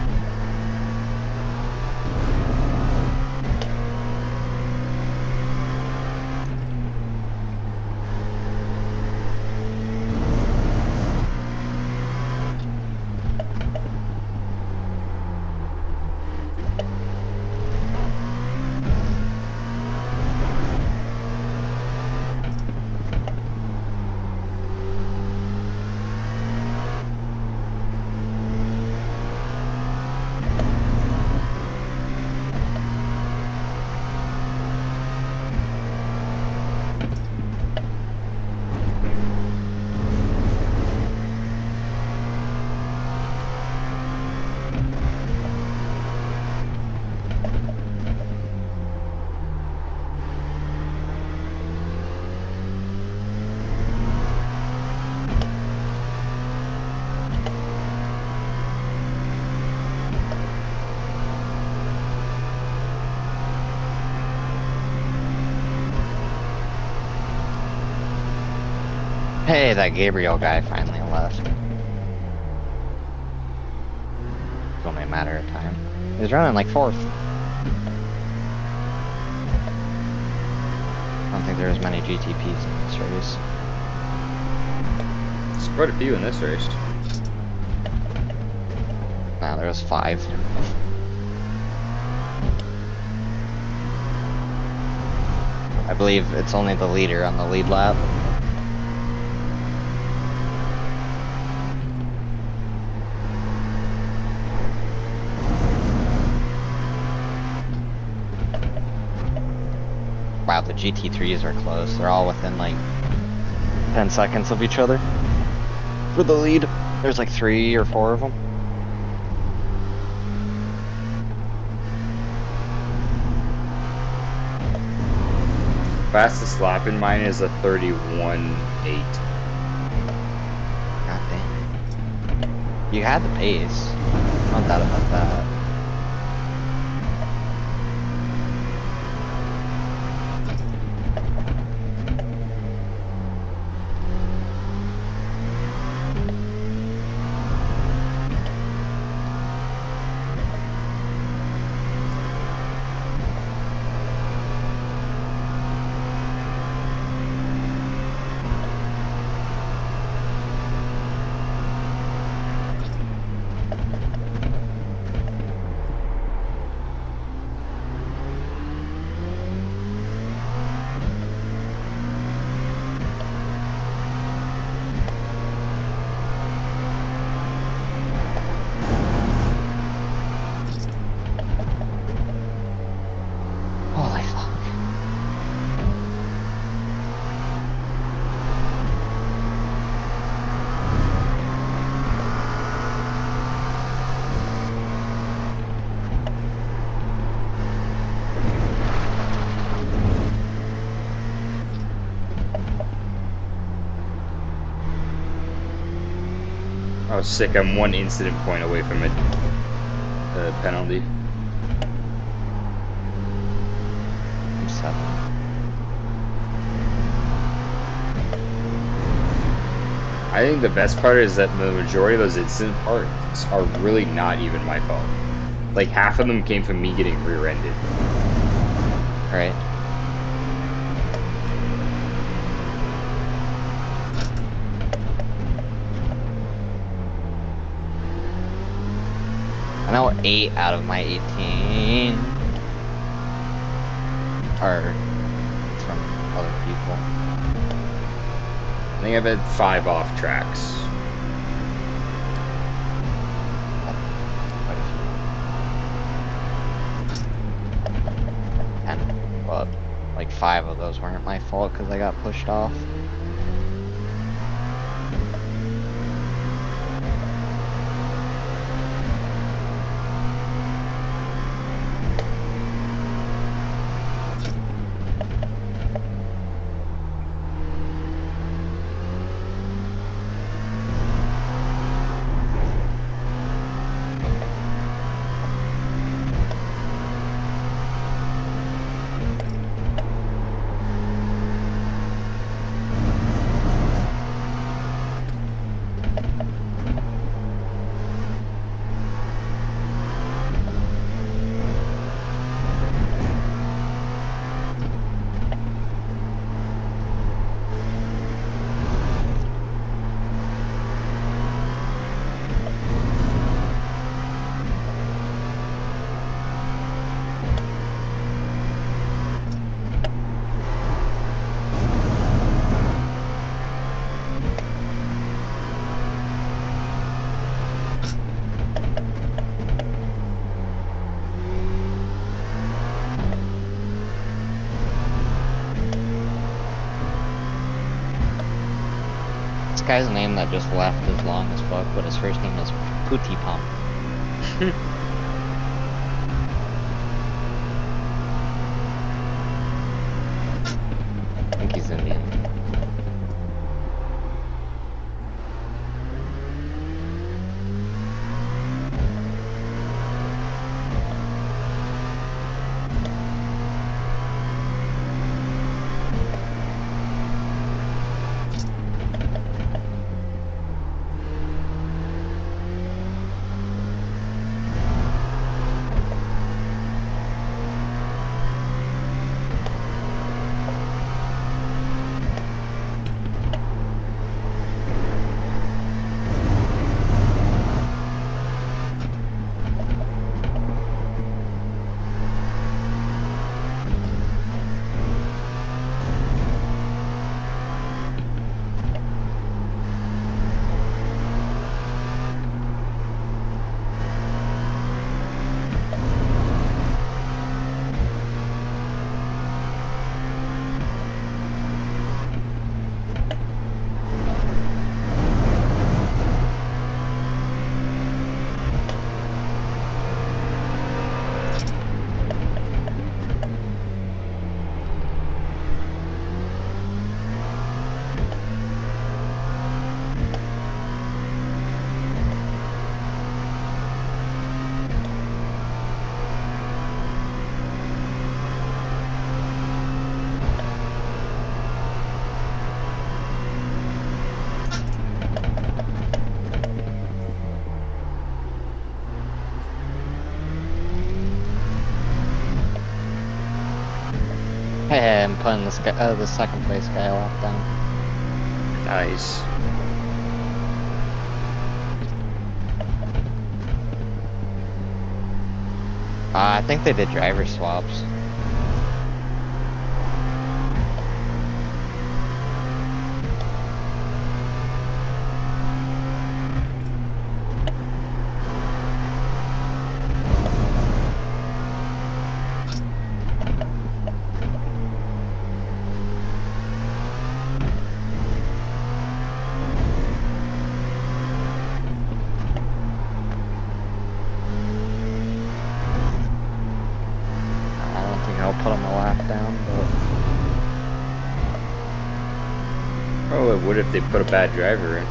Hey, that Gabriel guy finally left. It's only a matter of time. He was running like 4th. I don't think there was many GTPs in this race. There's quite a few in this race. No, there was 5. I believe it's only the leader on the lead lap. Wow, the GT3s are close. They're all within like 10 seconds of each other. for the lead. There's like 3 or 4 of them. Fastest lap in mine is a 31.8. God damn. You had the pace. Not that about that. Holy fuck. Oh, sick. I'm 1 incident point away from a penalty. I'm 7. I think the best part is that the majority of those incident parts are really not even my fault. Like, half of them came from me getting rear-ended. Right. I know 8 out of my 18 are from other people. I think I've had 5 off tracks. Quite a few. And, but, like 5 of those weren't my fault because I got pushed off. This guy's name that just left is long as fuck, but his first name is Pootie Pump. I think he's Indian. putting the second place guy a lap down. Nice. I think they did driver swaps. I'll put him a lap down, but Oh, it would if they put a bad driver in.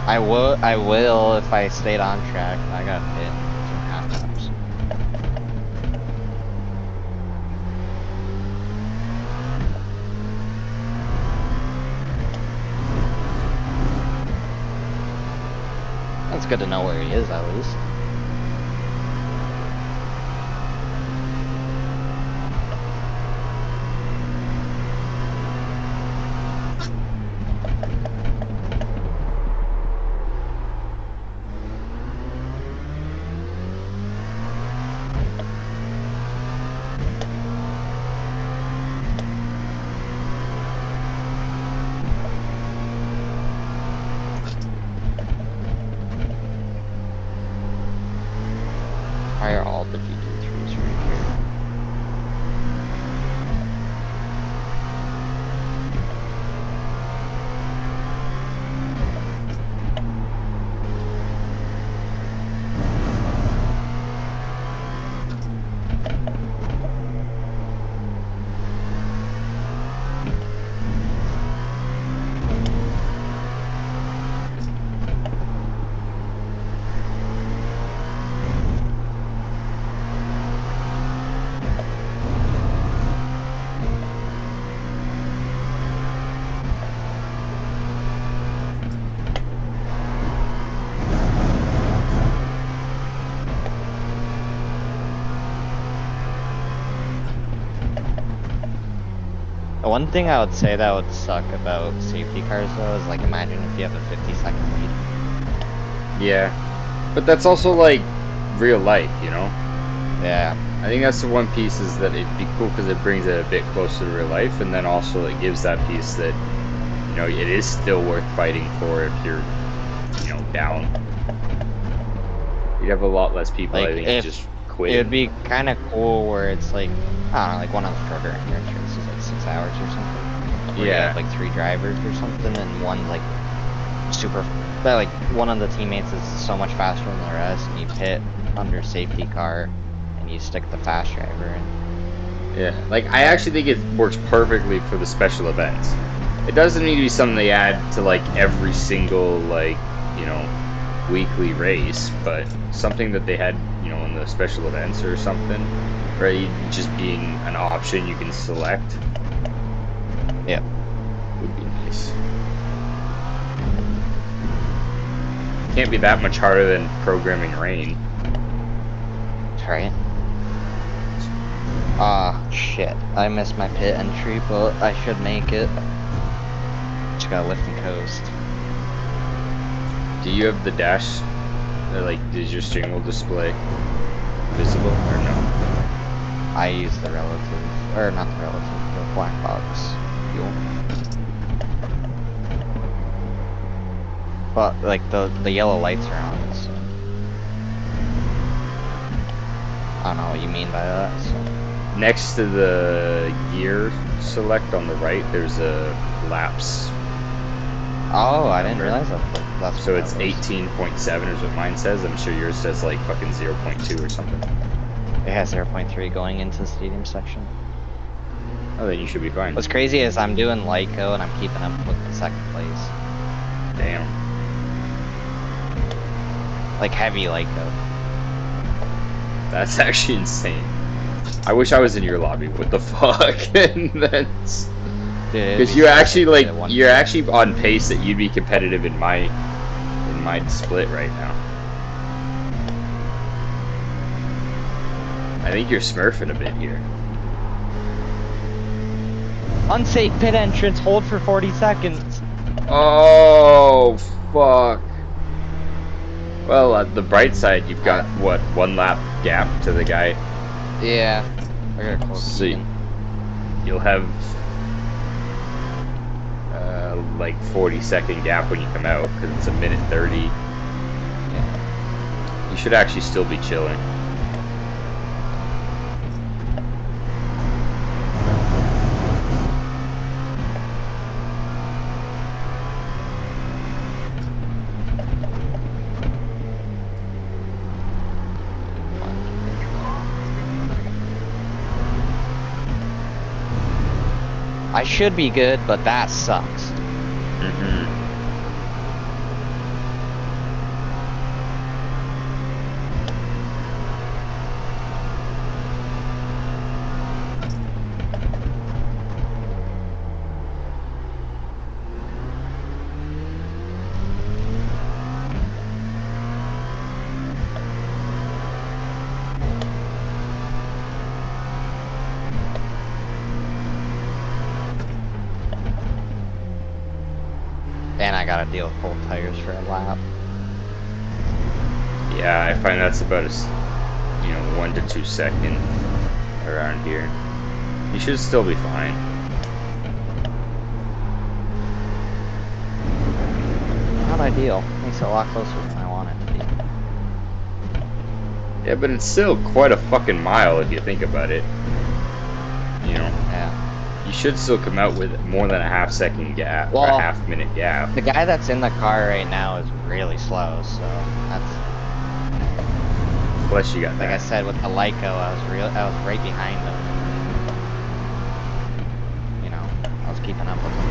I will if I stayed on track. I got hit 2.5 times. That's good to know where he is at least. Why are all the GT3s right here? The one thing I would say that would suck about safety cars though is like imagine if you have a 50-second lead. Yeah, but that's also like real life, you know? Yeah. I think that's the one piece is that it'd be cool because it brings it a bit closer to real life, and then also it gives that piece that, you know, it is still worth fighting for if you're, you know, down. You'd have a lot less people, Like, I think, if just quitting. it would be kind of cool where it's like, I don't know, like one of the shorter endurance races is like 6 hours or something. Where you Yeah. have like 3 drivers or something, and one's like super, but like one of the teammates is so much faster than the rest, and you pit under safety car, and you stick the fast driver in. Yeah, like I actually think it works perfectly for the special events. It doesn't need to be something they add to like every single like, you know, weekly race, but something that they had, you know, in the special events or something, right? Just being an option you can select. Yeah. Would be nice. Can't be that much harder than programming rain. Right. Shit. I missed my pit entry, but I should make it. Just gotta lift and coast. Do you have the dash? Like, does your steering wheel display visible or no? I use the relative, or not the relative, the black box fuel. But like the yellow lights are on, so I don't know what you mean by that. So. Next to the gear select on the right, there's a laps. Oh, I didn't realize that's So what it's that was. 18.7 is what mine says. I'm sure yours says like fucking 0.2 or something. It has 0.3 going into the stadium section. Oh, then you should be fine. What's crazy is I'm doing Lyco and I'm keeping up with the second place. Damn. Like heavy Lyco. That's actually insane. I wish I was in your lobby. What the fuck? And that's because you're actually like you're actually on pace that you'd be competitive in my split right now. I think you're smurfing a bit here. Unsafe pit entrance, hold for 40 seconds. Oh, fuck. Well, the bright side, you've got, what, 1 lap gap to the guy. Yeah. I gotta close So Keegan. you'll have, like, 40-second gap when you come out, because it's 1:30. Yeah. You should actually still be chilling. I should be good, but that sucks. Mm-hmm. And I gotta deal with cold tires for a lap. Yeah, I find that's about 1 to 2 second around here. You should still be fine. Not ideal. Makes it a lot closer than I want it to be. Yeah, but it's still quite a fucking mile if you think about it. You know, Yeah. you should still come out with more than a half-second gap, or Well, a half-minute gap. The guy that's in the car right now is really slow, so that's Plus you got like I that. said with the Lyco, I was right behind him. You know, I was keeping up with him.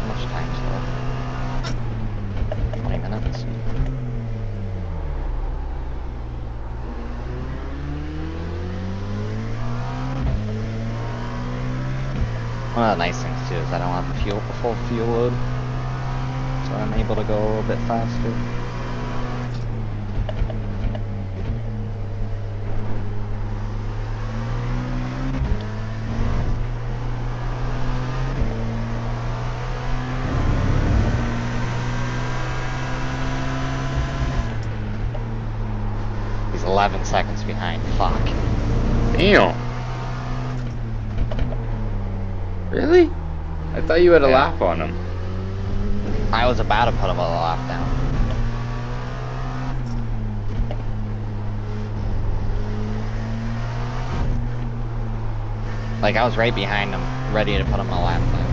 How much time's left? 20 minutes. One of the nice things too is I don't have the full fuel load, so I'm able to go a little bit faster. He's 11 seconds behind. Fuck. Damn. Really? I thought you had a Yeah. lap on him. I was about to put him a lap down. Like I was right behind him, ready to put him a lap down.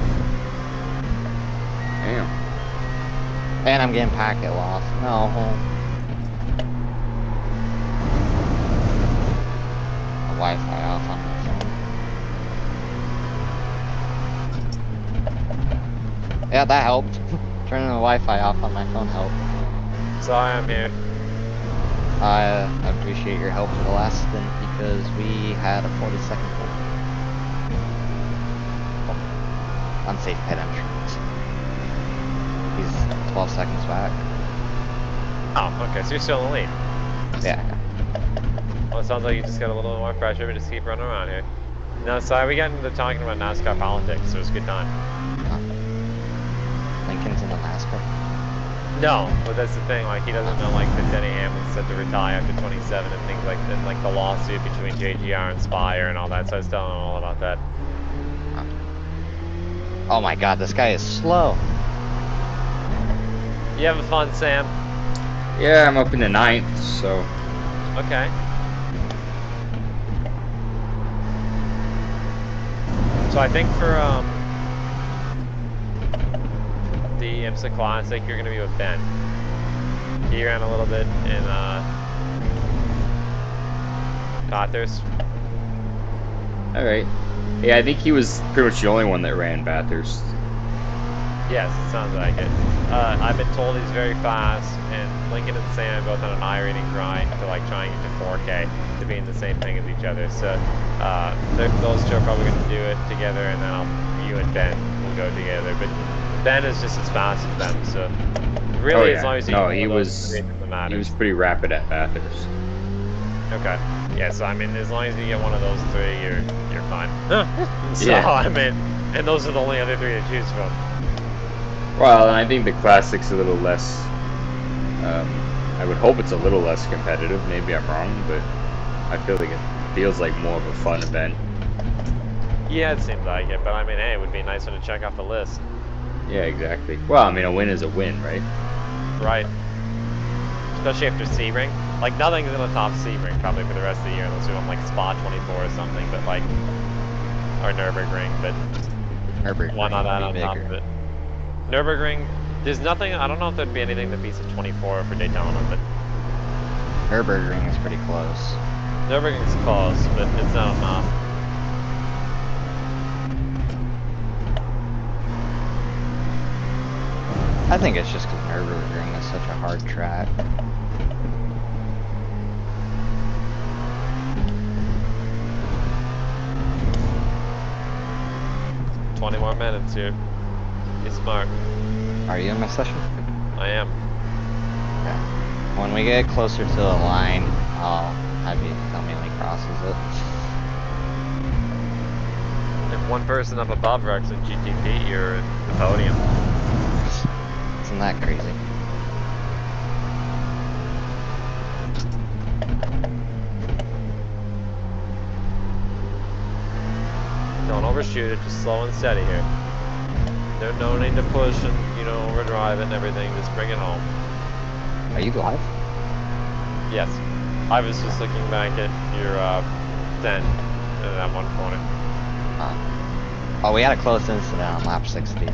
Damn. And I'm getting packet loss. No. The Wi-Fi off on my phone. Yeah, that helped. Turning the Wi-Fi off on my phone helped. Sorry, I'm here. I appreciate your help for the last stint because we had a 40-second hold. Unsafe pit entrance. He's 12 seconds back. Oh, okay, so you're still in the lead. Yeah. Well, it sounds like you just got a little more pressure, but just keep running around here. No, sorry, we got into talking about NASCAR politics, so it was a good time. Lincoln's in the NASCAR. No, but that's the thing, like, he doesn't know, like, that Denny Hamlin's set to retire after 27 and things like that, and, like, the lawsuit between JGR and Spire and all that, so I was telling him all about that. Oh my god, this guy is slow. You having fun, Sam? Yeah, I'm up in the 9th, so Okay. So I think for, the IMSA Classic, you're going to be with Ben. He ran a little bit in Bathurst. alright. Yeah, I think he was pretty much the only one that ran Bathurst. Yes, it sounds like it. I've been told he's very fast, and Lincoln and Sam both on an iRacing grind to like trying to 4K to be in the same thing as each other. So those two are probably going to do it together, and then you and Ben will go together. But Ben is just as fast as them, so really, as long as you no, get he one of was those three, it doesn't matter. he was pretty rapid at Bathurst. Okay. Yeah, so I mean, as long as you get one of those three, you're fine. So Yeah. I mean, and those are the only other three to choose from. Well, and I think the Classic's a little less. I would hope it's a little less competitive. Maybe I'm wrong, but I feel like it feels like more of a fun event. Yeah, it seems like it, but I mean, hey, it would be nice one to check off the list. Yeah, exactly. Well, I mean, a win is a win, right? Right. Especially after C-Ring. Like, nothing's gonna top C-Ring probably for the rest of the year unless we're on, like, Spot 24 or something, but, like, or Nürburgring, but Nürburgring why not add would on be top bigger. of it? Nürburgring, there's nothing, I don't know if there'd be anything that beats a 24 for Daytona, but Nürburgring is pretty close. Nürburgring's close, but it's not enough. I think it's just because Nürburgring is such a hard track. – 20 more minutes here. Be smart. Are you in my session? I am. Okay. When we get closer to the line, I'll have you tell me when he crosses it. If one person up above Rex and GTP, you're at the podium. Isn't that crazy? Don't overshoot it, just slow and steady here. There's no need to push and, you know, overdrive it and everything, just bring it home. Are you live? Yes. I was just looking back at your 10 in that one corner. Oh, we had a close incident on lap 60.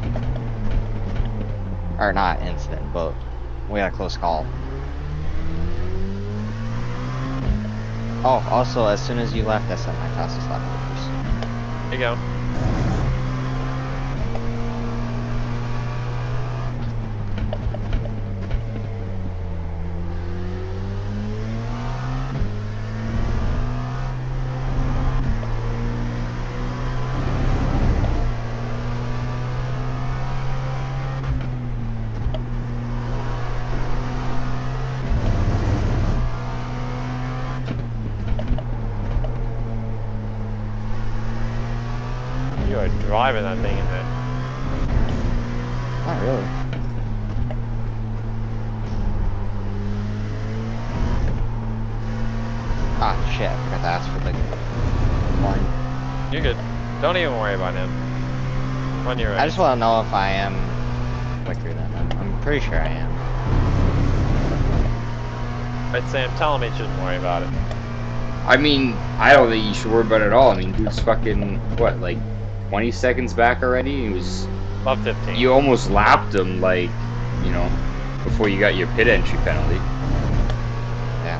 Or not incident, but we had a close call. Oh, also, as soon as you left, I set my fastest lap numbers. Here you go. You are driving that thing in there. Not really. Ah, shit, I forgot to ask for the horn. You're good. Don't even worry about him. Run your race. I just want to know if I am quicker than him. I'm pretty sure I am. Right, Sam, tell him he shouldn't worry about it. I mean, I don't think you should worry about it at all. I mean, dude's fucking, what, like 20 seconds back already? He was. Above 15. You almost lapped him, like, you know, before you got your pit entry penalty. Yeah.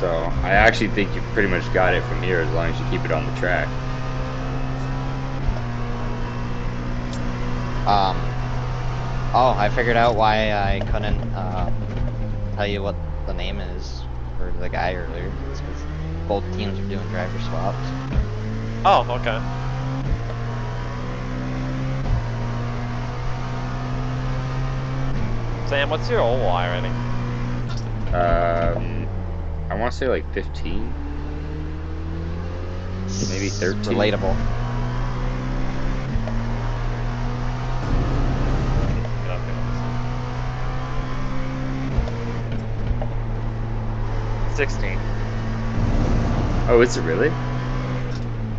So, I actually think you pretty much got it from here as long as you keep it on the track. Oh, I figured out why I couldn't tell you what the name is for the guy earlier. It's because both teams are doing driver swaps. Oh, okay. Sam, what's your old Y rating? I want to say like 15, maybe 13. Relatable. Get up here. 16. Oh, is it really?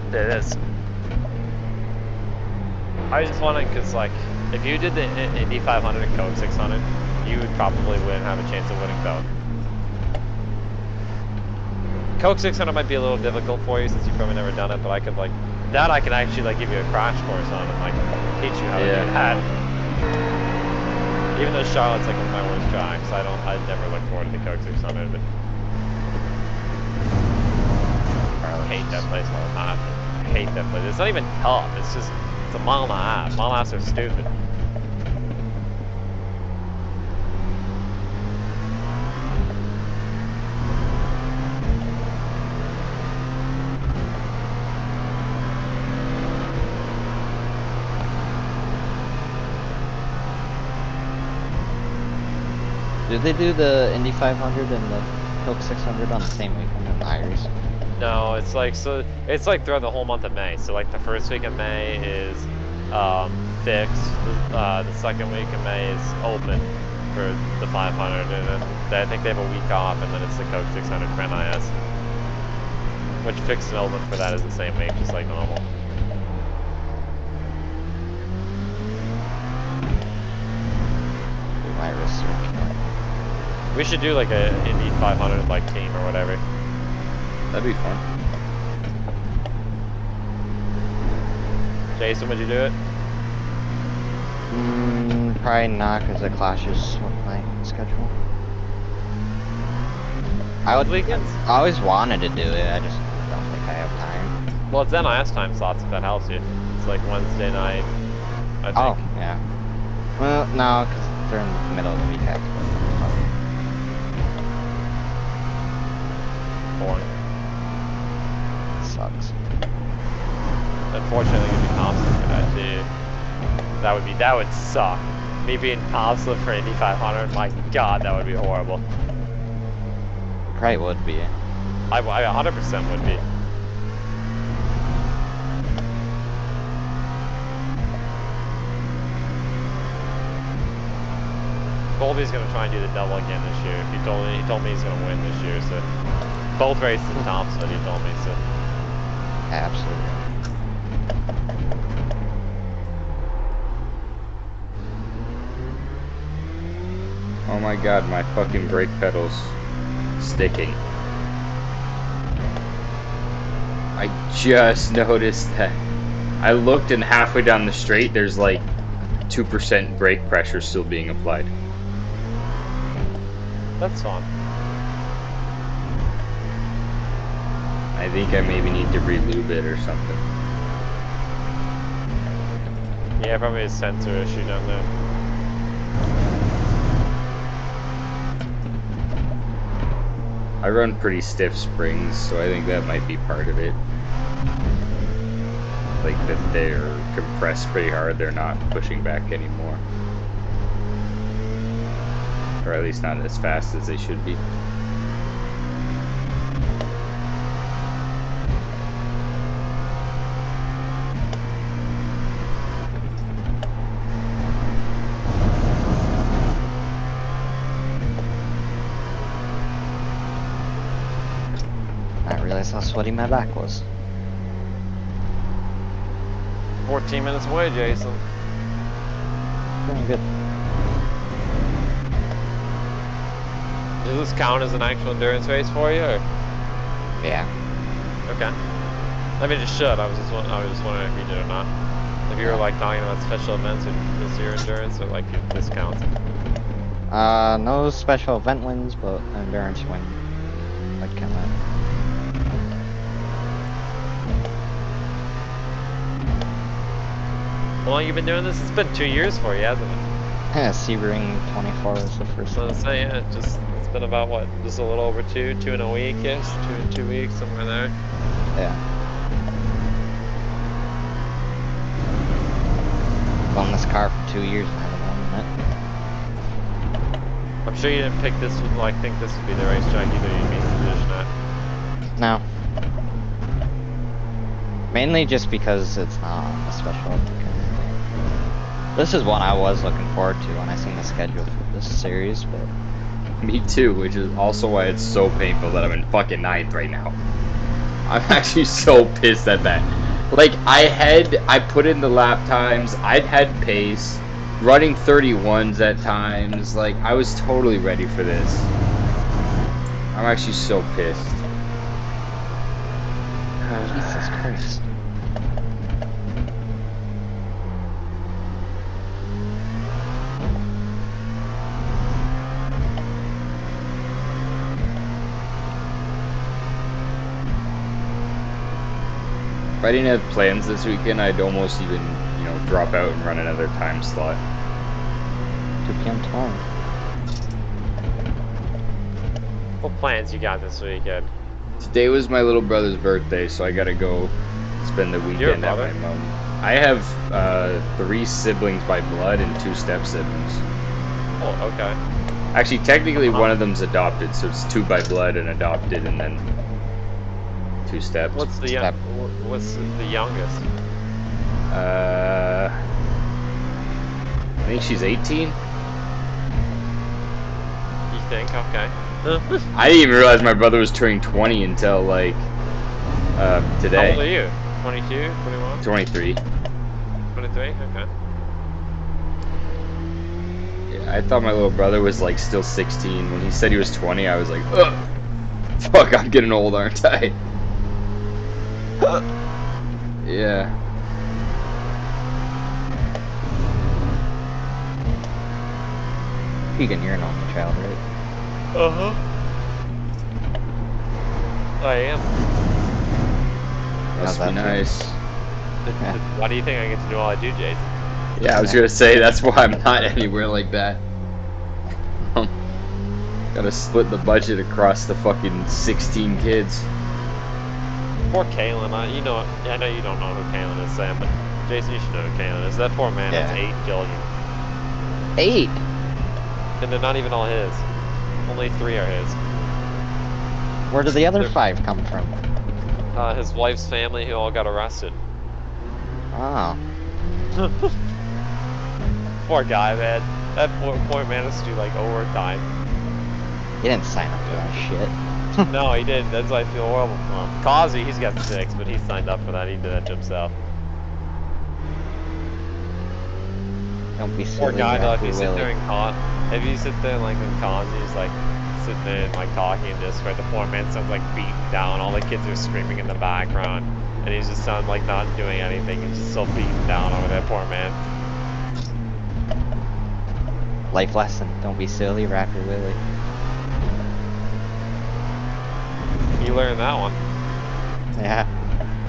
It is. I just wanted, because, like, if you did the Indy 500 and Coke 600, you would probably wouldn't have a chance of winning both. Coke 600 might be a little difficult for you since you've probably never done it, but I could, like, that I could actually, like, give you a crash course on and, like, teach you how to do that. Even though Charlotte's, like, one of my worst tracks, I'd never look forward to the Coke 600, but I hate that place all the time. hate them, but it's not even tough. It's just, it's a mile and a half. Mile and a half are stupid. Did they do the Indy 500 and the Coke 600 on the same weekend in the iRacing? No, it's like, so it's like throughout the whole month of May. So like the first week of May is fixed. The second week of May is open for the 500, and then I think they have a week off, and then it's the Coke 600 for NIS. Which fixed and open for that is the same week, just like normal. Do my research. We should do like a Indy 500 like team or whatever. That'd be fun. Jason, would you do it? Probably not, because it clashes with my schedule. I always wanted to do it, I just don't think I have time. Well, it's NIS time slots if that helps you. It's like Wednesday night, I think. Oh, yeah. Well, no, because during the middle of the week I have to go. Boring. Sucks. Unfortunately, you'd be Thompson for that too. That would suck. Me being Thompson for Indy 500, my god, that would be horrible. Probably would be. I 100% would be. Colby's gonna try and do the double again this year. He told me he's gonna win this year. So both races in Thompson, he told me so. Absolutely. Oh my god, my fucking brake pedal's sticking. I just noticed that. I looked and halfway down the straight, there's like 2% brake pressure still being applied. That's fun. I think I maybe need to re-lube it or something. Yeah, probably a sensor issue down there. I run pretty stiff springs, so I think that might be part of it. Like that they're compressed pretty hard, they're not pushing back anymore. Or at least not as fast as they should be. I realized how sweaty my back was. 14 minutes away, Jason. Doing good. Does this count as an actual endurance race for you? Or? Yeah. Okay. I mean, it should. I was just wondering if you did or not. If you were like talking about special events, or is your endurance, or like if this counts? No special event wins, but endurance win. I'd count that. How long you been doing this? It's been 2 years for you, hasn't it? Yeah, Sebring 24 was the first So one. to say, yeah, it's been about what, just a little over two in a week ish, 2 in 2 weeks, somewhere there. Yeah. Owned this car for 2 years and I haven't owned it. I'm sure you didn't pick this one, like think this would be the racetrack either you'd be in position at. No. Mainly just because it's not on the special event. This is one I was looking forward to when I seen the schedule for this series, but Me too, which is also why it's so painful that I'm in fucking 9th right now. I'm actually so pissed at that. Like, I put in the lap times, I'd had pace, running 31s at times, like, I was totally ready for this. I'm actually so pissed. Jesus Christ. I didn't have plans this weekend, I'd almost even, you know, drop out and run another time slot. 2 p.m. tomorrow. What plans you got this weekend? Today was my little brother's birthday, so I gotta go spend the weekend at brother? my mom. I have 3 siblings by blood and 2 step siblings. Oh, okay. Actually, technically one of them's adopted, so it's 2 by blood and adopted, and then 2 steps. What's the youngest? I think she's 18. You think? Okay. I didn't even realize my brother was turning 20 until like today. How old are you? 22, 21, 23. 23? Okay. Yeah, I thought my little brother was like still 16. When he said he was 20, I was like, ugh, fuck, I'm getting old, aren't I? Yeah. Keegan, you're an only child, right? Uh-huh. I am. Must How's be that feel? nice. Why do you think I get to do all I do, Jason? Yeah, I was gonna say that's why I'm not anywhere like that. Gotta split the budget across the fucking 16 kids. Poor Kalen, I know you don't know who Kalen is, Sam, but Jason, you should know who Kalen is. That poor man has Yeah. 8 children. 8? And they're not even all his. Only 3 are his. Where did the other They're- 5 come from? His wife's family who all got arrested. Oh. Poor guy, man. That poor man has to do like overtime. He didn't sign up for that shit. No, he didn't. That's why I feel horrible for him. Kazi, he's got 6, but he signed up for that. He did that to himself. Don't be Poor silly, guy, though. If Rappy you sit there Willie. and if you sit there like when Kazi's like sitting there and like talking in Discord, the poor man sounds like beaten down. All the kids are screaming in the background, and he just sounds like not doing anything. He's just so beaten down over that poor man. Life lesson. Don't be silly, Rappy Willie. You learned that one. Yeah.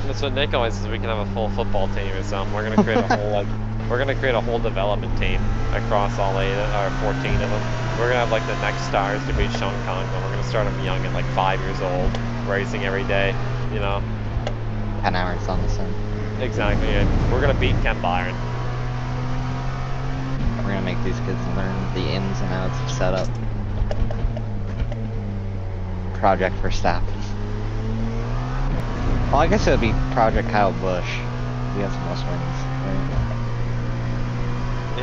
That's what Nick always says. We can have a full football team or something. We're gonna create a whole development team across all 8 or 14 of them. We're gonna have like the next stars to beat Sean Conklin. We're gonna start them young at like 5 years old, racing every day. You know. 10 hours on the sun. Exactly. Yeah. We're gonna beat Ken Byron. We're gonna make these kids learn the ins and outs of setup. Project Verstappen. Well, I guess it would be Project Kyle Busch. He has the most wins, right?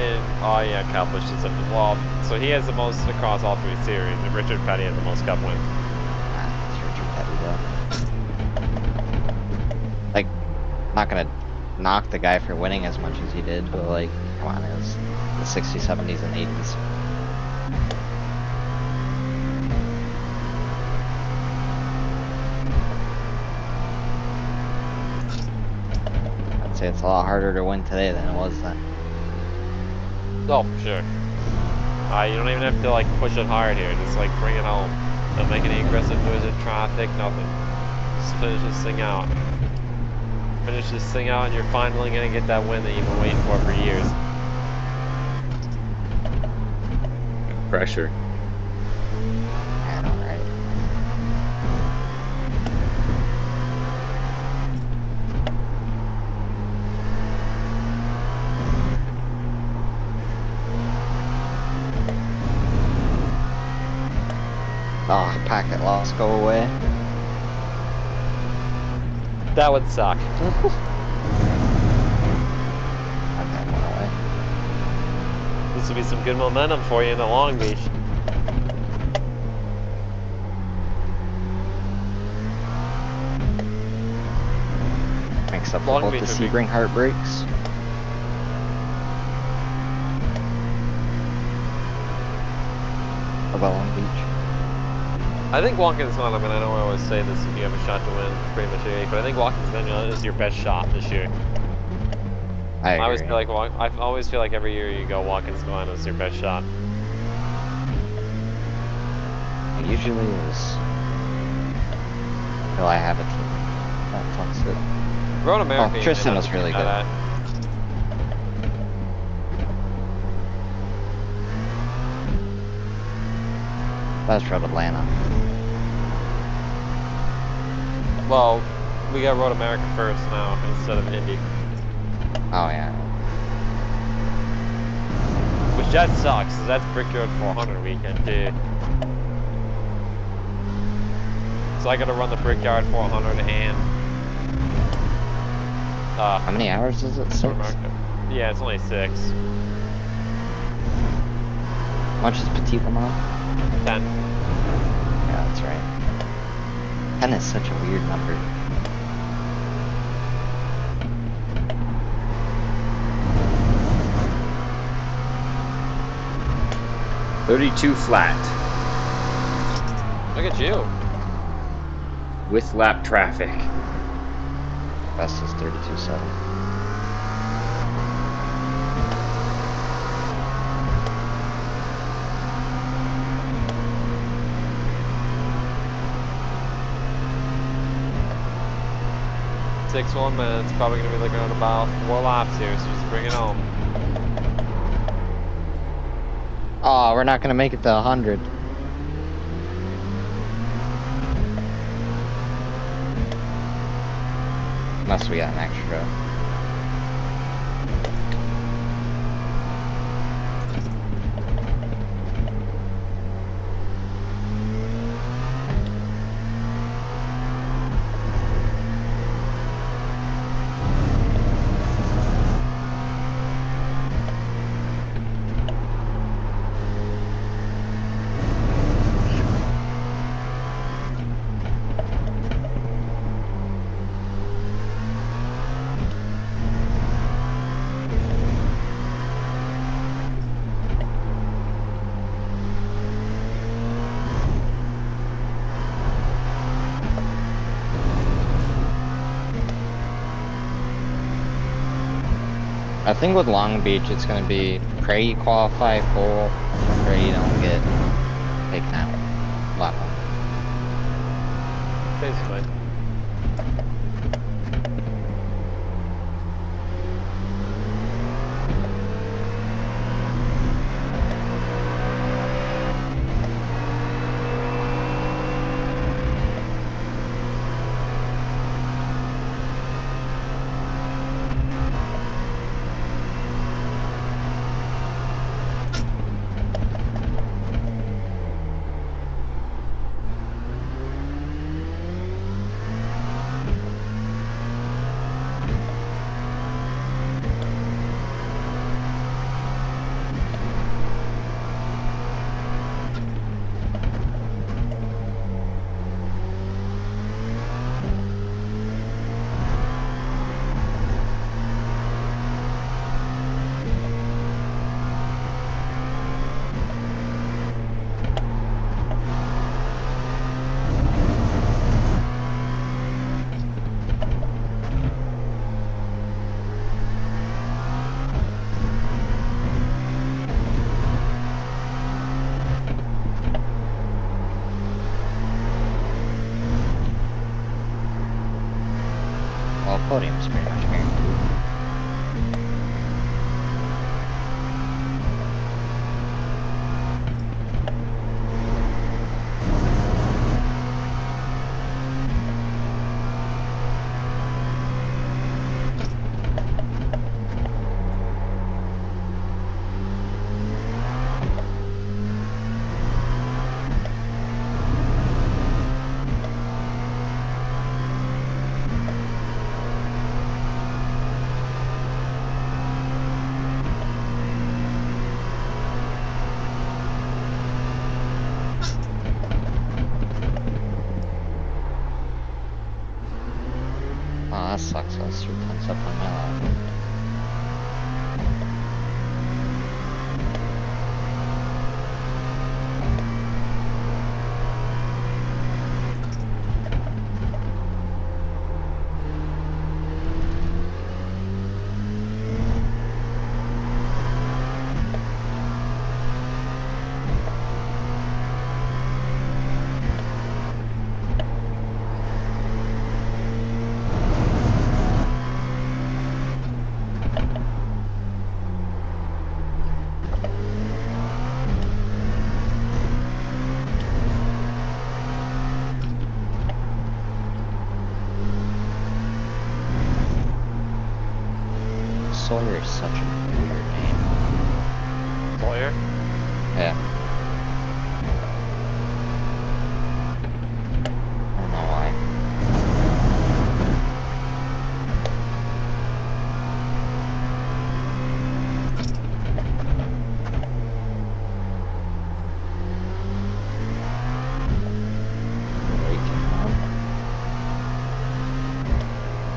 And oh yeah, Kyle Busch is well. So he has the most across all 3 series, and Richard Petty has the most Cup wins. Ah, it's Richard Petty though. Like, not gonna knock the guy for winning as much as he did, but like, come on, it was the 60s, 70s, and 80s. I'd say it's a lot harder to win today than it was then. Oh, for sure. You don't even have to like push it hard here. Just like bring it home. Don't make any aggressive moves in traffic. Nothing. Just finish this thing out. Finish this thing out, and you're finally gonna get that win that you've been waiting for years. Pressure. I know, right? Oh, packet loss, go away. That would suck. Okay, went away. This would be some good momentum for you in the Long Beach. Makes up Long for Beach both the would be- Sebring heartbreaks. What about Long Beach? I think Watkins Glen, I mean, I know I always say this if you have a shot to win pretty much every, but I think Watkins Glen is your best shot this year. I I always agree. feel like I always feel like every year you go Watkins Glen is your best shot. It usually is. Until I have a team that fucks it. Road America. Oh, Tristan was really good. That's Road Atlanta. Well, we got Road America first now instead of Indy. Oh yeah. Which that sucks, 'cause that's Brickyard 400 weekend too. So I gotta run the Brickyard 400 and How many hours is it? 6? America. Yeah, it's only 6. How much is Petit Le Mans? 10. Yeah, that's right. 10 is such a weird number. $32 flat. Look at you. With lap traffic. Best is 32.7. Six 1 minutes. Probably gonna be looking at about 4 laps here, so just bring it home. Oh, we're not gonna make it to 100. Unless we got an extra. I think with Long Beach, it's going to be pray you qualify full, pray you don't get taken out. Lap one. Basically. Well, podium's pretty much guaranteed. Oh, that sucks. I was 3 tenths up on my lap. Sawyer is such a weird name. Sawyer? Yeah. I don't know why.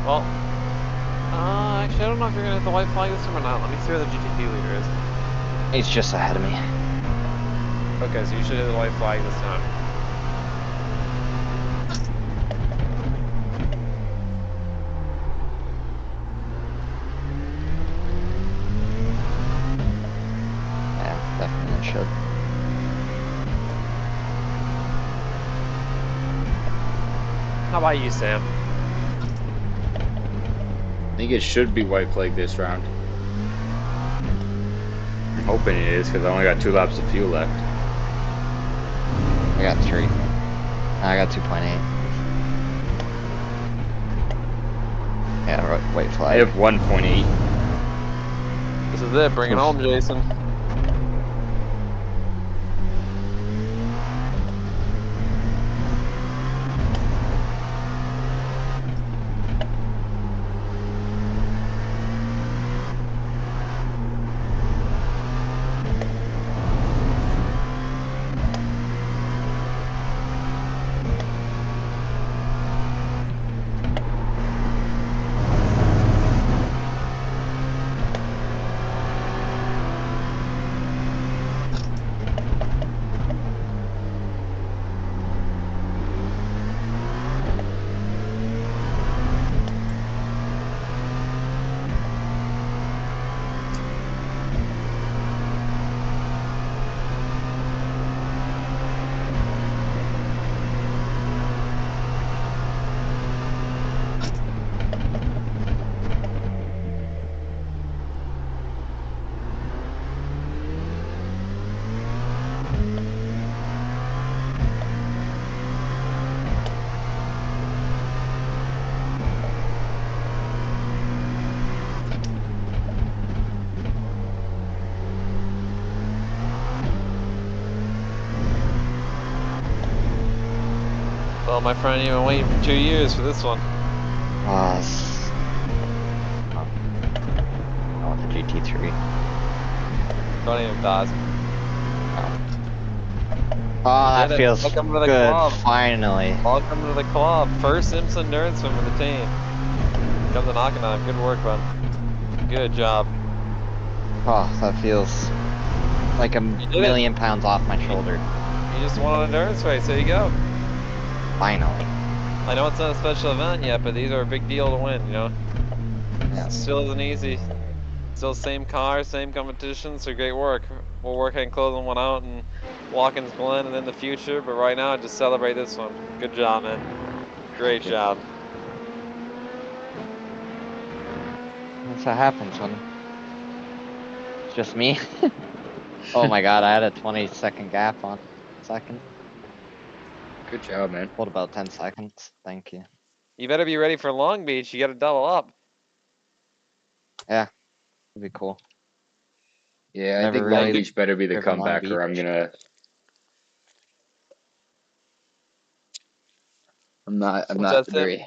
Well, actually, I don't know if you're gonna hit the white flag this time or not. Let me see where the GTD leader is. He's just ahead of me. Okay, so you should hit the white flag this time. Yeah, definitely should. How about you, Sam? I think it should be white flag this round. I'm hoping it is because I only got 2 laps of fuel left. I got 3. I got 2.8. Yeah, white I flag. have 1.8. This is it. Bring it home, Jason. Well, my friend, you've been waiting for 2 years for this one. I want the GT3. Don't even pause. Oh, that Did it. feels Welcome to the good. club. Finally. Welcome to the club. First IMSA Endurance swim for the team. Come to Hockenheim. Good work, bud. Good job. Oh, that feels like a did it. million pounds off my shoulder. You just won an endurance race. There you go. Finally. I know it's not a special event yet, but these are a big deal to win, you know? Yeah. It still isn't easy. Still same car, same competition, so great work. We'll work on closing one out and Watkins Glen and in the future, but right now just celebrate this one. Good job, man. Great Thank you. job. That's what happens when it's just me. Oh my god, I had a 20-second gap on second. Good job, man. What about 10 seconds? Thank you. You better be ready for Long Beach. You got to double up. Yeah, it'd be cool. Yeah, I Never think Long really Beach better be the driven Long comeback, or I'm Beach. gonna. I'm What's not that, Sam? very.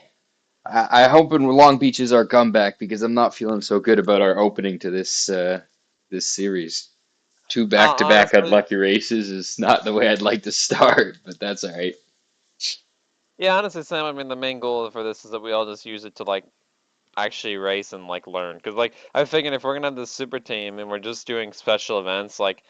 I hope in Long Beach is our comeback because I'm not feeling so good about our opening to this series. 2 back-to-back Honestly, unlucky races is not the way I'd like to start, but that's all right. yeah, honestly, Sam, I mean, the main goal for this is that we all just use it to, like, actually race and, like, learn. Because, like, I figured if we're going to have this super team and we're just doing special events, like,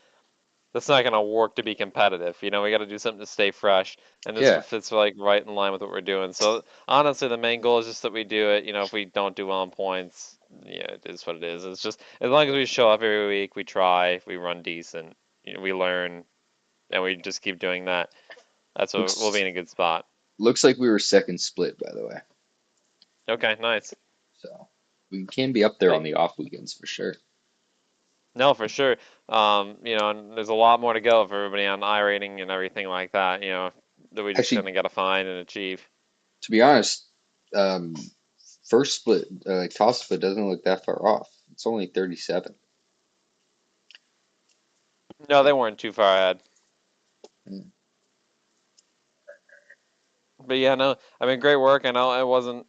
that's not going to work to be competitive. You know, we got to do something to stay fresh. And this Yeah, fits, like, right in line with what we're doing. So, honestly, the main goal is just that we do it. You know, if we don't do well in points, yeah, it is what it is. It's just, as long as we show up every week, we try, we run decent, you know, we learn, and we just keep doing that. That's what we'll be looks in a good spot. looks like we were second split, by the way. Okay, nice. So we can be up there on the off weekends for sure. No, for sure. You know, and there's a lot more to go for everybody on iRating and everything like that, you know, that we just Actually, kind of got to find and achieve. to be honest, um, first split, like toss split, doesn't look that far off. It's only 37. No, they weren't too far ahead. Mm. But yeah, no, I mean, great work. I know it wasn't